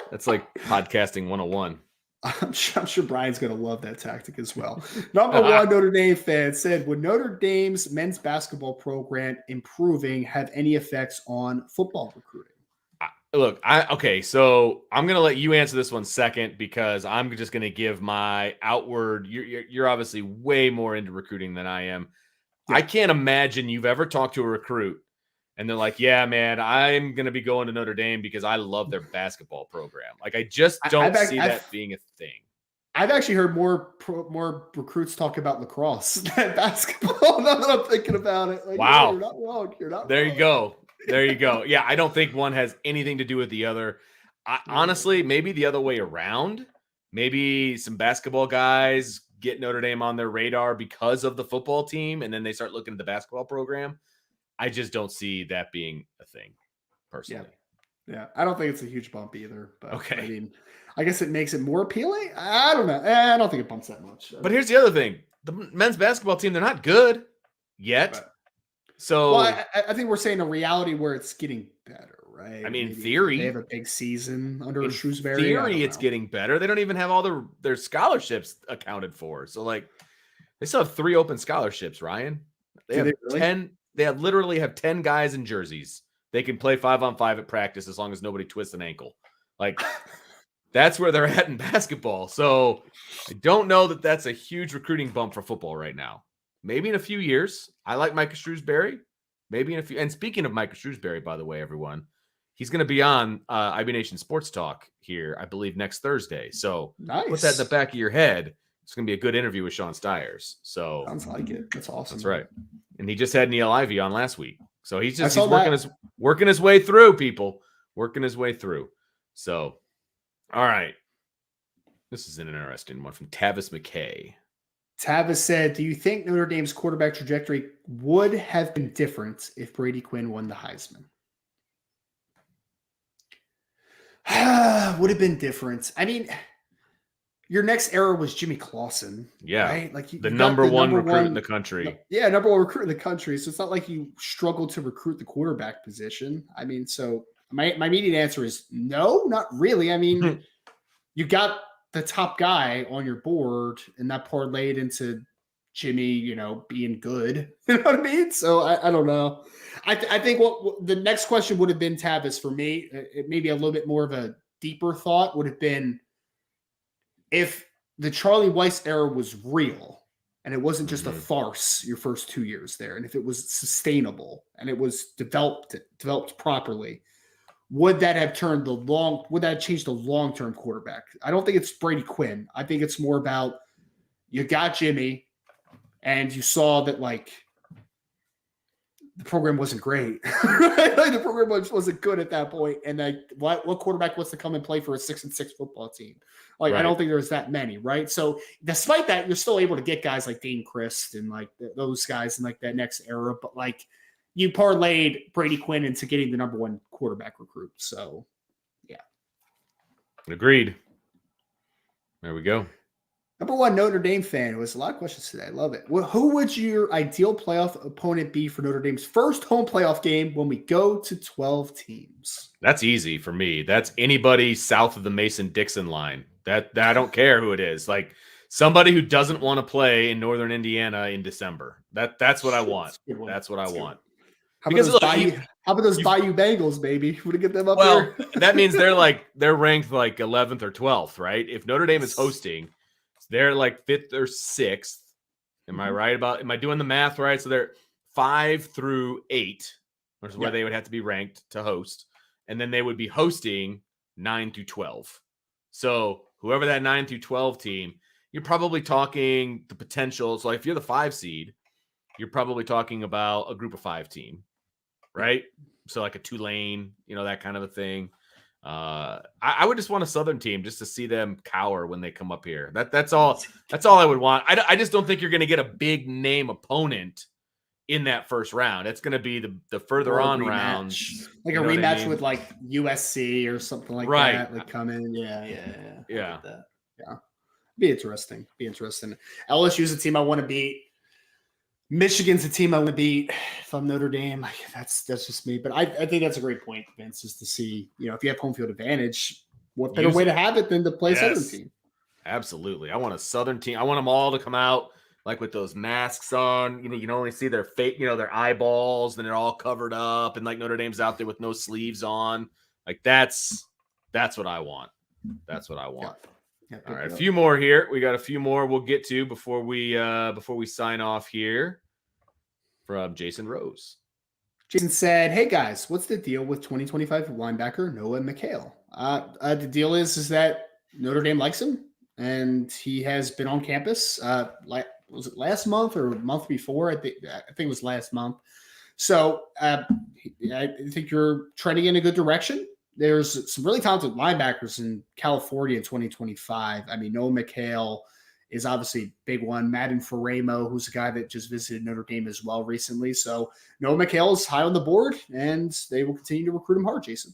that's like podcasting 101. I'm sure Brian's going to love that tactic as well. Number one Notre Dame fan said, would Notre Dame's men's basketball program improving have any effects on football recruiting? Look, so I'm going to let you answer this one second because I'm just going to give my outward. You're obviously way more into recruiting than I am. Yeah. I can't imagine you've ever talked to a recruit and they're like, yeah, man, I'm going to be going to Notre Dame because I love their basketball program. Like, I just don't see that being a thing. I've actually heard more recruits talk about lacrosse than basketball. Now that I'm thinking about it. Like, wow. Yeah, you're not wrong. You're not there wrong. You go. There you go. Yeah, I don't think one has anything to do with the other. Honestly, maybe the other way around. Maybe some basketball guys get Notre Dame on their radar because of the football team, and then they start looking at the basketball program. I just don't see that being a thing, personally. Yeah, I don't think it's a huge bump either. But okay. I mean, I guess it makes it more appealing. I don't know. I don't think it bumps that much. But here's the other thing. The men's basketball team, they're not good yet. Right. So I think we're saying a reality where it's getting better, right? I mean, in theory, they have a big season under Shrewsbury. In theory, it's getting better. They don't even have all their scholarships accounted for. So, like, they still have 3 open scholarships, Ryan. They have 10. They literally have 10 guys in jerseys. They can play 5-on-5 at practice as long as nobody twists an ankle. Like, that's where they're at in basketball. So, I don't know that that's a huge recruiting bump for football right now. Maybe in a few years. I like Micah Shrewsbury. Maybe in a few. And speaking of Micah Shrewsbury, by the way, everyone, he's going to be on IB Nation Sports Talk here, I believe, next Thursday. So put that in the back of your head. It's going to be a good interview with Sean Stiers. So sounds like it. That's awesome. That's right. And he just had Neil Ivey on last week. So he's working his way through, people. Working his way through. So, all right. This is an interesting one from Tavis McKay. Tavis said, do you think Notre Dame's quarterback trajectory would have been different if Brady Quinn won the Heisman? Would have been different. I mean, your next era was Jimmy Clausen. Yeah. Right? Like the number one recruit in the country. Yeah, number one recruit in the country. So it's not like you struggled to recruit the quarterback position. I mean, so my immediate answer is no, not really. I mean, you got the top guy on your board, and that parlayed into Jimmy, being good. You know what I mean? So I don't know. I think what the next question would have been, Tavis, for me, it maybe a little bit more of a deeper thought would have been if the Charlie Weiss era was real and it wasn't just a farce your first 2 years there, and if it was sustainable and it was developed properly, would that have changed the long-term quarterback? I don't think it's Brady Quinn. I think it's more about you got Jimmy and you saw that the program wasn't great. The program wasn't good at that point. And what quarterback wants to come and play for a 6-6 football team? Right. I don't think there's that many, right? So despite that, you're still able to get guys like Dane Christ and those guys in that next era. But you parlayed Brady Quinn into getting the number one quarterback recruit. So yeah. Agreed. There we go. Number one Notre Dame fan. It was a lot of questions today. I love it. Well, who would your ideal playoff opponent be for Notre Dame's first home playoff game when we go to 12 teams? That's easy for me. That's anybody south of the Mason-Dixon line. That I don't care who it is. Somebody who doesn't want to play in Northern Indiana in December. That's what I want. That's what I want. How about those Bayou Bengals, baby? Would get them up there? Well, that means they're ranked 11th or 12th, right? If Notre Dame is hosting, they're 5th or 6th. Am I right am I doing the math right? So they're 5 through 8, which is where they would have to be ranked to host. And then they would be hosting 9 through 12. So whoever that 9 through 12 team, you're probably talking the potential. So if you're the 5 seed, you're probably talking about a group of 5 team, right? So a Tulane, that kind of a thing. I would just want a Southern team just to see them cower when they come up here. That's all I would want. I just don't think you're going to get a big name opponent in that first round. It's going to be the further on rounds. A rematch with USC or something like that. Come in. Yeah. Be interesting. LSU's a team I want to beat. Michigan's a team I want to beat. If I'm Notre Dame, that's just me. But I think that's a great point, Vince, is to see, if you have home field advantage, what better way to have it than to play a Southern team? Absolutely. I want a Southern team. I want them all to come out with those masks on. You can only see their face, their eyeballs, and they're all covered up, and Notre Dame's out there with no sleeves on. That's what I want. That's what I want. Yeah, all right, a few more here. We got a few more we'll get to before we sign off here. From Jason Rose. Jason said, "Hey guys, what's the deal with 2025 linebacker Noah McHale? The deal is that Notre Dame likes him, and he has been on campus. Was it last month or a month before? I think it was last month. So I think you're trending in a good direction. There's some really talented linebackers in California in 2025. I mean, Noah McHale is obviously a big one. Madden Faramo, who's a guy that just visited Notre Dame as well recently. So Noah McHale is high on the board, and they will continue to recruit him hard, Jason."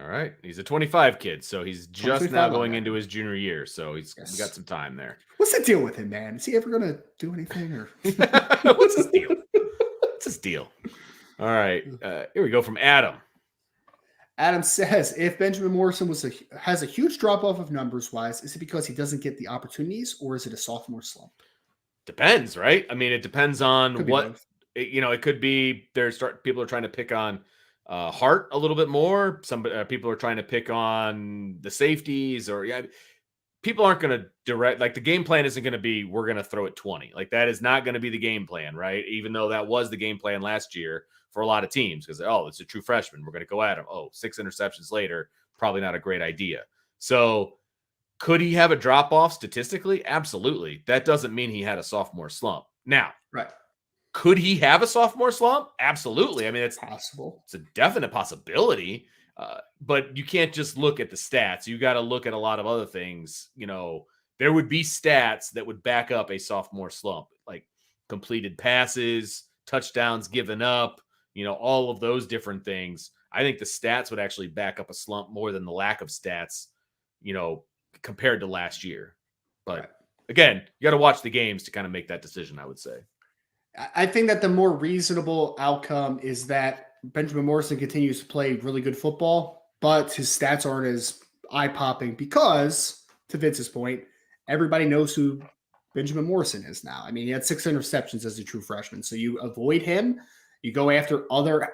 All right. He's a 25 kid, so he's just now going into his junior year. So we got some time there. What's the deal with him, man? Is he ever going to do anything? Or What's his deal? What's his deal? All right. Here we go from Adam. Adam says, if Benjamin Morrison has a huge drop-off of numbers-wise, is it because he doesn't get the opportunities, or is it a sophomore slump? Depends, right? I mean, it depends on what – it could be people are trying to pick on Hart a little bit more. Some people are trying to pick on the safeties people aren't going to direct – the game plan isn't going to be we're going to throw it 20. That is not going to be the game plan, right? Even though that was the game plan last year for a lot of teams because, it's a true freshman. We're going to go at him. 6 interceptions later, probably not a great idea. So could he have a drop-off statistically? Absolutely. That doesn't mean he had a sophomore slump. Now, right. Could he have a sophomore slump? Absolutely. I mean, it's possible. It's a definite possibility, but you can't just look at the stats. You got to look at a lot of other things. There would be stats that would back up a sophomore slump, like completed passes, touchdowns given up, all of those different things. I think the stats would actually back up a slump more than the lack of stats, compared to last year. But Right. again, you got to watch the games to kind of make that decision, I would say. I think that the more reasonable outcome is that Benjamin Morrison continues to play really good football, but his stats aren't as eye-popping because, to Vince's point, everybody knows who Benjamin Morrison is now. I mean, he had 6 interceptions as a true freshman. So you avoid him, you go after other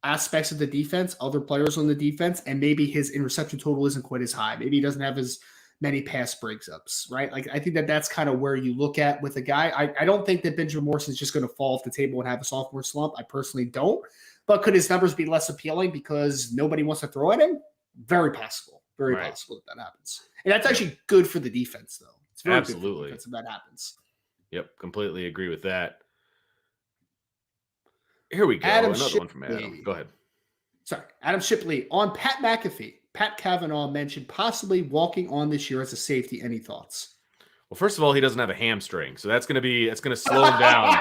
aspects of the defense, other players on the defense, and maybe his interception total isn't quite as high. Maybe he doesn't have as many pass breaks-ups, right? Like, I think that that's kind of where you look at with a guy. I don't think that Benjamin Morrison is just going to fall off the table and have a sophomore slump. I personally don't. But could his numbers be less appealing because nobody wants to throw at him? Very possible. Very possible that happens. And that's actually good for the defense, though. It's very good for the defense if that happens. Yep, completely agree with that. Here we go. Adam Another Shipley. one from Adam. Go ahead. Sorry, Adam Shipley. On Pat McAfee, Pat Cavanaugh mentioned possibly walking on this year as a safety. Any thoughts? Well, first of all, he doesn't have a hamstring, so that's going to slow him down.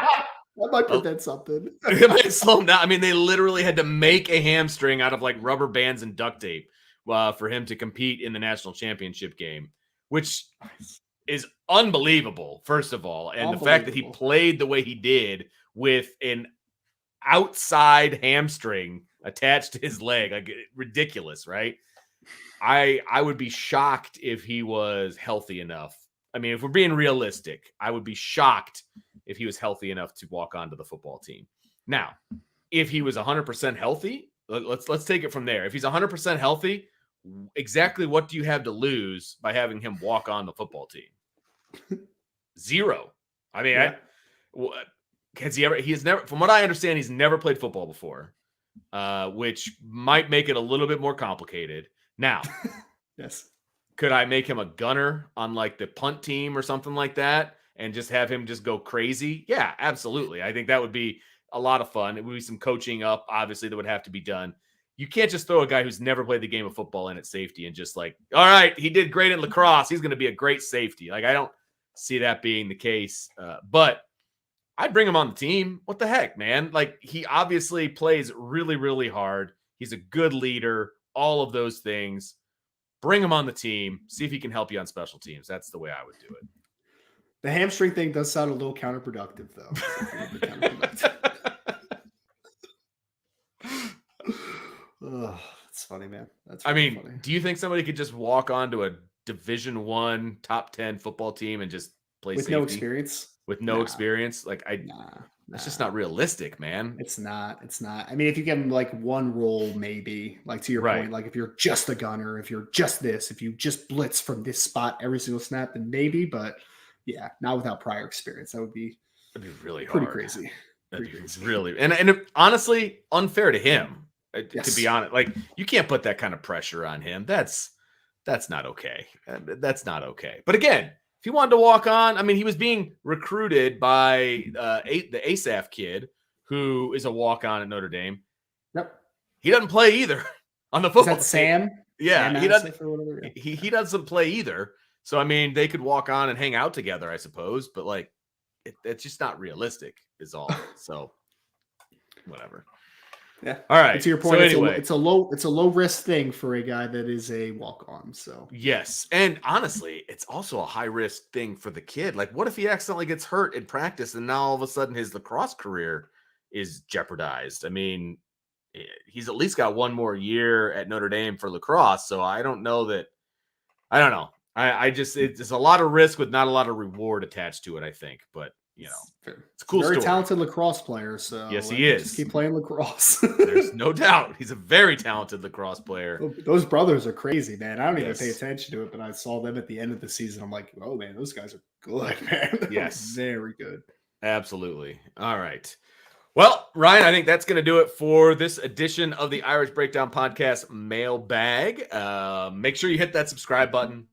That might prevent something. It might slow him down. I mean, they literally had to make a hamstring out of like rubber bands and duct tape for him to compete in the national championship game, which is unbelievable, first of all. And the fact that he played the way he did with an outside hamstring attached to his leg, like ridiculous, right? I would be shocked if he was healthy enough. I mean, if we're being realistic, I would be shocked if he was healthy enough to walk onto the football team. Now, if he was 100% healthy, let's take it from there. If he's 100% healthy, exactly what do you have to lose by having him walk on the football team? Zero. I mean, has he ever? He's never. From what I understand, he's never played football before, which might make it a little bit more complicated. Now, yes, could I make him a gunner on like the punt team or something like that, and just have him just go crazy? Yeah, absolutely. I think that would be a lot of fun. It would be some coaching up, obviously, that would have to be done. You can't just throw a guy who's never played the game of football in at safety and just like, all right, he did great in lacrosse. He's going to be a great safety. Like, I don't see that being the case. But I'd bring him on the team. What the heck, man? Like, he obviously plays really, really hard. He's a good leader, all of those things. Bring him on the team. See if he can help you on special teams. That's the way I would do it. The hamstring thing does sound a little counterproductive, though. Oh, that's funny, man. That's really funny. Do you think somebody could just walk onto a Division I top 10 football team and just play with safety? no experience? With no experience? Like, that's just not realistic, man. It's not. I mean, if you give him like one role, maybe, like to your point, like if you're just a gunner, if you're just this, if you just blitz from this spot every single snap, then maybe. But yeah, not without prior experience. That'd be really pretty hard. Crazy. That'd be really, and honestly, unfair to him. To be honest, like, you can't put that kind of pressure on him. That's not okay. That's not okay. But again, if he wanted to walk on, I mean, he was being recruited by the Asaph kid, who is a walk-on at Notre Dame. Yep. He doesn't play either on the football team. Sam? Yeah, Sam he doesn't. He doesn't play either. So I mean, they could walk on and hang out together, I suppose. But like, it's just not realistic, is all. So whatever. Yeah. All right. To your point, so anyway, it's a low risk thing for a guy that is a walk on. So yes, and honestly, it's also a high risk thing for the kid. Like, what if he accidentally gets hurt in practice, and now all of a sudden his lacrosse career is jeopardized? I mean, he's at least got one more year at Notre Dame for lacrosse. So I don't know that. I don't know. I just it's a lot of risk with not a lot of reward attached to it, I think. But you know, it's a cool very story. Talented lacrosse player. So yes, he is. Just keep playing lacrosse. There's no doubt. He's a very talented lacrosse player. Those brothers are crazy, man. I don't even pay attention to it, but I saw them at the end of the season. I'm like, oh man, those guys are good, man. Yes, very good. Absolutely. All right. Well, Ryan, I think that's going to do it for this edition of the Irish Breakdown Podcast mailbag. Make sure you hit that subscribe button.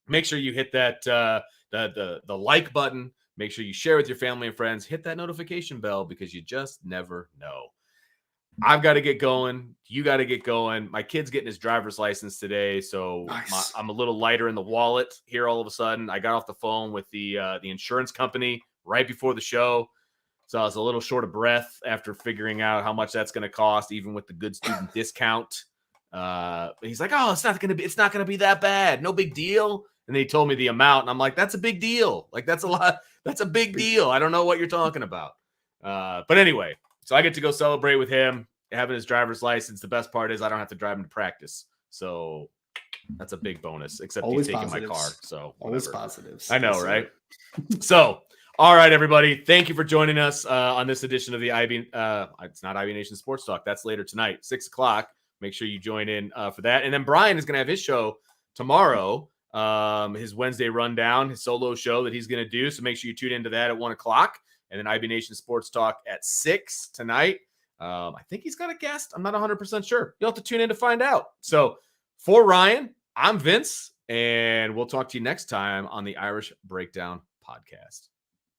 Make sure you hit that the like button. Make sure you share with your family and friends. Hit that notification bell because you just never know. I've got to get going. You got to get going. My kid's getting his driver's license today, so nice. I'm a little lighter in the wallet here all of a sudden. I got off the phone with the insurance company right before the show, so I was a little short of breath after figuring out how much that's going to cost, even with the good student discount. He's like, oh, it's not gonna be that bad. No big deal. And then he told me the amount, and I'm like, that's a big deal. Like, that's a lot. That's a big deal. I don't know what you're talking about. But anyway, so I get to go celebrate with him, having his driver's license. The best part is I don't have to drive him to practice. So that's a big bonus, except Always he's taking positives. my car. So Always whatever. positives. I know, right? So, all right, everybody. Thank you for joining us on this edition of the IB. It's not IB Nation Sports Talk. That's later tonight, 6 o'clock. Make sure you join in for that. And then Brian is going to have his show tomorrow, his Wednesday rundown, his solo show that he's going to do. So make sure you tune into that at 1 o'clock. And then IB Nation Sports Talk at 6 tonight. I think he's got a guest. I'm not 100% sure. You'll have to tune in to find out. So for Ryan, I'm Vince, and we'll talk to you next time on the Irish Breakdown Podcast.